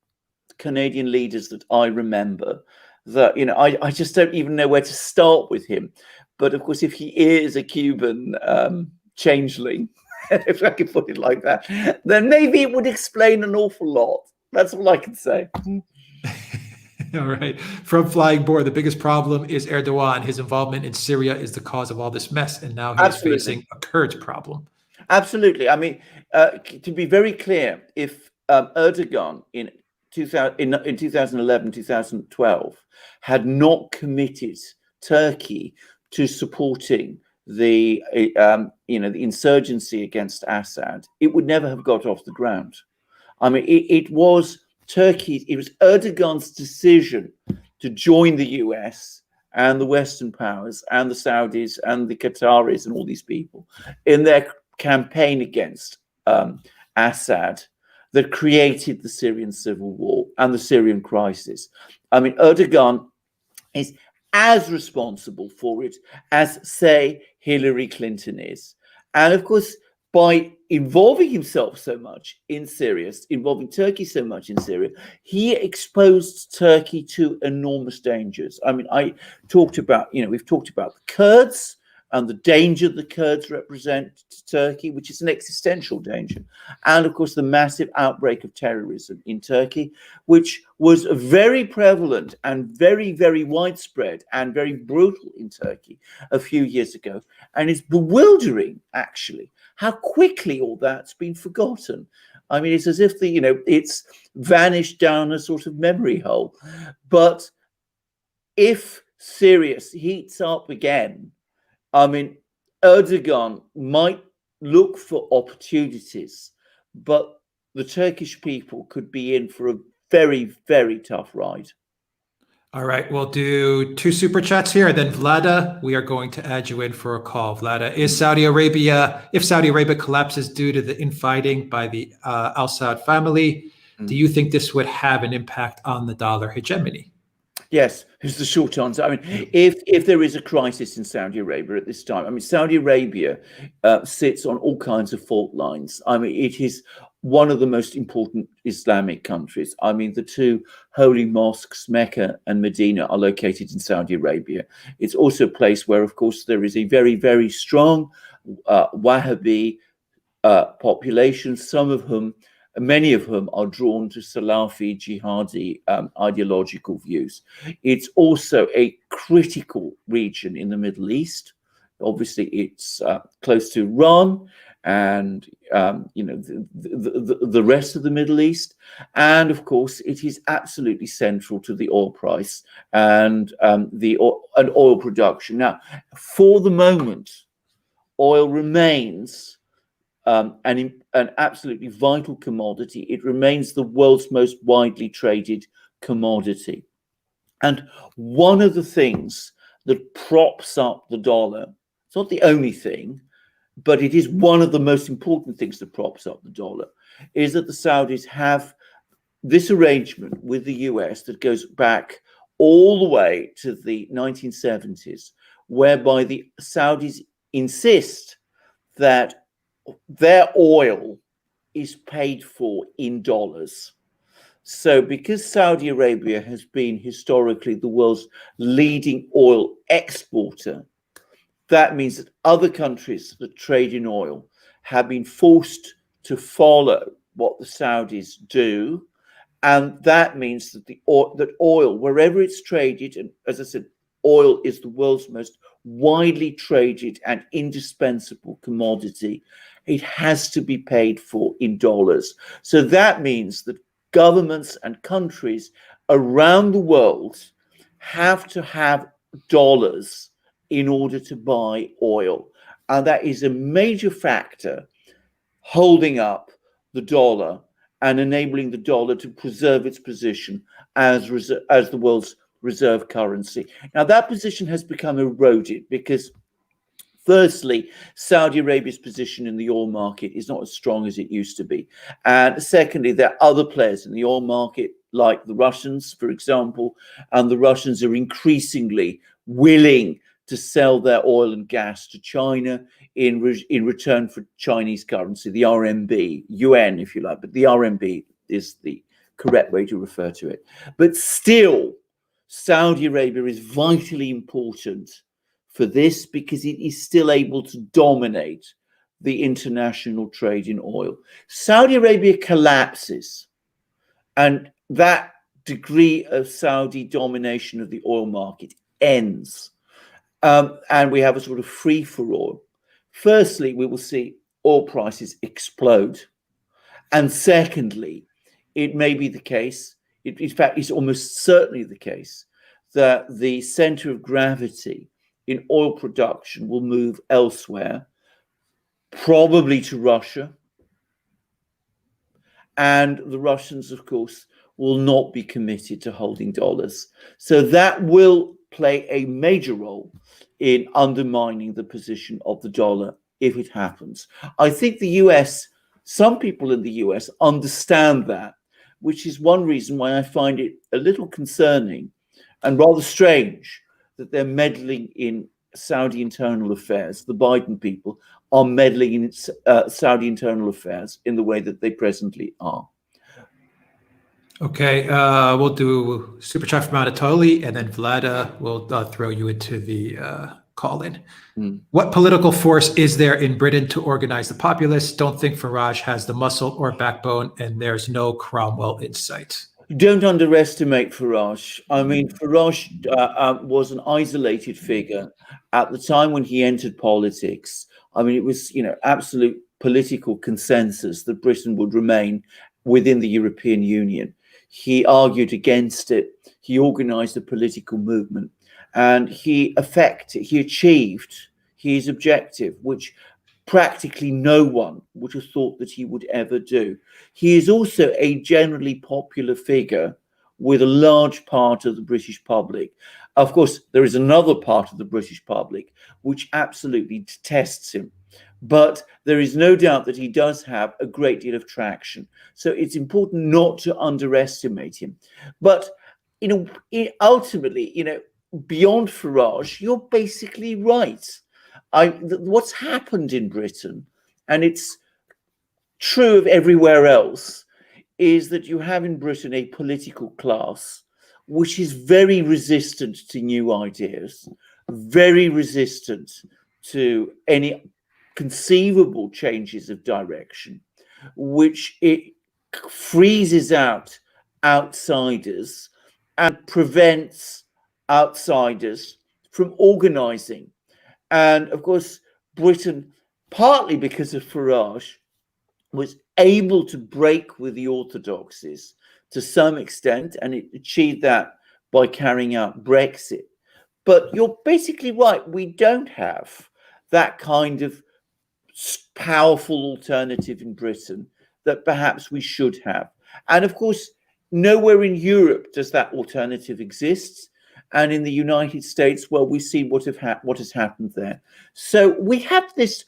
Canadian leaders that I remember that, you know, I just don't even know where to start with him. But of course, if he is a Cuban changeling, if I can put it like that, then maybe it would explain an awful lot. That's all I can say. All right. From Flying Boar, the biggest problem is Erdogan. His involvement in Syria is the cause of all this mess, and now he's facing a Kurds problem. Absolutely. I mean, to be very clear, if Erdogan in 2011, 2012 had not committed Turkey to supporting the the insurgency against Assad, it would never have got off the ground. I mean, it was Erdogan's decision to join the US and the Western powers and the Saudis and the Qataris and all these people in their campaign against Assad that created the Syrian civil war and the Syrian crisis. I mean, Erdogan is as responsible for it as, say, Hillary Clinton is. And of course, by involving himself so much in Syria, involving Turkey so much in Syria, he exposed Turkey to enormous dangers. I mean, we've talked about the Kurds and the danger the Kurds represent to Turkey, which is an existential danger. And of course, the massive outbreak of terrorism in Turkey, which was very prevalent and very, very widespread and very brutal in Turkey a few years ago. And it's bewildering, actually, how quickly all that's been forgotten. I mean, it's as if it's vanished down a sort of memory hole. But if Syria heats up again, I mean, Erdogan might look for opportunities, but the Turkish people could be in for a very, very tough ride. All right, we'll do 2 super chats here. Then Vlada, we are going to add you in for a call. Vlada, if Saudi Arabia collapses due to the infighting by the Al-Saud family, do you think this would have an impact on the dollar hegemony? Yes, is the short answer. I mean, if there is a crisis in Saudi Arabia at this time, I mean, Saudi Arabia sits on all kinds of fault lines. I mean, it is one of the most important Islamic countries. I mean, the 2 holy mosques, Mecca and Medina, are located in Saudi Arabia. It's also a place where, of course, there is a very, very strong Wahhabi population, many of whom are drawn to Salafi jihadi ideological views. It's also a critical region in the Middle East. Obviously, it's close to Iran and the rest of the Middle East, and of course, it is absolutely central to the oil price and oil production. Now, for the moment, oil remains an absolutely vital commodity. It remains the world's most widely traded commodity. And one of the things that props up the dollar, it's not the only thing, but it is one of the most important things that props up the dollar, is that the Saudis have this arrangement with the US that goes back all the way to the 1970s, whereby the Saudis insist that their oil is paid for in dollars. So because Saudi Arabia has been historically the world's leading oil exporter, that means that other countries that trade in oil have been forced to follow what the Saudis do. And that means that that oil, wherever it's traded, and as I said, oil is the world's most widely traded and indispensable commodity, it has to be paid for in dollars. So that means that governments and countries around the world have to have dollars in order to buy oil. And that is a major factor holding up the dollar and enabling the dollar to preserve its position as the world's reserve currency. Now, that position has become eroded because, firstly, Saudi Arabia's position in the oil market is not as strong as it used to be. And secondly, there are other players in the oil market, like the Russians, for example, and the Russians are increasingly willing to sell their oil and gas to China in return for Chinese currency, the RMB, yuan, if you like, but the RMB is the correct way to refer to it. But still, Saudi Arabia is vitally important for this because it is still able to dominate the international trade in oil. Saudi Arabia collapses, and that degree of Saudi domination of the oil market ends. And we have a sort of free-for-all. Firstly, we will see oil prices explode. And secondly, it may be the case, in fact, it's almost certainly the case, that the center of gravity in oil production will move elsewhere, probably to Russia. And the Russians, of course, will not be committed to holding dollars. So that will play a major role in undermining the position of the dollar if it happens. I think the US, some people in the US understand that, which is one reason why I find it a little concerning and rather strange that they're meddling in Saudi internal affairs. The Biden people are meddling in Saudi internal affairs in the way that they presently are. Okay, we'll do super chat from Anatoly, and then Vlada will throw you into the call-in. What political force is there in Britain to organize the populace? Don't think Farage has the muscle or backbone, and there's no Cromwell in sight. Don't underestimate Farage. I mean, Farage was an isolated figure at the time when he entered politics. I mean, it was, absolute political consensus that Britain would remain within the European Union. He argued against it. He organized a political movement, and he achieved his objective, which practically no one would have thought that he would ever do. He is also a generally popular figure with a large part of the British public. Of course, there is another part of the British public which absolutely detests him. But there is no doubt that he does have a great deal of traction. So it's important not to underestimate him. But, ultimately, beyond Farage, you're basically right. What's happened in Britain, and it's true of everywhere else, is that you have in Britain a political class which is very resistant to new ideas, very resistant to any conceivable changes of direction, which it freezes out outsiders and prevents outsiders from organizing. And of course, Britain, partly because of Farage, was able to break with the orthodoxies to some extent, and it achieved that by carrying out Brexit. But you're basically right, we don't have that kind of powerful alternative in Britain that perhaps we should have. And of course, nowhere in Europe does that alternative exist. And in the United States, well, we see what has happened there. So we have this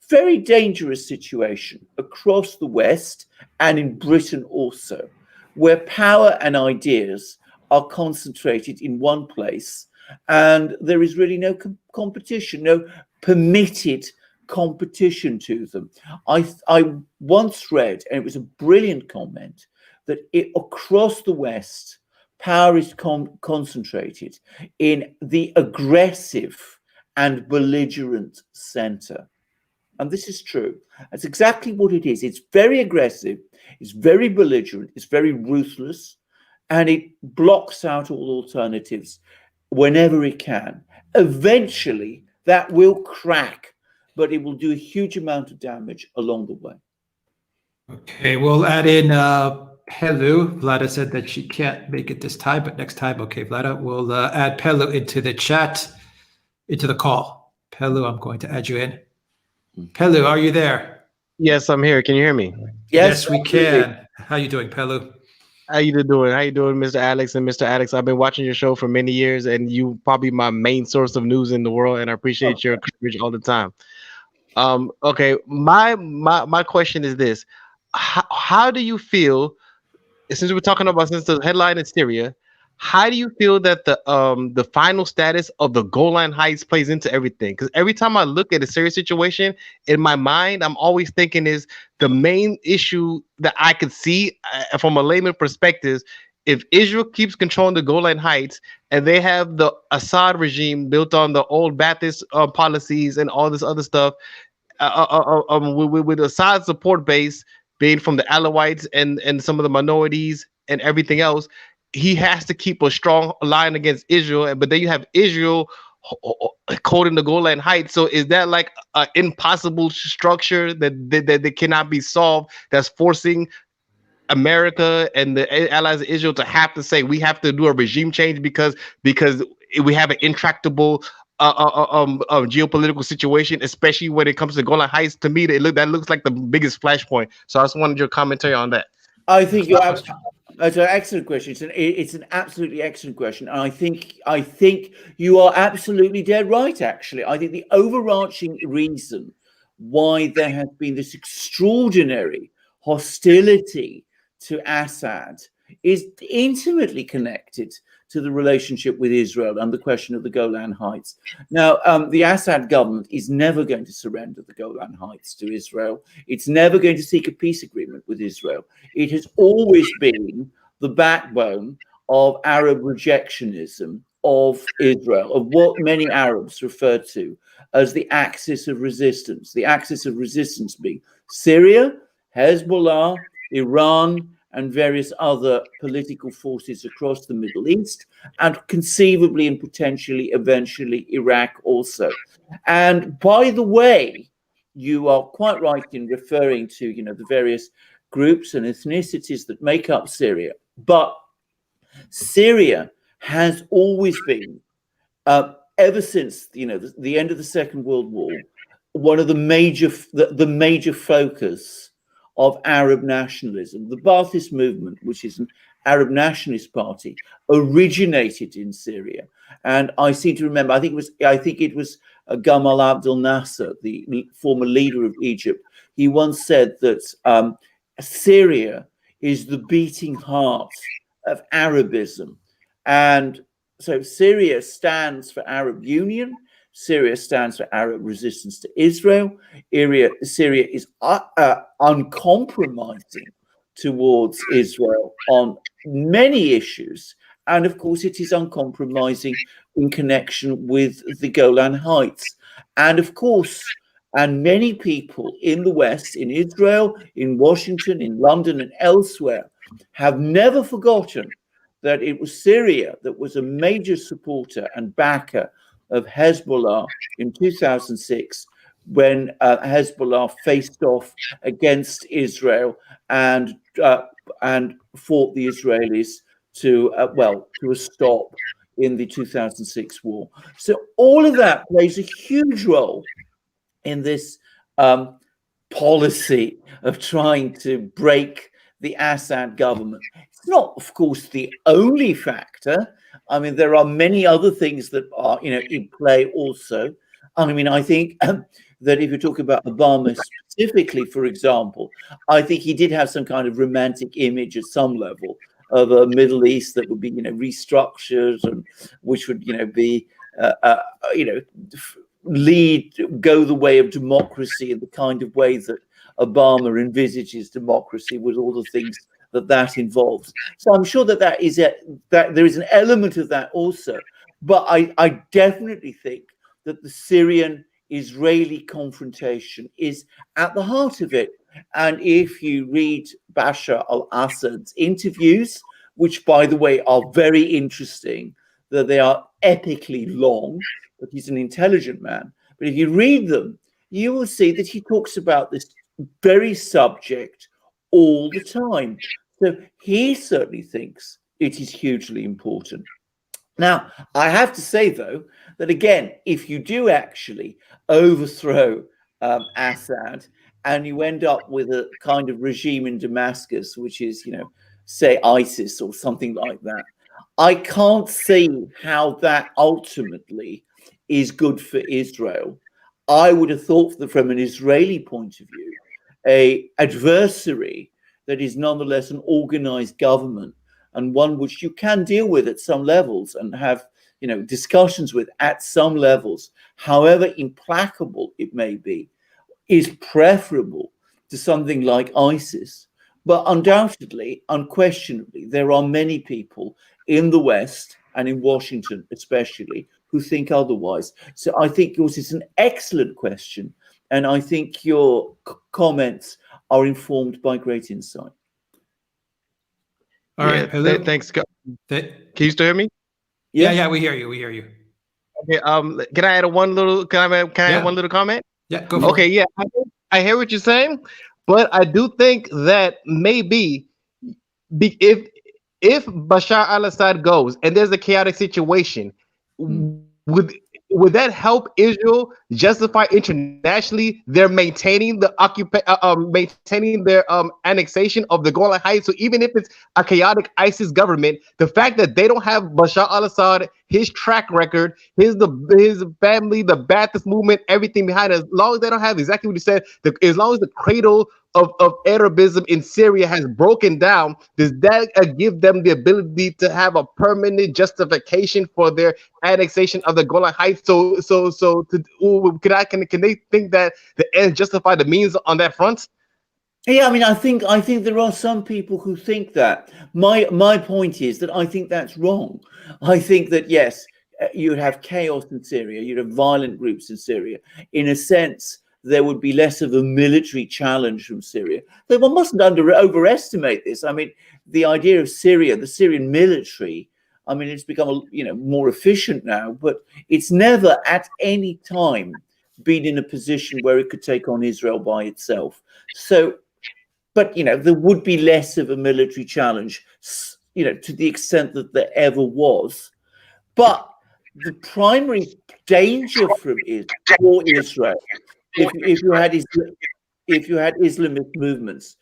very dangerous situation across the West and in Britain also, where power and ideas are concentrated in one place, and there is really no competition, no permitted competition to them. I once read, and it was a brilliant comment, that across the West, power is concentrated in the aggressive and belligerent center. And this is true. That's exactly what it is. It's very aggressive, it's very belligerent, it's very ruthless, and it blocks out all alternatives whenever it can. Eventually, that will crack, but it will do a huge amount of damage along the way. Okay, we'll add in Pelu. Vlada said that she can't make it this time, but next time, okay, Vlada, we'll add Pelu into the chat, into the call. Pelu, I'm going to add you in. Pelu, are you there? Yes, I'm here. Can you hear me? Yes, we can. How are you doing, Pelu? How you doing? How you doing, Mr. Alex and Mr. Alex? I've been watching your show for many years, and you probably my main source of news in the world, and I appreciate your coverage all the time. Okay, my question is this: how do you feel? Since we're talking about since the headline is Syria, how do you feel that the final status of the Golan Heights plays into everything? Because every time I look at a Syria situation, in my mind, I'm always thinking is the main issue that I could see from a layman perspective. If Israel keeps controlling the Golan Heights and they have the Assad regime built on the old Baathist policies and all this other stuff, with Assad's support base being from the Alawites and some of the minorities and everything else, he has to keep a strong line against Israel. But then you have Israel holding the Golan Heights. So is that like an impossible structure that cannot be solved? That's forcing America and the allies of Israel to have to say we have to do a regime change because we have an intractable geopolitical situation, especially when it comes to Golan Heights. To me, that looks like the biggest flashpoint. So I just wanted your commentary on that. I think you're It's an excellent question. It's an absolutely excellent question, and I think you are absolutely dead right. Actually, I think the overarching reason why there has been this extraordinary hostility to Assad is intimately connected to the relationship with Israel and the question of the Golan Heights. Now, the Assad government is never going to surrender the Golan Heights to Israel. It's never going to seek a peace agreement with Israel. It has always been the backbone of Arab rejectionism of Israel, of what many Arabs refer to as the axis of resistance. The axis of resistance being Syria, Hezbollah, Iran, and various other political forces across the Middle East, and conceivably and potentially eventually Iraq also. And by the way, you are quite right in referring to, the various groups and ethnicities that make up Syria. But Syria has always been, ever since the end of the Second World War, one of the major focus of Arab nationalism. The Baathist movement, which is an Arab nationalist party, originated in Syria, and I seem to remember. I think it was Gamal Abdel Nasser, the former leader of Egypt. He once said that Syria is the beating heart of Arabism, and so Syria stands for Arab Union. Syria stands for Arab resistance to Israel. Syria is uncompromising towards Israel on many issues. And of course, it is uncompromising in connection with the Golan Heights. And of course, and many people in the West, in Israel, in Washington, in London, and elsewhere, have never forgotten that it was Syria that was a major supporter and backer of Hezbollah in 2006, when Hezbollah faced off against Israel and fought the Israelis to a stop in the 2006 war. So all of that plays a huge role in this policy of trying to break the Assad government. It's not, of course, the only factor. I mean, there are many other things that are, in play also. I mean, I think that if you talk about Obama specifically, for example, I think he did have some kind of romantic image at some level of a Middle East that would be, restructured, and which would, be, go the way of democracy in the kind of way that Obama envisages democracy, with all the things that involves. So I'm sure that there is an element of that also. But I definitely think that the Syrian-Israeli confrontation is at the heart of it. And if you read Bashar al-Assad's interviews, which, by the way, are very interesting, that they are epically long, but he's an intelligent man. But if you read them, you will see that he talks about this very subject all the time. So he certainly thinks it is hugely important. Now, I have to say, though, that again, if you do actually overthrow Assad and you end up with a kind of regime in Damascus, which is, say ISIS or something like that. I can't see how that ultimately is good for Israel. I would have thought that from an Israeli point of view, a adversary that is nonetheless an organized government and one which you can deal with at some levels and have, discussions with at some levels, however implacable it may be, is preferable to something like ISIS. But undoubtedly, unquestionably, there are many people in the West and in Washington especially who think otherwise. So I think yours is an excellent question, and I think your comments are informed by great insight. All right, hello. Thanks. Can you still hear me? Yeah, we hear you. Okay. Can I add one little? Can I add one little comment? Yeah, go for it. Okay. Yeah, I hear what you're saying, but I do think that maybe if Bashar al-Assad goes and there's a chaotic situation, would that help Israel justify internationally their maintaining their annexation of the Golan Heights? So even if it's a chaotic ISIS government, the fact that they don't have Bashar al-Assad, his track record, his family, the Ba'athist movement, everything behind it, as long as they don't have exactly what you said, as long as the cradle of Arabism in Syria has broken down, does that give them the ability to have a permanent justification for their annexation of the Golan Heights? Can they think that the ends justify the means on that front? Yeah, I mean, I think there are some people who think that. My point is that I think that's wrong. I think that yes, you'd have chaos in Syria, you'd have violent groups in Syria. In a sense, there would be less of a military challenge from Syria. But one mustn't overestimate this. I mean, the idea of Syria, the Syrian military, I mean, it's become more efficient now, but it's never at any time been in a position where it could take on Israel by itself. So, but there would be less of a military challenge, to the extent that there ever was. But the primary danger for Israel, if you had Islamist movements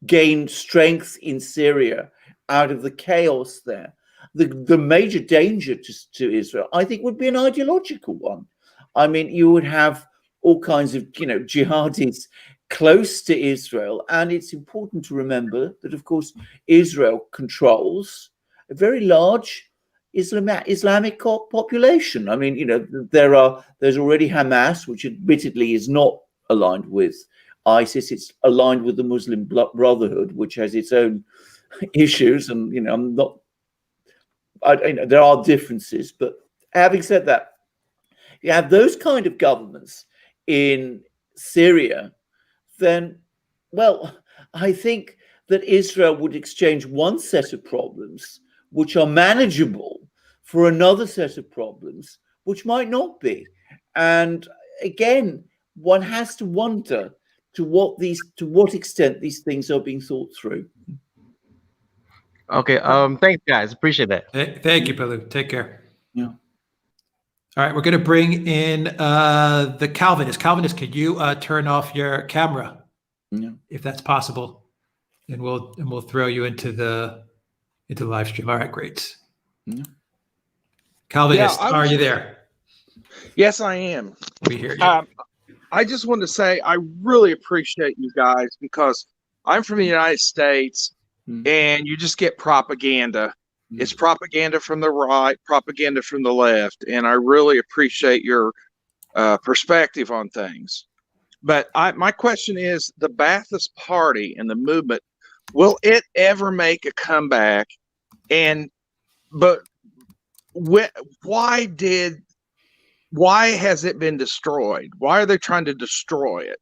gain strength in Syria out of the chaos there, the major danger to Israel, I think, would be an ideological one. I mean, you would have all kinds of jihadis close to Israel, and it's important to remember that, of course, Israel controls a very large Islamic population. I mean, there's already Hamas, which admittedly is not aligned with ISIS. It's aligned with the Muslim Brotherhood, which has its own issues, and there are differences. But having said that, you have those kind of governments in Syria, then, well, I think that Israel would exchange one set of problems which are manageable for another set of problems which might not be. And again, one has to wonder to what extent these things are being thought through. Okay. Thanks, guys. Appreciate that. Thank you, Pilu. Take care. Yeah. All right, we're going to bring in the Calvinist. Calvinist, could you turn off your camera, if that's possible, and we'll throw you into the live stream. All right, great. Yeah. Calvinist, are you there? Yes, I am. We hear you. I just wanted to say I really appreciate you guys, because I'm from the United States, and you just get propaganda. It's propaganda from the right, propaganda from the left, and I really appreciate your perspective on things. But my question is, the Ba'athist Party and the movement, will it ever make a comeback? But why has it been destroyed? Why are they trying to destroy it?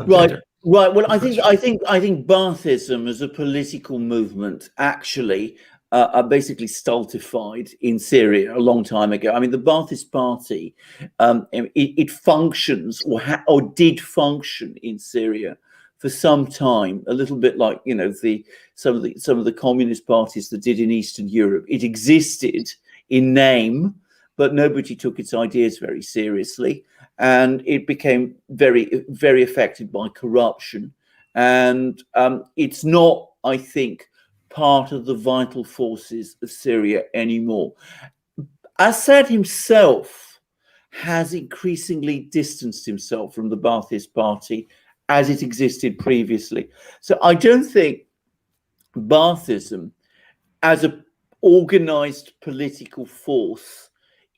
Right. Well, I think Baathism as a political movement actually basically stultified in Syria a long time ago. I mean, the Baathist Party, it functions or did function in Syria for some time, a little bit like some of the communist parties that did in Eastern Europe. It existed in name, but nobody took its ideas very seriously, and it became very, very affected by corruption And it's not, I think, part of the vital forces of Syria anymore. Assad himself has increasingly distanced himself from the Ba'athist party as it existed previously. So I don't think Baathism as an organized political force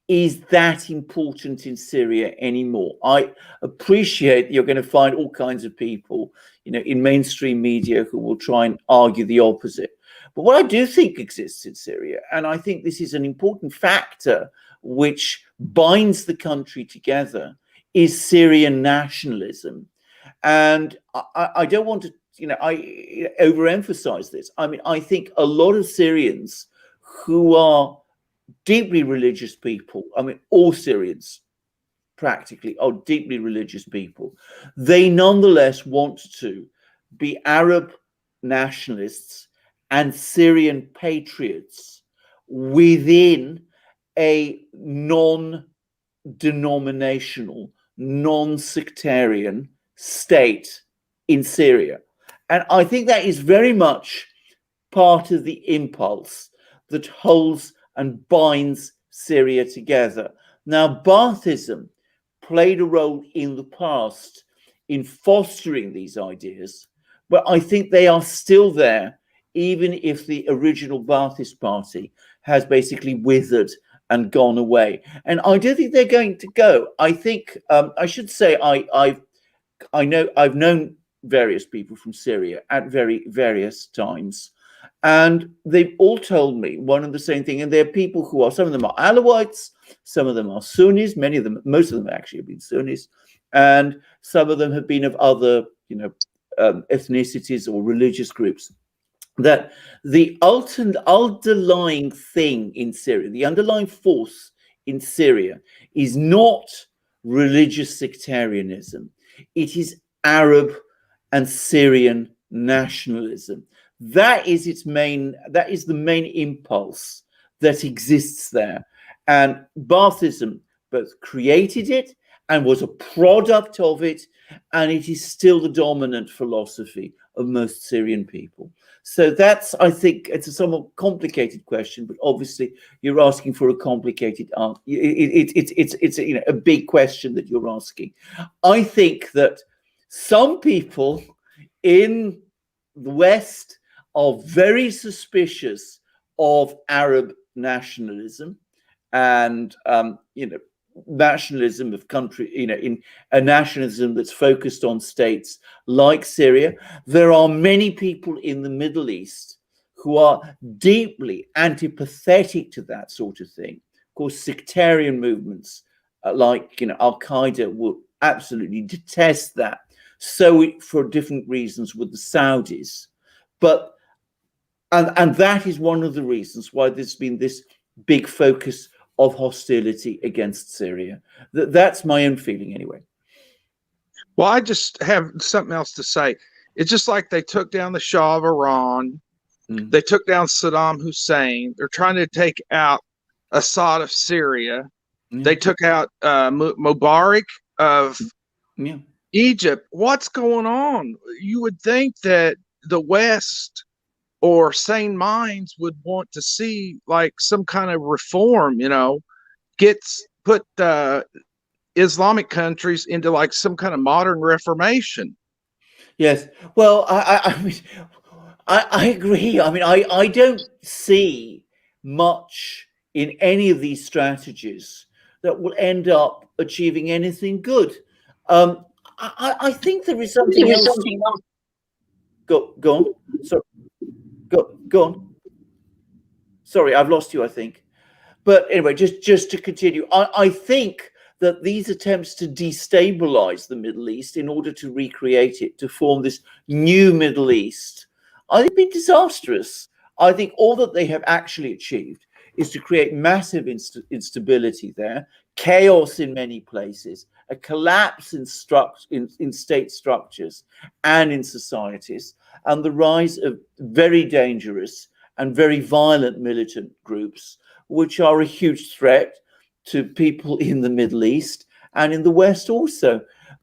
is that important in Syria anymore. I appreciate you're going to find all kinds of people, in mainstream media who will try and argue the opposite. But what I do think exists in Syria, and I think this is an important factor which binds the country together, is Syrian nationalism. And I don't want to, I overemphasize this. I mean, I think a lot of Syrians who are deeply religious people, I mean, all Syrians practically are deeply religious people. They nonetheless want to be Arab nationalists and Syrian patriots within a non-denominational, non-sectarian state in Syria. And I think that is very much part of the impulse that holds and binds Syria together. Now, Baathism played a role in the past in fostering these ideas, but I think they are still there, even if the original Baathist party has basically withered and gone away. And I don't think they're going to go. I think, I should say, I've known various people from Syria at various times, and they've all told me one and the same thing. And there are people who are, some of them are Alawites, some of them are Sunnis, most of them actually have been Sunnis, and some of them have been of other, ethnicities or religious groups. That the underlying thing in Syria, the underlying force in Syria is not religious sectarianism. It is Arab and Syrian nationalism. That is the main impulse that exists there. And Baathism both created it and was a product of it, and it is still the dominant philosophy of most Syrian people. So that's, I think, it's a somewhat complicated question, but obviously you're asking for a complicated answer. It's a big question that you're asking. I think that some people in the West are very suspicious of Arab nationalism and nationalism of country, in a nationalism that's focused on states like Syria. There are many people in the Middle East who are deeply antipathetic to that sort of thing. Of course, sectarian movements like Al Qaeda will absolutely detest that. So for different reasons with the Saudis, but and that is one of the reasons why there's been this big focus of hostility against Syria. That's my own feeling anyway. Well, I just have something else to say. It's just like they took down the Shah of Iran. They took down Saddam Hussein. They're trying to take out Assad of Syria. They took out Mubarak of Egypt. What's going on? You would think that the West or sane minds would want to see like some kind of reform, put Islamic countries into like some kind of modern reformation. Yes. Well, I mean, I agree. I mean, I don't see much in any of these strategies that will end up achieving anything good. I think there is something else. Go on. Sorry. Go on. Sorry, I've lost you, I think. But anyway, just to continue, I think that these attempts to destabilize the Middle East in order to recreate it, to form this new Middle East, I think been disastrous. I think all that they have actually achieved is to create massive instability there, chaos in many places, a collapse in state structures and in societies, and the rise of very dangerous and very violent militant groups, which are a huge threat to people in the Middle East and in the West also.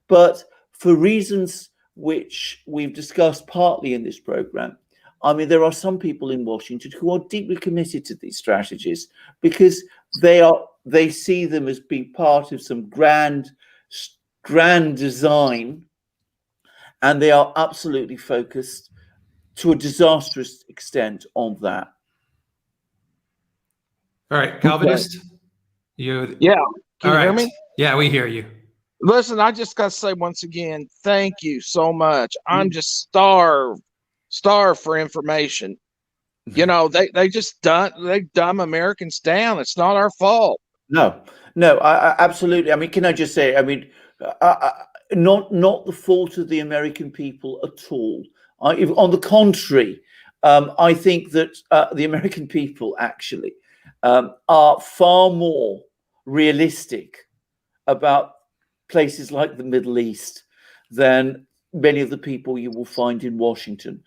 But for reasons which we've discussed partly in this program. I mean, there are some people in Washington who are deeply committed to these strategies because they see them as being part of some grand design, and they are absolutely focused to a disastrous extent on that. All right, Calvinist. You. Yeah. Can All you hear right. me? Yeah, we hear you. Listen, I just got to say once again, thank you so much. I'm just starved for information. You know, they dumb Americans down. It's not our fault. No, I absolutely. I mean, can I just say? I mean, not the fault of the American people at all. On the contrary, I think that the American people actually are far more realistic about places like the Middle East than many of the people you will find in Washington.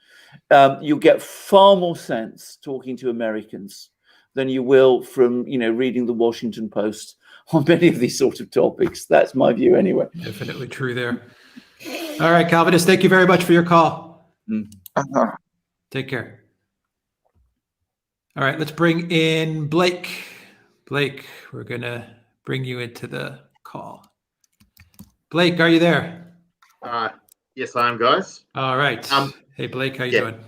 You'll get far more sense talking to Americans than you will from, reading the Washington Post on many of these sort of topics. That's my view anyway. Definitely true there. All right, Calvinist, thank you very much for your call. Take care. All right, let's bring in Blake. Blake, we're going to bring you into the call. Blake, are you there? Yes, I am, guys. All right. Hey, Blake, how you doing?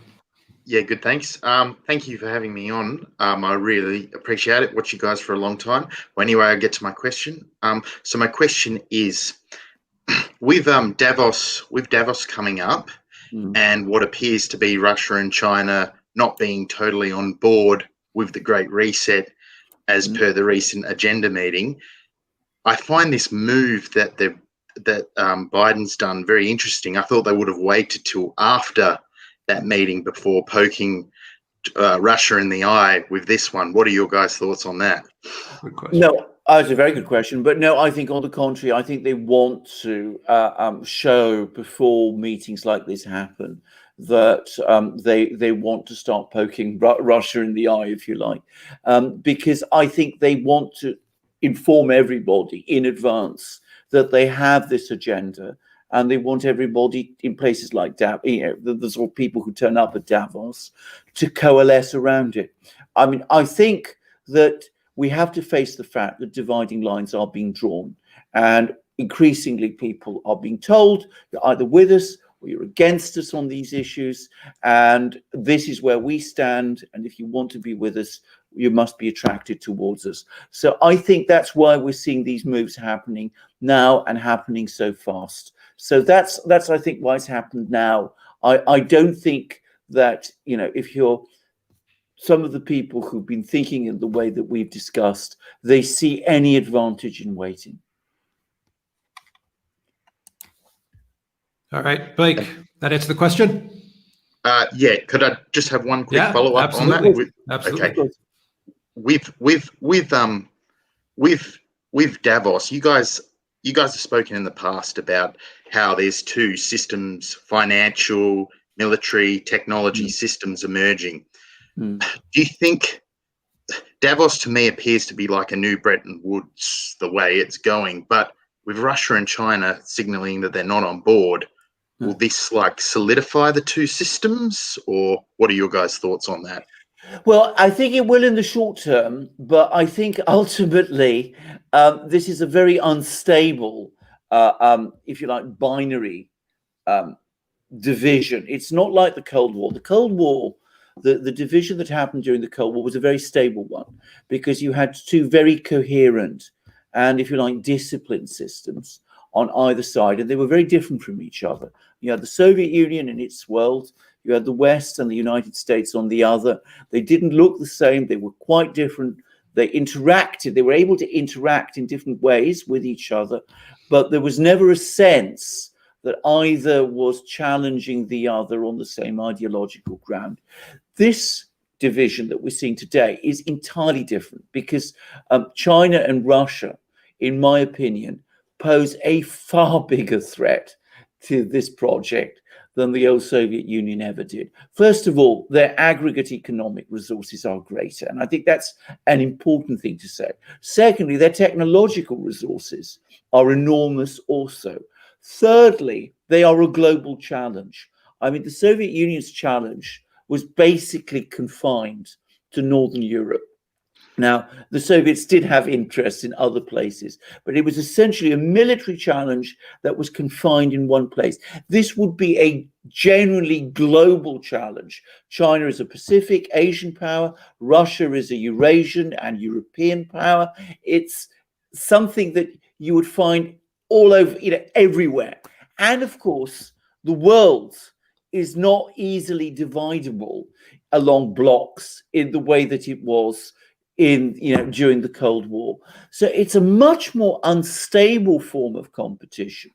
Yeah, good, thanks. Thank you for having me on. I really appreciate it. Watched you guys for a long time. Well, anyway, I get to my question. So my question is, with Davos coming up, and what appears to be Russia and China not being totally on board with the Great Reset, as per the recent agenda meeting, I find this move that Biden's done very interesting. I thought they would have waited till after that meeting before poking Russia in the eye with this one. What are your guys' thoughts on that? Good question. No, it's a very good question. But no, I think on the contrary, I think they want to show before meetings like this happen that they want to start poking Russia in the eye, if you like, because I think they want to inform everybody in advance that they have this agenda, and they want everybody in places like Davos, the sort of people who turn up at Davos, to coalesce around it. I mean, I think that we have to face the fact that dividing lines are being drawn, and increasingly people are being told you're either with us or you're against us on these issues, and this is where we stand, and if you want to be with us, you must be attracted towards us. So I think that's why we're seeing these moves happening now and happening so fast. So that's I think why it's happened now. I don't think that, if you're some of the people who've been thinking in the way that we've discussed, they see any advantage in waiting. All right, Blake, that answer the question? Yeah, could I just have one quick follow-up on that? Absolutely. Okay. With Davos, you guys have spoken in the past about how there's two systems, financial, military, technology systems emerging. Do you think Davos, to me, appears to be like a new Bretton Woods, the way it's going, but with Russia and China signaling that they're not on board, will this solidify the two systems, or what are your guys' thoughts on that? Well, I think it will in the short term, but I think ultimately this is a very unstable, if you like, binary division. It's not like the Cold War. The Cold War, the division that happened during the Cold War was a very stable one because you had two very coherent and, if you like, disciplined systems on either side, and they were very different from each other. You had the Soviet Union in its world. You had the West and the United States on the other. They didn't look the same. They were quite different. They interacted. They were able to interact in different ways with each other, but there was never a sense that either was challenging the other on the same ideological ground. This division that we're seeing today is entirely different because China and Russia, in my opinion, pose a far bigger threat to this project than the old Soviet Union ever did. First of all, their aggregate economic resources are greater, and I think that's an important thing to say. Secondly, their technological resources are enormous also. Thirdly, They are a global challenge. I mean, the Soviet Union's challenge was basically confined to Northern Europe. Now, the Soviets did have interests in other places, but it was essentially a military challenge that was confined in one place. This would be a genuinely global challenge. China is a Pacific Asian power. Russia is a Eurasian and European power. It's something that you would find all over, everywhere. And of course, the world is not easily dividable along blocks in the way that it was during the Cold War. So it's a much more unstable form of competition.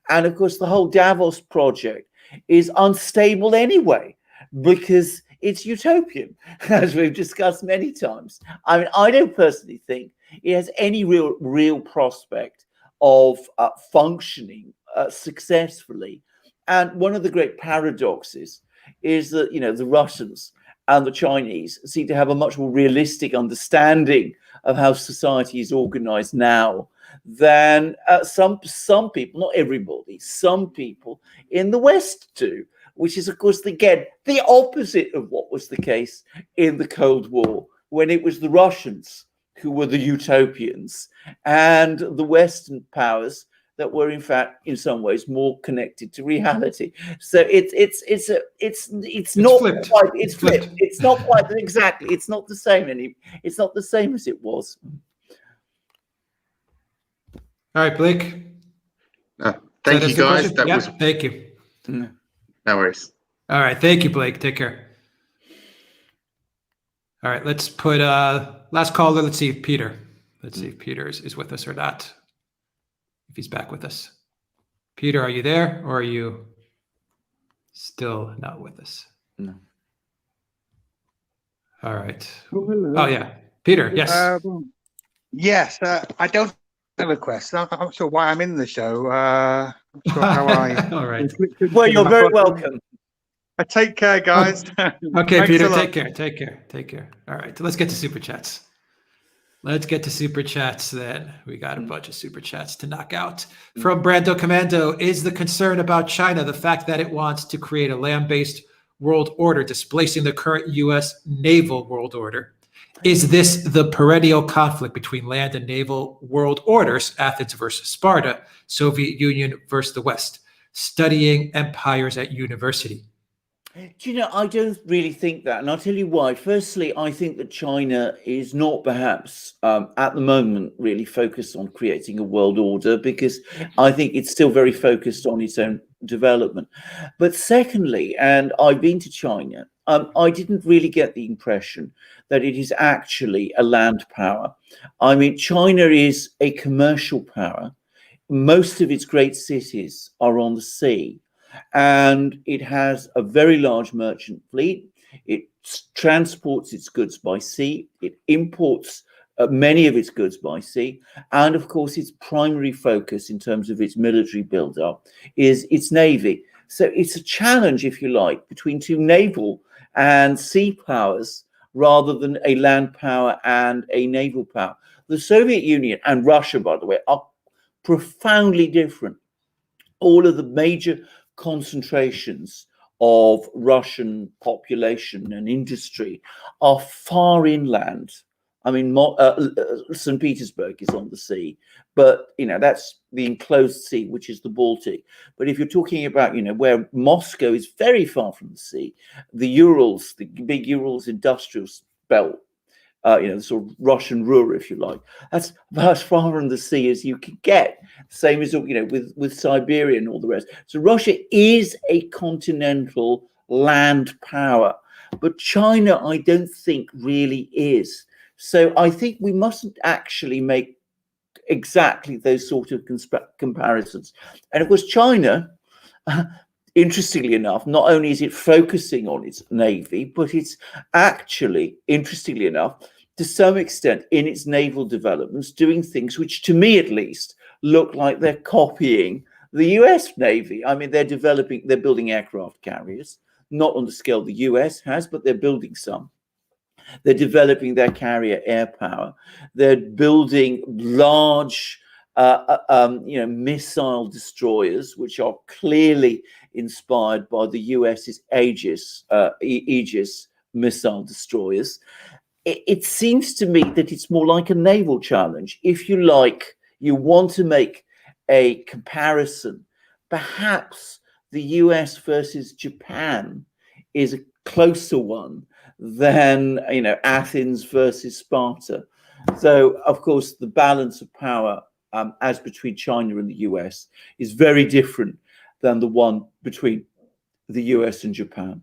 And of course, the whole Davos project is unstable anyway, because it's utopian, as we've discussed many times. I mean, I don't personally think it has any real prospect of functioning successfully. And one of the great paradoxes is that, the Russians and the Chinese seem to have a much more realistic understanding of how society is organized now than some people, not everybody, some people in the West do, which is, of course, again, the opposite of what was the case in the Cold War, when it was the Russians who were the utopians and the Western powers that were, in fact, in some ways more connected to reality. So it's not flipped. quite, it's flipped. It's not quite exactly. It's not the same It's not the same as it was. All right, Blake. Thank you, guys. That was. Thank you. No worries. All right, thank you, Blake. Take care. All right, let's put last caller. Let's see if Peter. Let's see if Peter is with us or not. If he's back with us. Peter, are you there, or are you still not with us? No. All right. Oh, hello. Oh, yeah. Peter, yes. Yes, I don't have a question. I'm not sure why I'm in the show. I'm not sure how I... All right. Well, you're very welcome. Take care, guys. Okay, Peter, take care. All right, let's get to Super Chats. Let's get to Super Chats then. We got a bunch of Super Chats to knock out. From Brando Commando, is the concern about China the fact that it wants to create a land-based world order, displacing the current U.S. naval world order? Is this the perennial conflict between land and naval world orders, Athens versus Sparta, Soviet Union versus the West, studying empires at university? Do you know, I don't really think that, and I'll tell you why. Firstly, I think that China is not perhaps at the moment really focused on creating a world order, because I think it's still very focused on its own development. But secondly, and I've been to China, I didn't really get the impression that it is actually a land power. I mean, China is a commercial power. Most of its great cities are on the sea. And it has a very large merchant fleet. It transports its goods by sea. It imports many of its goods by sea. And of course, its primary focus in terms of its military build-up is its navy. So it's a challenge, if you like, between two naval and sea powers rather than a land power and a naval power. The Soviet Union and Russia, by the way, are profoundly different. All of the major concentrations of Russian population and industry are far inland. I mean, St. Petersburg is on the sea, but that's the enclosed sea, which is the Baltic. But if you're talking about where Moscow is very far from the sea, the Urals, the big Urals industrial belt, the sort of Russian Ruhr, if you like, that's about as far from the sea as you can get. Same as with Siberia and all the rest. So Russia is a continental land power, but China, I don't think, really is. So I think we mustn't actually make exactly those sort of comparisons. And of course, China, interestingly enough, not only is it focusing on its navy, but it's actually, interestingly enough, to some extent in its naval developments, doing things which, to me at least, look like they're copying the US Navy. I mean, they're building aircraft carriers, not on the scale the US has, but they're building some. They're developing their carrier air power. They're building large missile destroyers, which are clearly inspired by the US's Aegis missile destroyers. It seems to me that it's more like a naval challenge. If you like, you want to make a comparison, perhaps the US versus Japan is a closer one than, Athens versus Sparta. So, of course, the balance of power as between China and the US is very different than the one between the US and Japan.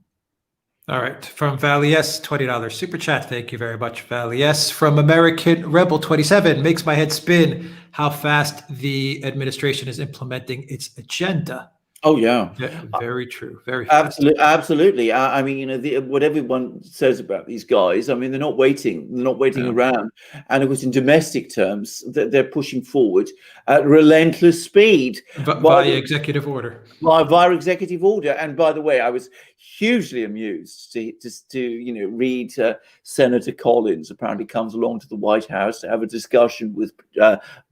All right. From Valley S, $20 super chat. Thank you very much, Valley S. From American Rebel 27, makes my head spin how fast the administration is implementing its agenda. Oh, yeah. Very true. Very fast. Absolutely. I mean, what everyone says about these guys, I mean, they're not waiting. They're not waiting around. And of course, in domestic terms, they're pushing forward at relentless speed. Via executive order. Via executive order. And by the way, I was hugely amused to read Senator Collins apparently comes along to the White House to have a discussion with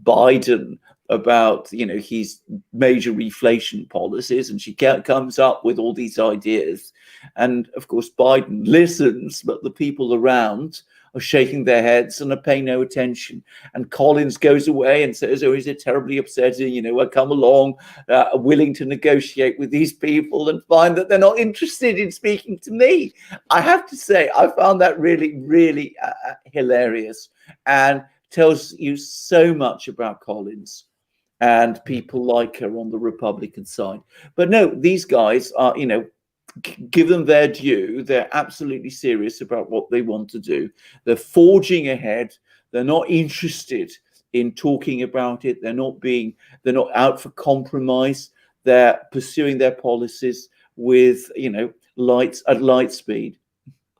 Biden about his major reflation policies, and she comes up with all these ideas, and of course Biden listens, but the people around are shaking their heads and are paying no attention. And Collins goes away and says, "Oh, is it terribly upsetting? I come along willing to negotiate with these people and find that they're not interested in speaking to me." I have to say, I found that really, really hilarious, and tells you so much about Collins and people like her on the Republican side. But no, these guys are, give them their due. They're absolutely serious about what they want to do. They're forging ahead. They're not interested in talking about it. They're not out for compromise. They're pursuing their policies with, at light speed.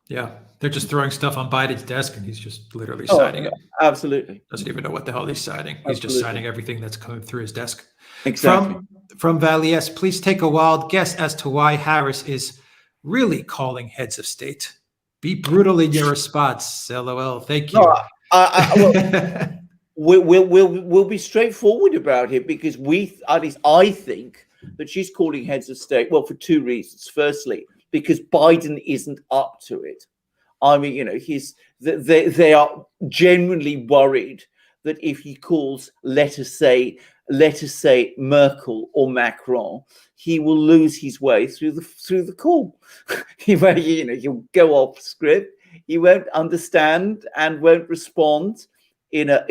Yeah. They're just throwing stuff on Biden's desk and he's just literally signing it. Absolutely. Doesn't even know what the hell he's signing. He's just signing everything that's coming through his desk. Exactly. From Valley S, please take a wild guess as to why Harris is really calling heads of state. Be brutal in your response. LOL. Thank you. No, we'll be straightforward about it, because at least I think that she's calling heads of state, well, for two reasons. Firstly, because Biden isn't up to it. I mean, they are genuinely worried that if he calls, let us say Merkel or Macron, he will lose his way through the call. He'll go off script. He won't understand and won't respond in a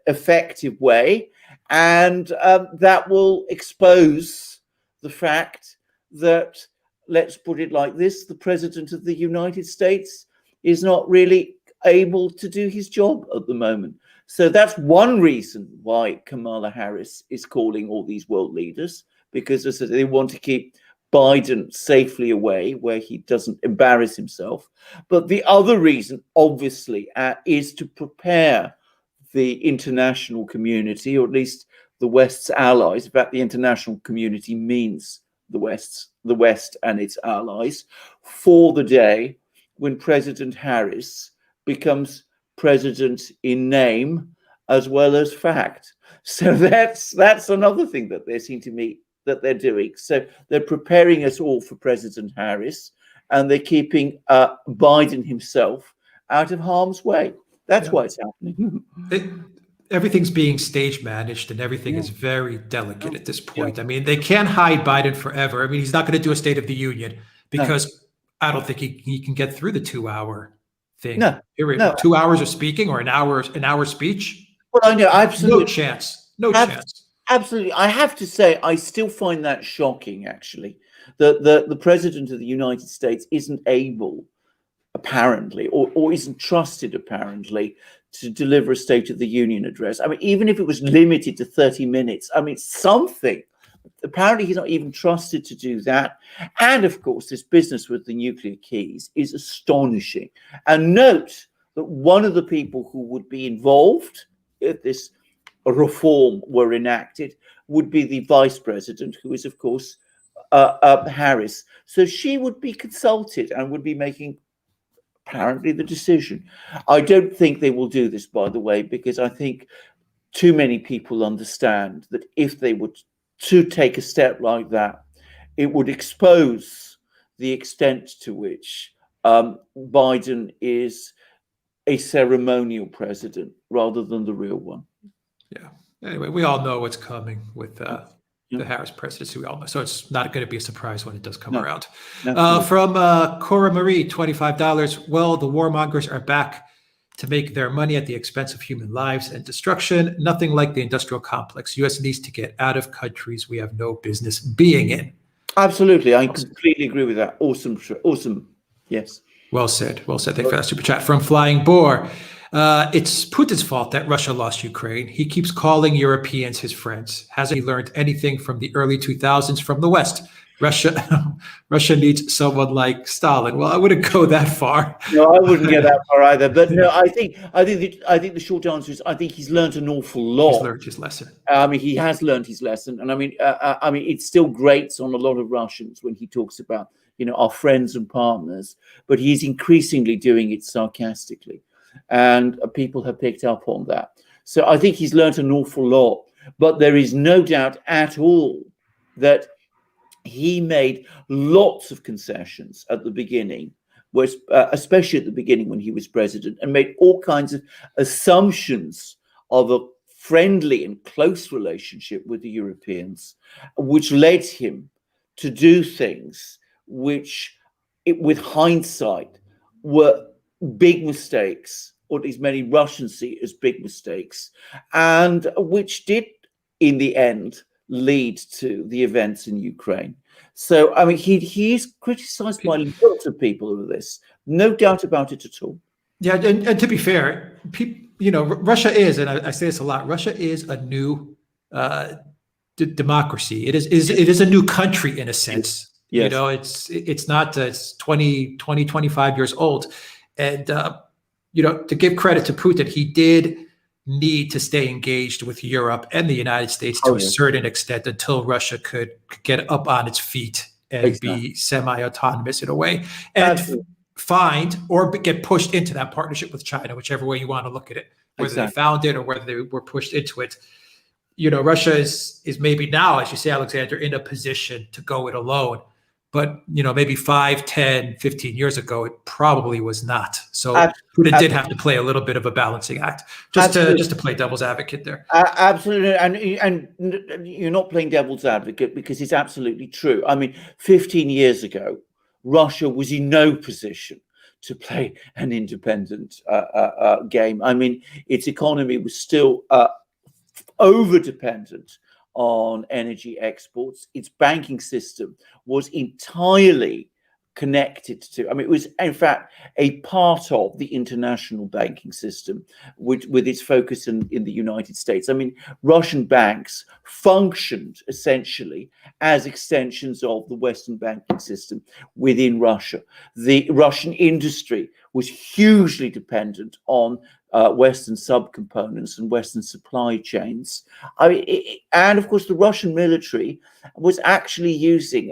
effective way, and that will expose the fact that, let's put it like this, the President of the United States is not really able to do his job at the moment. So that's one reason why Kamala Harris is calling all these world leaders, because as I said, they want to keep Biden safely away where he doesn't embarrass himself. But the other reason, obviously, is to prepare the international community, or at least the West's allies. In fact, the international community means the West and its allies, for the day when President Harris becomes president in name as well as fact. So that's another thing that they seem to me that they're doing. So they're preparing us all for President Harris, and they're keeping Biden himself out of harm's way. That's why it's happening. Everything's being stage managed, and everything is very delicate at this point. I mean, they can't hide Biden forever. I mean, he's not going to do a State of the Union because I don't think he can get through the 2-hour thing. No. 2 hours of speaking, or an hour speech. Well, I know, absolutely. No chance. No chance. Absolutely. I have to say, I still find that shocking, actually, that the President of the United States isn't able, apparently, or isn't trusted, apparently, to deliver a State of the Union address. I mean, even if it was limited to 30 minutes, I mean, something. Apparently, he's not even trusted to do that. And of course, this business with the nuclear keys is astonishing. And note that one of the people who would be involved if this reform were enacted would be the vice president, who is, of course, Harris. So she would be consulted and would be making, apparently, the decision. I don't think they will do this, by the way, because I think too many people understand that if they were to take a step like that, it would expose the extent to which Biden is a ceremonial president rather than the real one. Yeah. Anyway, we all know what's coming with the Harris presidency. We all know, so it's not going to be a surprise when it does come around. From Cora Marie, $25. Well, the warmongers are back to make their money at the expense of human lives and destruction. Nothing like the industrial complex. U.S. needs to get out of countries we have no business being in. Absolutely, I completely agree with that. Awesome, awesome. Yes. Well said. Well said. Thank you for that super chat. From Flying Boar. It's Putin's fault that Russia lost Ukraine. He keeps calling Europeans his friends. Hasn't he learned anything from the early 2000s from the West? Russia needs someone like Stalin. Well, I wouldn't go that far. No, I wouldn't get that far either. But no, I think the short answer is I think he's learned an awful lot. He's learned his lesson. I mean, he has learned his lesson, and I mean, it still grates on a lot of Russians when he talks about our friends and partners, but he's increasingly doing it sarcastically, and people have picked up on that. So I think he's learned an awful lot. But there is no doubt at all that he made lots of concessions at the beginning, especially at the beginning when he was president, and made all kinds of assumptions of a friendly and close relationship with the Europeans, which led him to do things which, with hindsight, were big mistakes, or at least many Russians see as big mistakes, and which did, in the end, lead to the events in Ukraine. So, I mean, he is criticized by lots of people over this. No doubt about it at all. Yeah, and to be fair, Russia is, and I say this a lot, Russia is a new democracy. It is a new country in a sense. Yes. It's not, it's 20, 25 years old. And, to give credit to Putin, he did need to stay engaged with Europe and the United States to a certain extent until Russia could get up on its feet and be semi-autonomous in a way, and find or get pushed into that partnership with China, whichever way you want to look at it, whether they found it or whether they were pushed into it. Russia is maybe now, as you say, Alexander, in a position to go it alone. But, maybe 5, 10, 15 years ago, it probably was not. So Putin did have to play a little bit of a balancing act, just to play devil's advocate there. Absolutely. And you're not playing devil's advocate, because it's absolutely true. I mean, 15 years ago, Russia was in no position to play an independent game. I mean, its economy was still over-dependent on energy exports. Its banking system was entirely connected to, it was in fact a part of the international banking system, with its focus in the United States. I mean, Russian banks functioned essentially as extensions of the Western banking system within Russia. The Russian industry was hugely dependent on Western subcomponents and Western supply chains. And of course, the Russian military was actually using,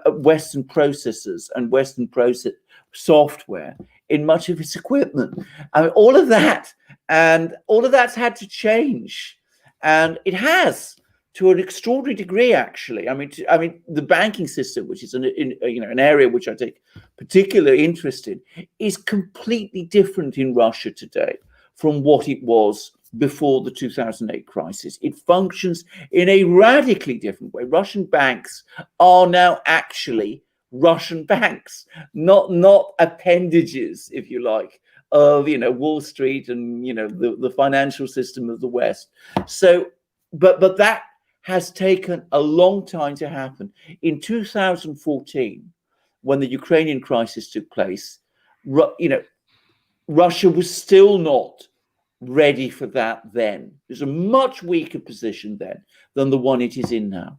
Western processors and Western process software in much of its equipment. All of that's had to change, and it has, to an extraordinary degree, actually. The banking system, which is an area which I take particular interest in, is completely different in Russia today from what it was before the 2008 crisis. It functions in a radically different way. Russian banks are now actually Russian banks, not appendages, if you like, of Wall Street and the financial system of the West. So, but that has taken a long time to happen. In 2014, when the Ukrainian crisis took place, Russia was still not ready for that then. It was a much weaker position then than the one it is in now.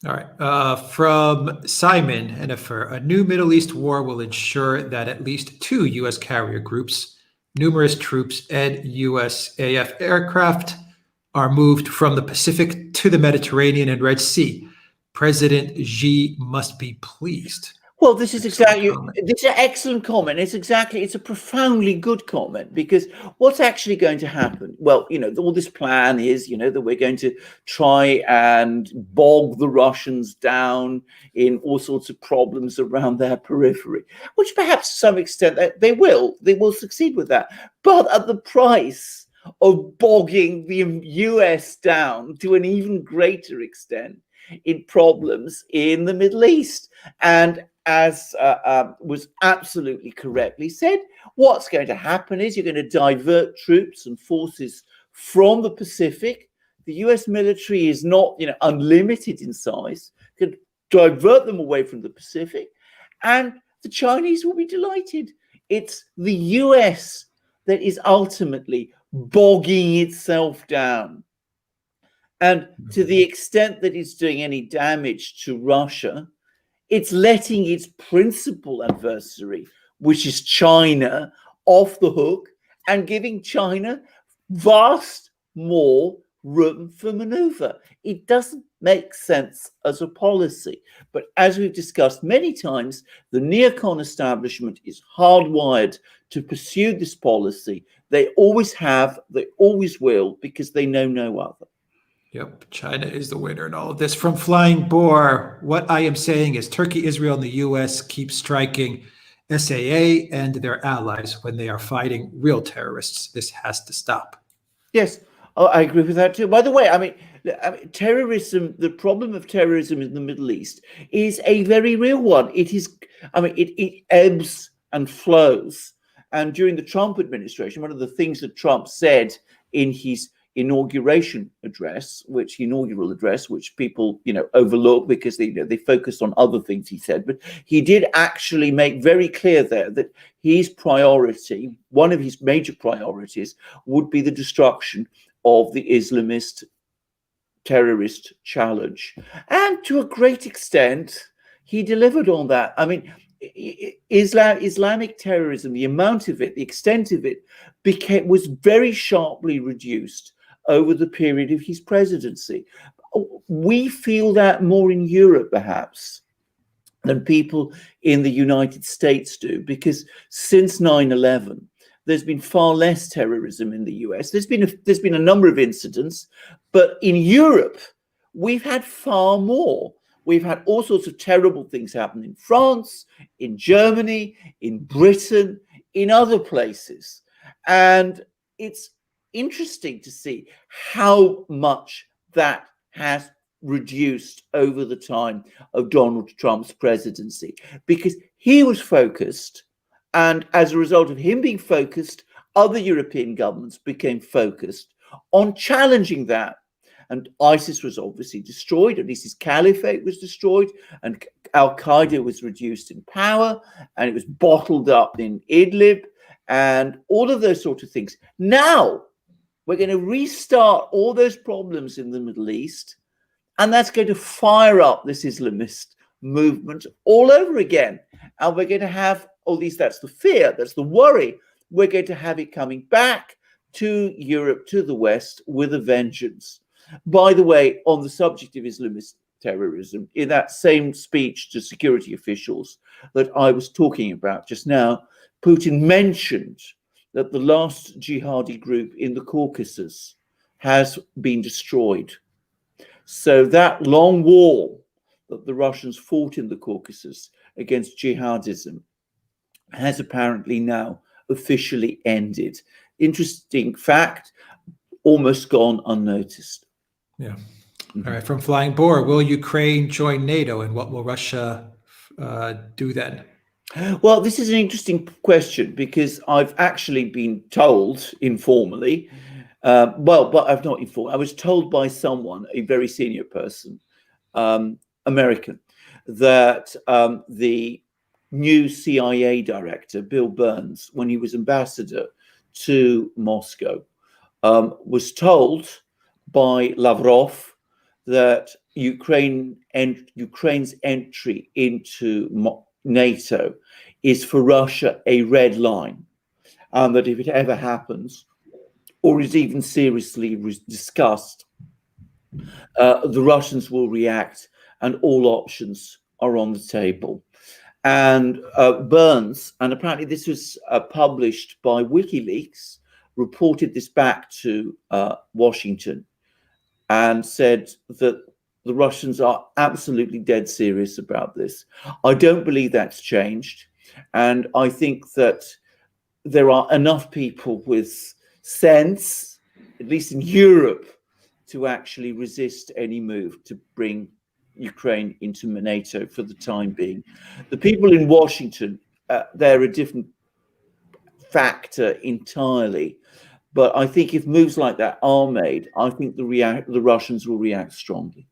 All right. From Simon Hennifer, a new Middle East war will ensure that at least 2 U.S. carrier groups, numerous troops, and USAF aircraft are moved from the Pacific to the Mediterranean and Red Sea. President Xi must be pleased. Well, this is exactly, comment. this is an excellent comment. It's a profoundly good comment, because what's actually going to happen? Well, all this plan is, that we're going to try and bog the Russians down in all sorts of problems around their periphery, which perhaps to some extent they will succeed with that, but at the price of bogging the US down to an even greater extent in problems in the Middle East. And as was absolutely correctly said, what's going to happen is you're going to divert troops and forces from the Pacific. The US military is not, unlimited in size. You can divert them away from the Pacific, and the Chinese will be delighted. It's the US that is ultimately bogging itself down. And to the extent that it's doing any damage to Russia, it's letting its principal adversary, which is China, off the hook and giving China vast more room for maneuver. It doesn't make sense as a policy. But as we've discussed many times, the neocon establishment is hardwired to pursue this policy. They always have, they always will, because they know no other. Yep, China is the winner in all of this. From Flying Boar, what I am saying is Turkey, Israel, and the U.S. keep striking SAA and their allies when they are fighting real terrorists. This has to stop. Yes, I agree with that too. By the way, I mean, terrorism, the problem of terrorism in the Middle East is a very real one. It is, it ebbs and flows. And during the Trump administration, one of the things that Trump said in his inaugural address, which people overlook because they focused on other things he said, but he did actually make very clear there that his priority, one of his major priorities, would be the destruction of the Islamist terrorist challenge. And to a great extent, he delivered on that. I mean, Islamic terrorism, the amount of it, the extent of it, was very sharply reduced over the period of his presidency. We feel that more in Europe, perhaps, than people in the United States do, because since 9/11, there's been far less terrorism in the US. There's been a number of incidents, but in Europe, we've had far more. We've had all sorts of terrible things happen in France, in Germany, in Britain, in other places. And it's interesting to see how much that has reduced over the time of Donald Trump's presidency, because he was focused, and as a result of him being focused, other European governments became focused on challenging that. And ISIS was obviously destroyed, at least his caliphate was destroyed, and Al-Qaeda was reduced in power, and it was bottled up in Idlib, and all of those sort of things. Now, we're going to restart all those problems in the Middle East, and that's going to fire up this Islamist movement all over again. And we're going to have, at least that's the fear, that's the worry, we're going to have it coming back to Europe, to the West, with a vengeance. By the way, on the subject of Islamist terrorism, in that same speech to security officials that I was talking about just now, Putin mentioned that the last jihadi group in the Caucasus has been destroyed. So that long war that the Russians fought in the Caucasus against jihadism has apparently now officially ended. Interesting fact, almost gone unnoticed. Yeah. All right. From Flying Boar, will Ukraine join NATO, and what will Russia do then? Well, this is an interesting question, because I've actually been told informally, but I've not informed. I was told by someone, a very senior person, American, that the new CIA director, Bill Burns, when he was ambassador to Moscow, was told by Lavrov that Ukraine's entry into NATO is for Russia a red line, and that if it ever happens, or is even seriously discussed, the Russians will react, and all options are on the table. and Burns, and apparently this was published by WikiLeaks, reported this back to Washington and said that the Russians are absolutely dead serious about this. I don't believe that's changed. And I think that there are enough people with sense, at least in Europe, to actually resist any move to bring Ukraine into NATO for the time being. The people in Washington, they're a different factor entirely. But I think if moves like that are made, I think the Russians will react strongly.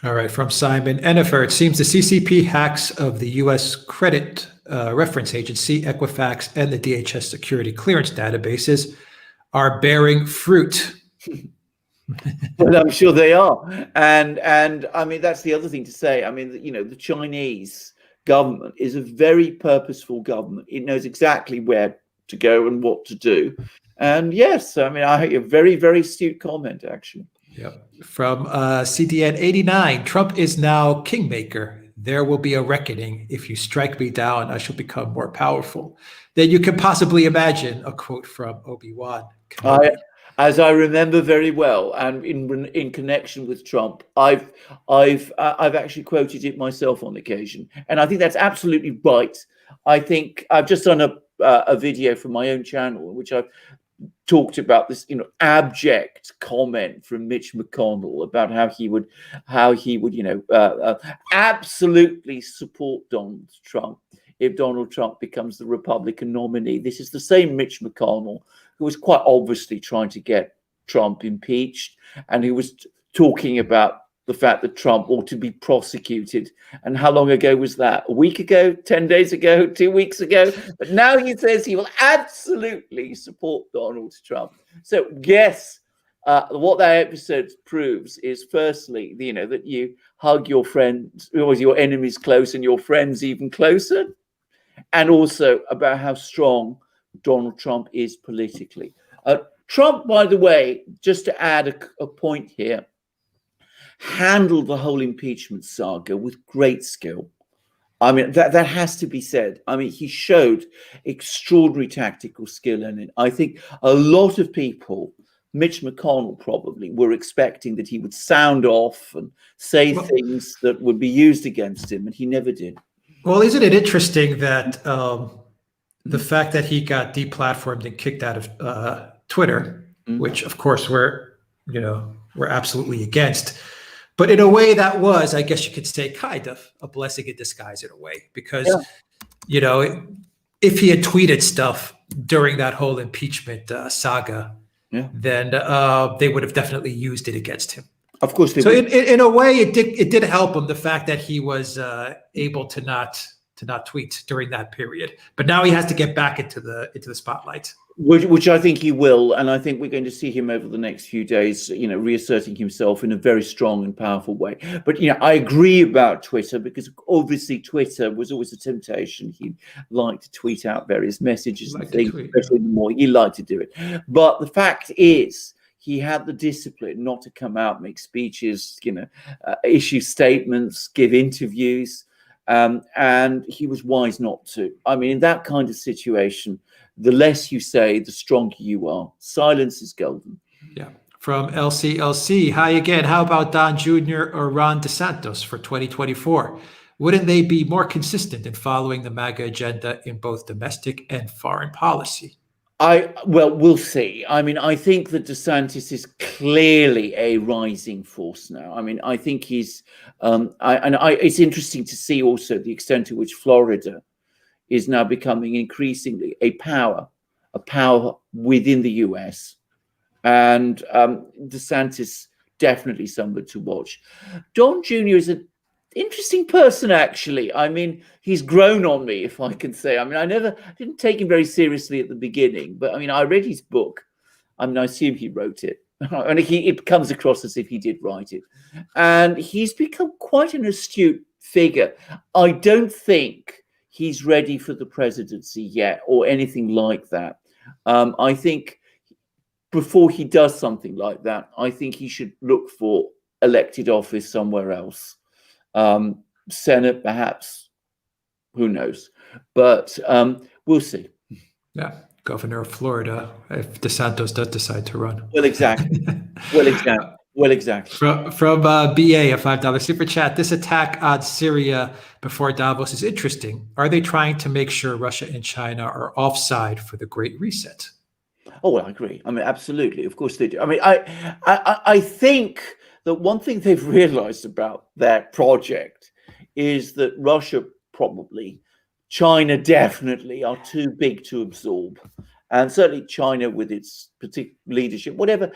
All right, from Simon Ennifer, it seems the CCP hacks of the U.S. credit reference agency, Equifax, and the DHS security clearance databases are bearing fruit. Well, I'm sure they are. And I mean, that's the other thing to say. I mean, you know, the Chinese government is a very purposeful government. It knows exactly where to go and what to do. And yes, I mean, a very, very astute comment, actually. Yep. From CDN 89, Trump is now kingmaker. There will be a reckoning. If you strike me down, I shall become more powerful than you can possibly imagine. A quote from Obi-Wan. As I remember very well, and in connection with Trump, I've actually quoted it myself on occasion, and I think that's absolutely right. I think I've just done a video from my own channel in which I've talked about this, you know, abject comment from Mitch McConnell about how he would, you know, absolutely support Donald Trump if Donald Trump becomes the Republican nominee. This is the same Mitch McConnell who was quite obviously trying to get Trump impeached, and who was talking about the fact that Trump ought to be prosecuted. And how long ago was that? A week ago, 10 days ago, 2 weeks ago? But now he says he will absolutely support Donald Trump. So yes, what that episode proves is, firstly, you know, that you hug your friends, or your enemies close and your friends even closer, and also about how strong Donald Trump is politically. Trump, by the way, just to add a point here, handled the whole impeachment saga with great skill. I mean, that has to be said. I mean, he showed extraordinary tactical skill in it. I think a lot of people, Mitch McConnell probably, were expecting that he would sound off and say things that would be used against him, and he never did. Well, isn't it interesting that the fact that he got deplatformed and kicked out of Twitter, which of course we're absolutely against, but in a way that was, I guess you could say, kind of a blessing in disguise in a way, because you know, if he had tweeted stuff during that whole impeachment saga, then they would have definitely used it against him. Of course they so would. In a way, it did help him, the fact that he was able to not tweet during that period. But now he has to get back into the spotlight. Which I think he will, and I think we're going to see him over the next few days, you know, reasserting himself in a very strong and powerful way. But, you know, I agree about Twitter, because obviously Twitter was always a temptation. He liked to tweet out various messages and things, especially the more he liked to do it. But the fact is, he had the discipline not to come out, make speeches, you know, issue statements, give interviews, and he was wise not to. I mean, in that kind of situation, the less you say, the stronger you are. Silence is golden. Yeah. From LCLC, hi again. How about Don Jr. or Ron DeSantis for 2024? Wouldn't they be more consistent in following the MAGA agenda in both domestic and foreign policy? Well, we'll see. I mean, I think that DeSantis is clearly a rising force now. I mean, I think he's, it's interesting to see also the extent to which Florida is now becoming increasingly a power within the US. And DeSantis, definitely someone to watch. Don Jr. is an interesting person, actually. I mean, he's grown on me, if I can say. I mean, I didn't take him very seriously at the beginning, but I mean, I read his book. I mean, I assume he wrote it. And it comes across as if he did write it. And he's become quite an astute figure. I don't think he's ready for the presidency yet, or anything like that. I think before he does something like that, I think he should look for elected office somewhere else. Senate, perhaps, who knows? But we'll see. Yeah, governor of Florida, if DeSantis does decide to run. Well, exactly. Well, exactly. From BA, a $5 super chat. This attack on Syria before Davos is interesting. Are they trying to make sure Russia and China are offside for the Great Reset? Oh, well, I agree. I mean, absolutely. Of course they do. I mean, I think that one thing they've realized about their project is that Russia probably, China definitely are too big to absorb. And certainly China with its particular leadership, whatever,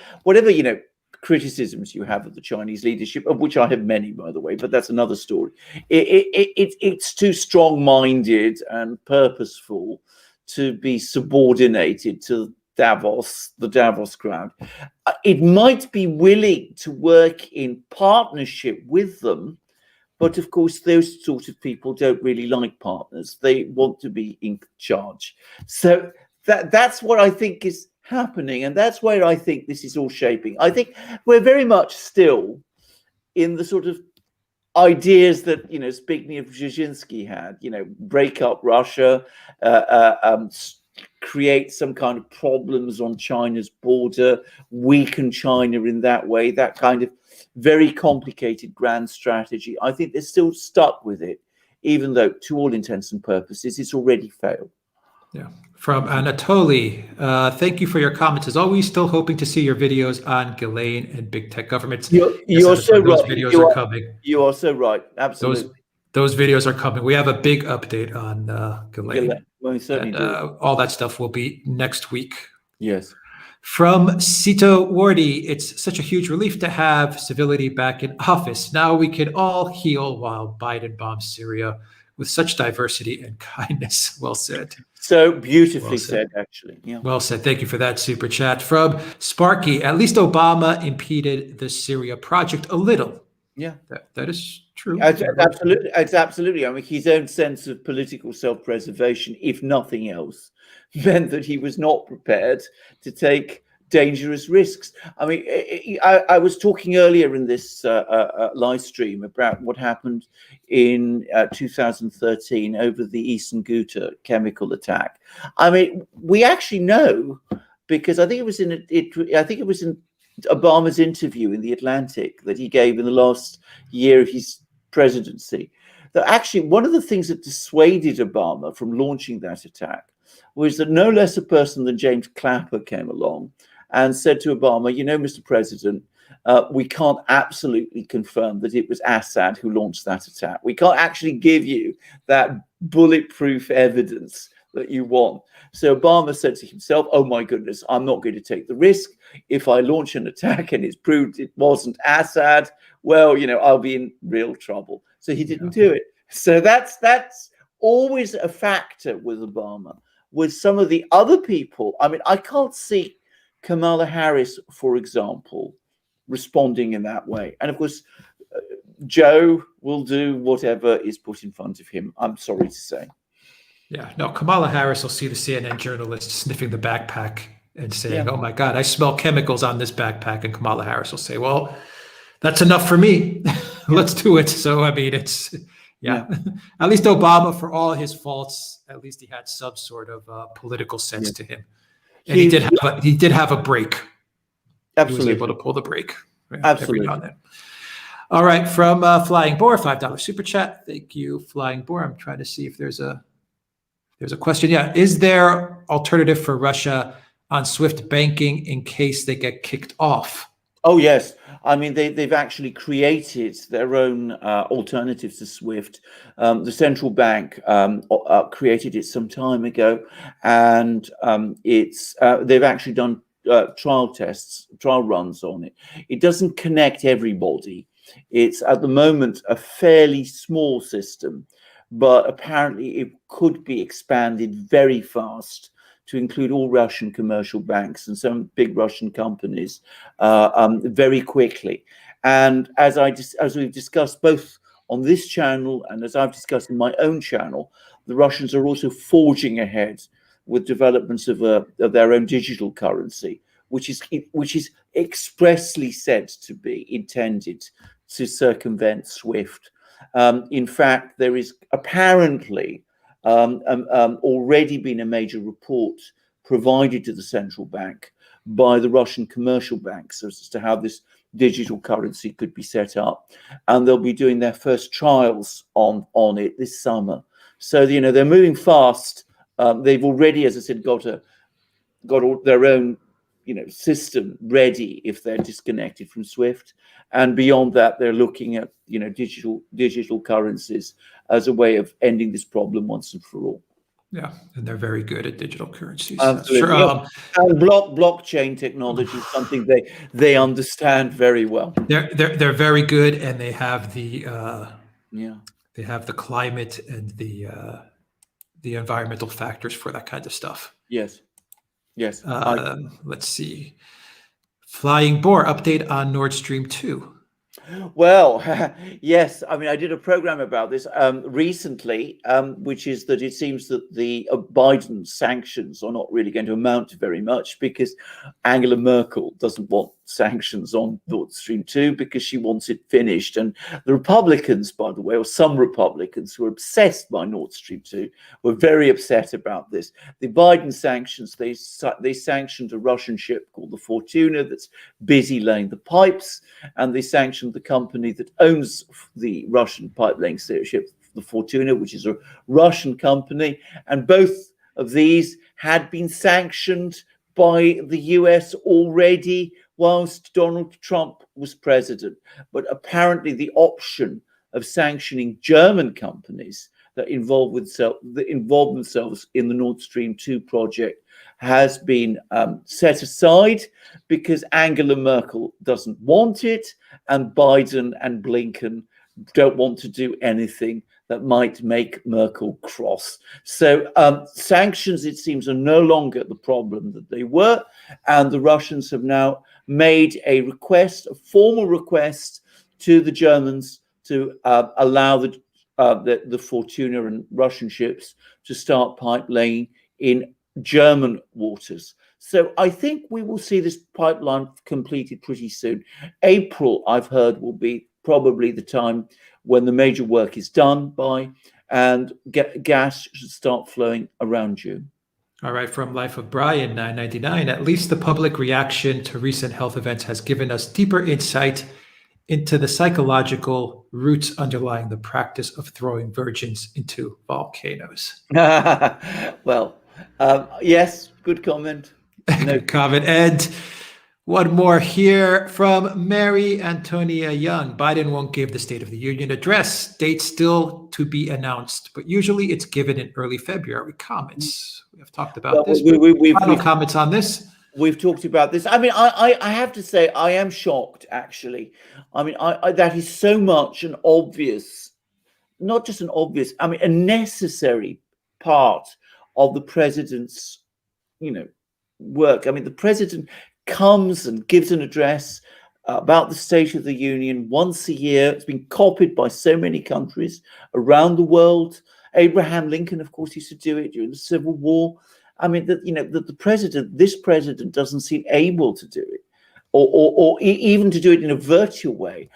criticisms you have of the Chinese leadership, of which I have many, by the way, but that's another story. It's too strong-minded and purposeful to be subordinated to the Davos crowd. It might be willing to work in partnership with them, but of course, those sort of people don't really like partners. They want to be in charge. So that's what I think is happening, and that's where I think this is all shaping. I think we're very much still in the sort of ideas that Zbigniew Brzezinski had. Break up Russia, create some kind of problems on China's border, weaken China in that way. That kind of very complicated grand strategy. I think they're still stuck with it, even though, to all intents and purposes, it's already failed. Yeah. From Anatoly, thank you for your comments. As always, still hoping to see your videos on Golan and big tech governments. You're so right. Those videos are coming. You are so right. Absolutely. Those videos are coming. We have a big update on Golan. Well, we certainly do. All that stuff will be next week. Yes. From Sito Wardy, it's such a huge relief to have civility back in office. Now we can all heal while Biden bombs Syria with such diversity and kindness. Well said. So beautifully said, actually. Yeah. Well said. Thank you for that super chat. From Sparky, at least Obama impeded the Syria project a little. Yeah. That is true. Absolutely. It's absolutely. I mean, his own sense of political self-preservation, if nothing else, meant that he was not prepared to take dangerous risks. I mean, I was talking earlier in this live stream about what happened in 2013 over the Eastern Ghouta chemical attack. I mean, we actually know, because I think it was in Obama's interview in The Atlantic that he gave in the last year of his presidency, that actually one of the things that dissuaded Obama from launching that attack was that no less a person than James Clapper came along and said to Obama, Mr. President, we can't absolutely confirm that it was Assad who launched that attack. We can't actually give you that bulletproof evidence that you want. So Obama said to himself, oh my goodness, I'm not going to take the risk. If I launch an attack and it's proved it wasn't Assad, well, I'll be in real trouble. So he didn't do it. So that's always a factor with Obama. With some of the other people, I mean, I can't see Kamala Harris, for example, responding in that way. And of course, Joe will do whatever is put in front of him, I'm sorry to say. Yeah, no, Kamala Harris will see the CNN journalist sniffing the backpack and saying, oh my God, I smell chemicals on this backpack. And Kamala Harris will say, well, that's enough for me. Let's do it. So, I mean, it's, yeah. At least Obama, for all his faults, at least he had some sort of political sense to him. And he did have a break. Absolutely. He was able to pull the break. Absolutely. Every now and then. All right, from Flying Boar, $5 super chat. Thank you, Flying Boar. I'm trying to see if there's a question. Yeah, is there alternative for Russia on SWIFT banking in case they get kicked off? Oh yes, I mean they've actually created their own alternatives to SWIFT. The central bank created it some time ago, and they've actually done trial runs on it. It doesn't connect everybody. It's at the moment a fairly small system, but apparently it could be expanded very fast to include all Russian commercial banks and some big Russian companies very quickly. And as we've discussed both on this channel and as I've discussed in my own channel, the Russians are also forging ahead with developments of their own digital currency, which is expressly said to be intended to circumvent SWIFT. In fact, there is apparently already been a major report provided to the central bank by the Russian commercial banks as to how this digital currency could be set up, and they'll be doing their first trials on it this summer. So they're moving fast. They've already, as I said, got all their own system ready if they're disconnected from SWIFT, and beyond that, they're looking at digital currencies as a way of ending this problem once and for all. Yeah, and they're very good at digital currencies. Absolutely. And blockchain technology is something they understand very well. They're very good, and they have the they have the climate and the environmental factors for that kind of stuff. Yes. Let's see. Flying Boar update on Nord Stream 2. Well, yes. I mean, I did a program about this recently, which is that it seems that the Biden sanctions are not really going to amount to very much, because Angela Merkel doesn't want sanctions on Nord Stream 2 because she wants it finished. And the Republicans, by the way, or some Republicans who are obsessed by Nord Stream 2, were very upset about this. The Biden sanctions, they sanctioned a Russian ship called the Fortuna that's busy laying the pipes, and they sanctioned the company that owns the Russian pipelaying ship, the Fortuna, which is a Russian company. And both of these had been sanctioned by the US already whilst Donald Trump was president. But apparently the option of sanctioning German companies that involve themselves in the Nord Stream 2 project has been set aside because Angela Merkel doesn't want it, and Biden and Blinken don't want to do anything that might make Merkel cross. So sanctions, it seems, are no longer the problem that they were, and the Russians have now made a formal request to the Germans to allow the Fortuna and Russian ships to start pipe laying in German waters. So I think we will see this pipeline completed pretty soon. April, I've heard, will be probably the time when the major work is done by, and gas should start flowing around June. All right, from Life of Brian 999, at least the public reaction to recent health events has given us deeper insight into the psychological roots underlying the practice of throwing virgins into volcanoes. Well, yes, good comment. Good comment. And one more here from Mary Antonia Young. Biden won't give the State of the Union address. Date still to be announced, but usually it's given in early February. Comments? We have talked about this. Final comments on this? We've talked about this. I mean, I have to say, I am shocked, actually. I mean, that is so much an obvious, not just an obvious, I mean, a necessary part of the president's, work. I mean, the president comes and gives an address about the State of the Union once a year. It's been copied by so many countries around the world. Abraham Lincoln, of course, used to do it during the Civil War. I mean, this president doesn't seem able to do it, or even to do it in a virtual way.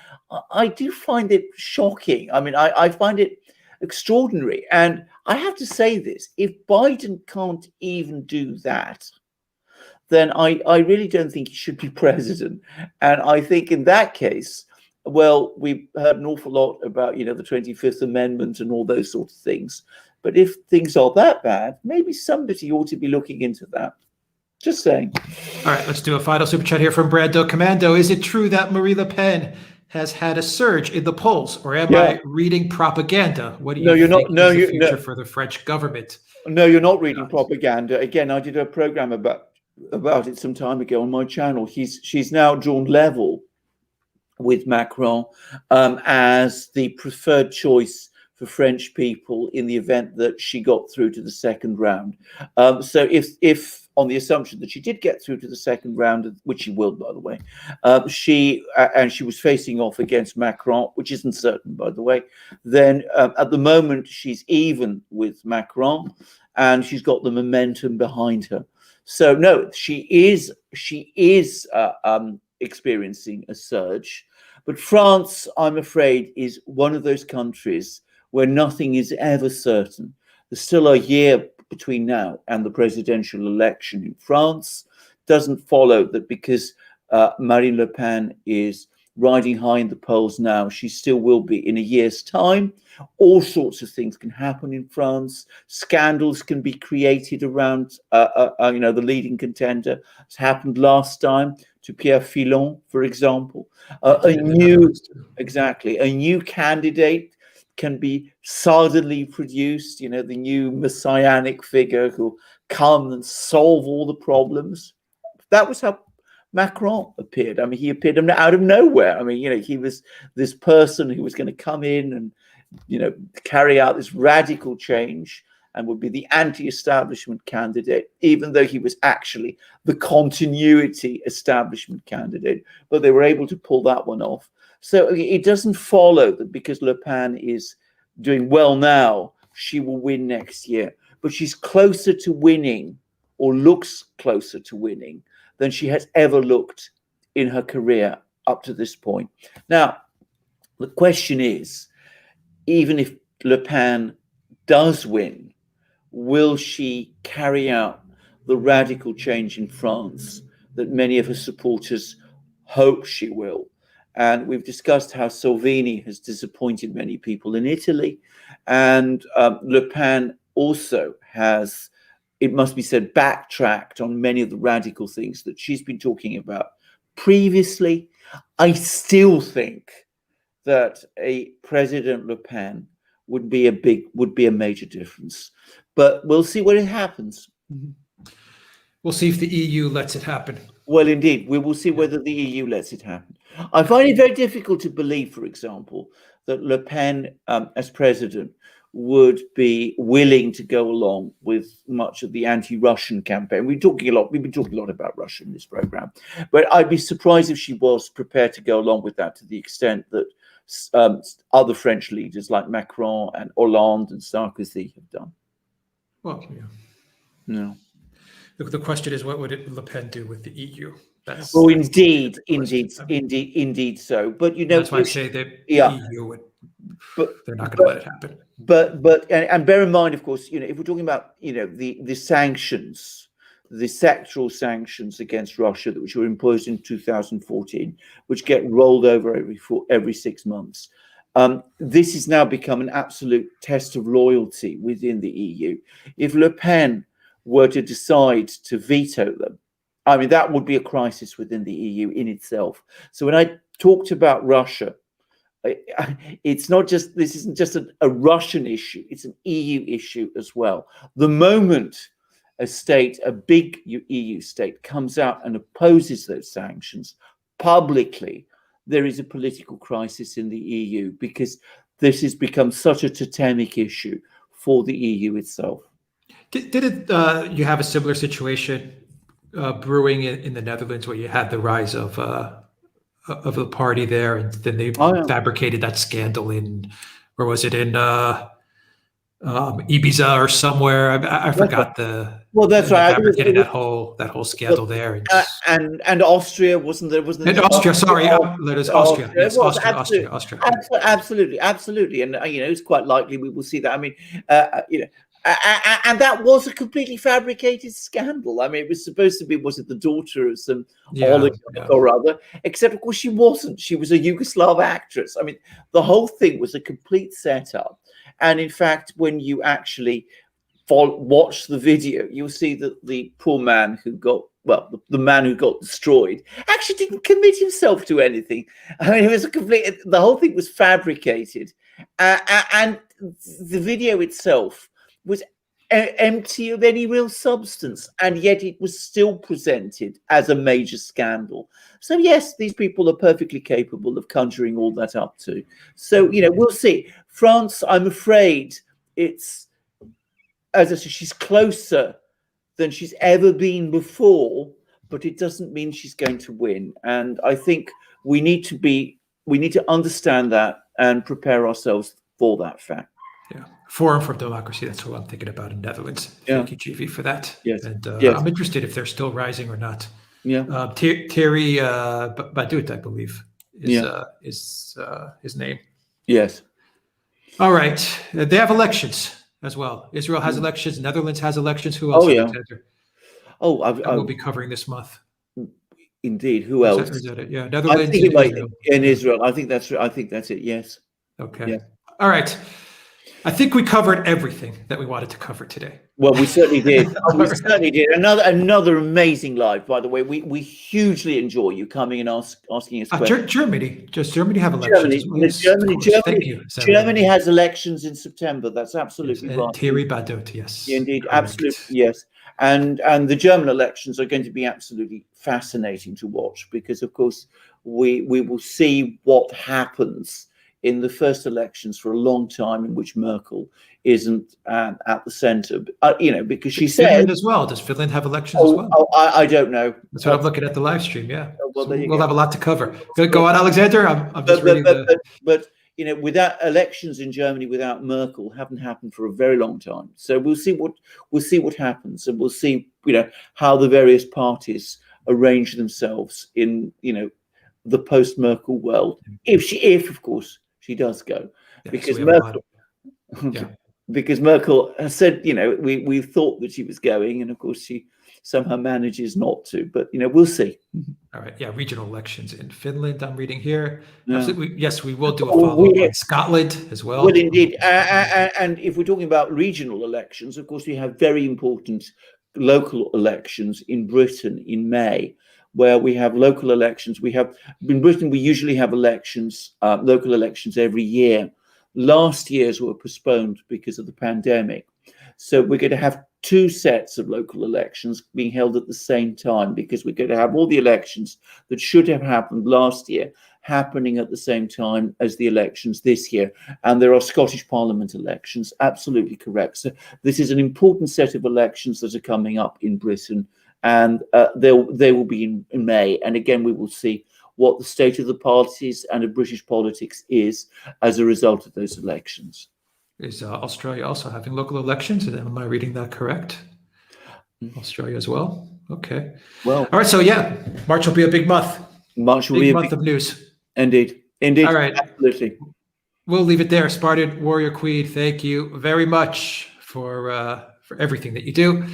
I do find it shocking. I mean, I find it extraordinary. And I have to say this, if Biden can't even do that, then I really don't think he should be president. And I think in that case, well, we've heard an awful lot about, the 25th Amendment and all those sorts of things. But if things are that bad, maybe somebody ought to be looking into that. Just saying. All right, let's do a final super chat here from Brando Commando. Is it true that Marie Le Pen has had a surge in the polls, or am I reading propaganda? What do you think is the future for the French government? No, you're not reading propaganda. Again, I did a program about it some time ago on my channel. She's now drawn level with Macron as the preferred choice for French people in the event that she got through to the second round. So if on the assumption that she did get through to the second round, which she will, by the way, she was facing off against Macron, which isn't certain, by the way, then at the moment she's even with Macron and she's got the momentum behind her. So no, she is experiencing a surge, but France, I'm afraid, is one of those countries where nothing is ever certain. There's still a year between now and the presidential election in France. Doesn't follow that because Marine Le Pen is riding high in the polls now, she still will be in a year's time. All sorts of things can happen in France. Scandals can be created around, the leading contender. It's happened last time to Pierre Fillon, for example. A new candidate can be suddenly produced. The new messianic figure who'll come and solve all the problems. That was how Macron appeared. I mean, he appeared out of nowhere. I mean, he was this person who was going to come in and, carry out this radical change and would be the anti-establishment candidate, even though he was actually the continuity establishment candidate. But they were able to pull that one off. So it doesn't follow that because Le Pen is doing well now, she will win next year. But she's closer to winning, or looks closer to winning, than she has ever looked in her career up to this point. Now, the question is, even if Le Pen does win, will she carry out the radical change in France that many of her supporters hope she will? And we've discussed how Salvini has disappointed many people in Italy. And Le Pen also has, it must be said, backtracked on many of the radical things that she's been talking about previously. I still think that a President Le Pen would be a major difference. But we'll see what it happens. We'll see if the EU lets it happen. Well, indeed, we will see whether the EU lets it happen. I find it very difficult to believe, for example, that Le Pen, as president, would be willing to go along with much of the anti-Russian campaign. We've been talking a lot about Russia in this program, but I'd be surprised if she was prepared to go along with that to the extent that other French leaders like Macron and Hollande and Sarkozy have done. Well, yeah. No. The question is, what would Le Pen do with the EU? Indeed so. But that's why I say that the EU would. But they're not going to let it happen. But bear in mind, of course, if we're talking about the sanctions, the sectoral sanctions against Russia which were imposed in 2014, which get rolled over every 6 months. This has now become an absolute test of loyalty within the EU. If Le Pen were to decide to veto them, I mean, that would be a crisis within the EU in itself. So when I talked about Russia, this isn't just a Russian issue, it's an EU issue as well. The moment a big EU state comes out and opposes those sanctions publicly, there is a political crisis in the EU because this has become such a totemic issue for the EU itself. Did you have a similar situation brewing in the Netherlands where you had the rise of the party there, and then they fabricated that scandal in, where was it, in Ibiza or somewhere? I forgot the. Well, that's right. Fabricated that whole scandal there, and Austria wasn't there? And Austria, sorry, that is Austria. Yes, Austria. Absolutely, and it's quite likely we will see that. I mean, and that was a completely fabricated scandal. I mean, it was supposed to be, was it the daughter of some oligarch or other? Except, of course, she wasn't. She was a Yugoslav actress. I mean, the whole thing was a complete setup. And in fact, when you actually watch the video, you'll see that the poor man who got, the man who got destroyed actually didn't commit himself to anything. I mean, it was the whole thing was fabricated. And the video itself was empty of any real substance, and yet it was still presented as a major scandal. So yes, these people are perfectly capable of conjuring all that up too. So we'll see. France, I'm afraid, it's, as I said, she's closer than she's ever been before, but it doesn't mean she's going to win. And I think we need to understand that and prepare ourselves for that fact. Yeah, Forum for Democracy. That's what I'm thinking about in Netherlands. Yeah. Thank you, GV, for that. Yes. And yes. I'm interested if they're still rising or not. Yeah. Thierry Badut, I believe, is his name. Yes. All right. They have elections as well. Israel has elections. Netherlands has elections. Who else? Oh, yeah. Alexander, Oh, that we'll be covering this month. indeed. Who Is else? that, is that it? Yeah, I Netherlands think it and might Israel. in Yeah. Israel. I think that's it. Yes. Okay. Yeah. All right. I think we covered everything that we wanted to cover today. Well, we certainly did. Oh, we All right. certainly did. Another amazing live, by the way. We hugely enjoy you coming and asking us questions. Germany. Does Germany have elections? as well? Yes, of course. Thank you, Sarah. Germany has elections in September. That's absolutely Yes, right. Thierry Badot, yes. Indeed, correct. absolutely, yes. And the German elections are going to be absolutely fascinating to watch because, of course, we will see what happens in the first elections for a long time in which Merkel isn't at the center, because she Finland said as well. Does Finland have elections as well? I don't know. That's what I'm looking at the live stream. Yeah, well, so there you we'll go. have a lot to cover. Go on, Alexander. I'm just reading But without elections in Germany, without Merkel, haven't happened for a very long time. So we'll see what happens, and we'll see how the various parties arrange themselves in the post-Merkel world, if of course she does go, because Merkel. Yeah. Because Merkel has said, we thought that she was going, and of course she somehow manages not to. But we'll see. All right. Yeah, regional elections in Finland. I'm reading here. Yeah. Absolutely. Yes, we will do a follow-up on Scotland as well. Well, indeed. And if we're talking about regional elections, of course, we have very important local elections in Britain in May, where we have local elections. In Britain, we usually have elections, local elections every year. Last year's were postponed because of the pandemic. So we're going to have two sets of local elections being held at the same time, because we're going to have all the elections that should have happened last year happening at the same time as the elections this year. And there are Scottish Parliament elections, absolutely correct. So this is an important set of elections that are coming up in Britain, and they will be in May. And again, we will see what the state of the parties and of British politics is as a result of those elections. Is Australia also having local elections? Am I reading that correct? Australia as well? Okay. Well, all right. So yeah, March will be a big month. March will be a month of news. Indeed. All right. Absolutely. We'll leave it there. Spartan Warrior Queen, thank you very much for everything that you do.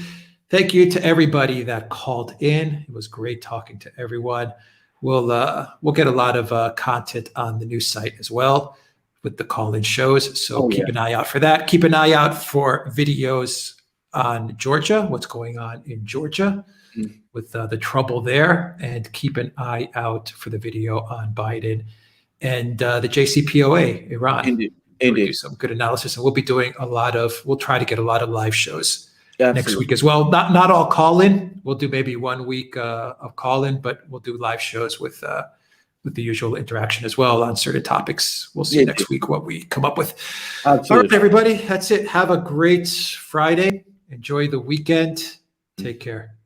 Thank you to everybody that called in. It was great talking to everyone. We'll get a lot of content on the new site as well with the call-in shows. So keep an eye out for that. Keep an eye out for videos on Georgia, what's going on in Georgia with the trouble there, and keep an eye out for the video on Biden and the JCPOA, Iran. Indeed. Do some good analysis, and we'll try to get a lot of live shows. Absolutely. Next week as well. Not all call-in. We'll do maybe 1 week of call-in, but we'll do live shows with the usual interaction as well on certain topics. We'll see next week what we come up with. Absolutely. All right, everybody. That's it. Have a great Friday. Enjoy the weekend. Take care.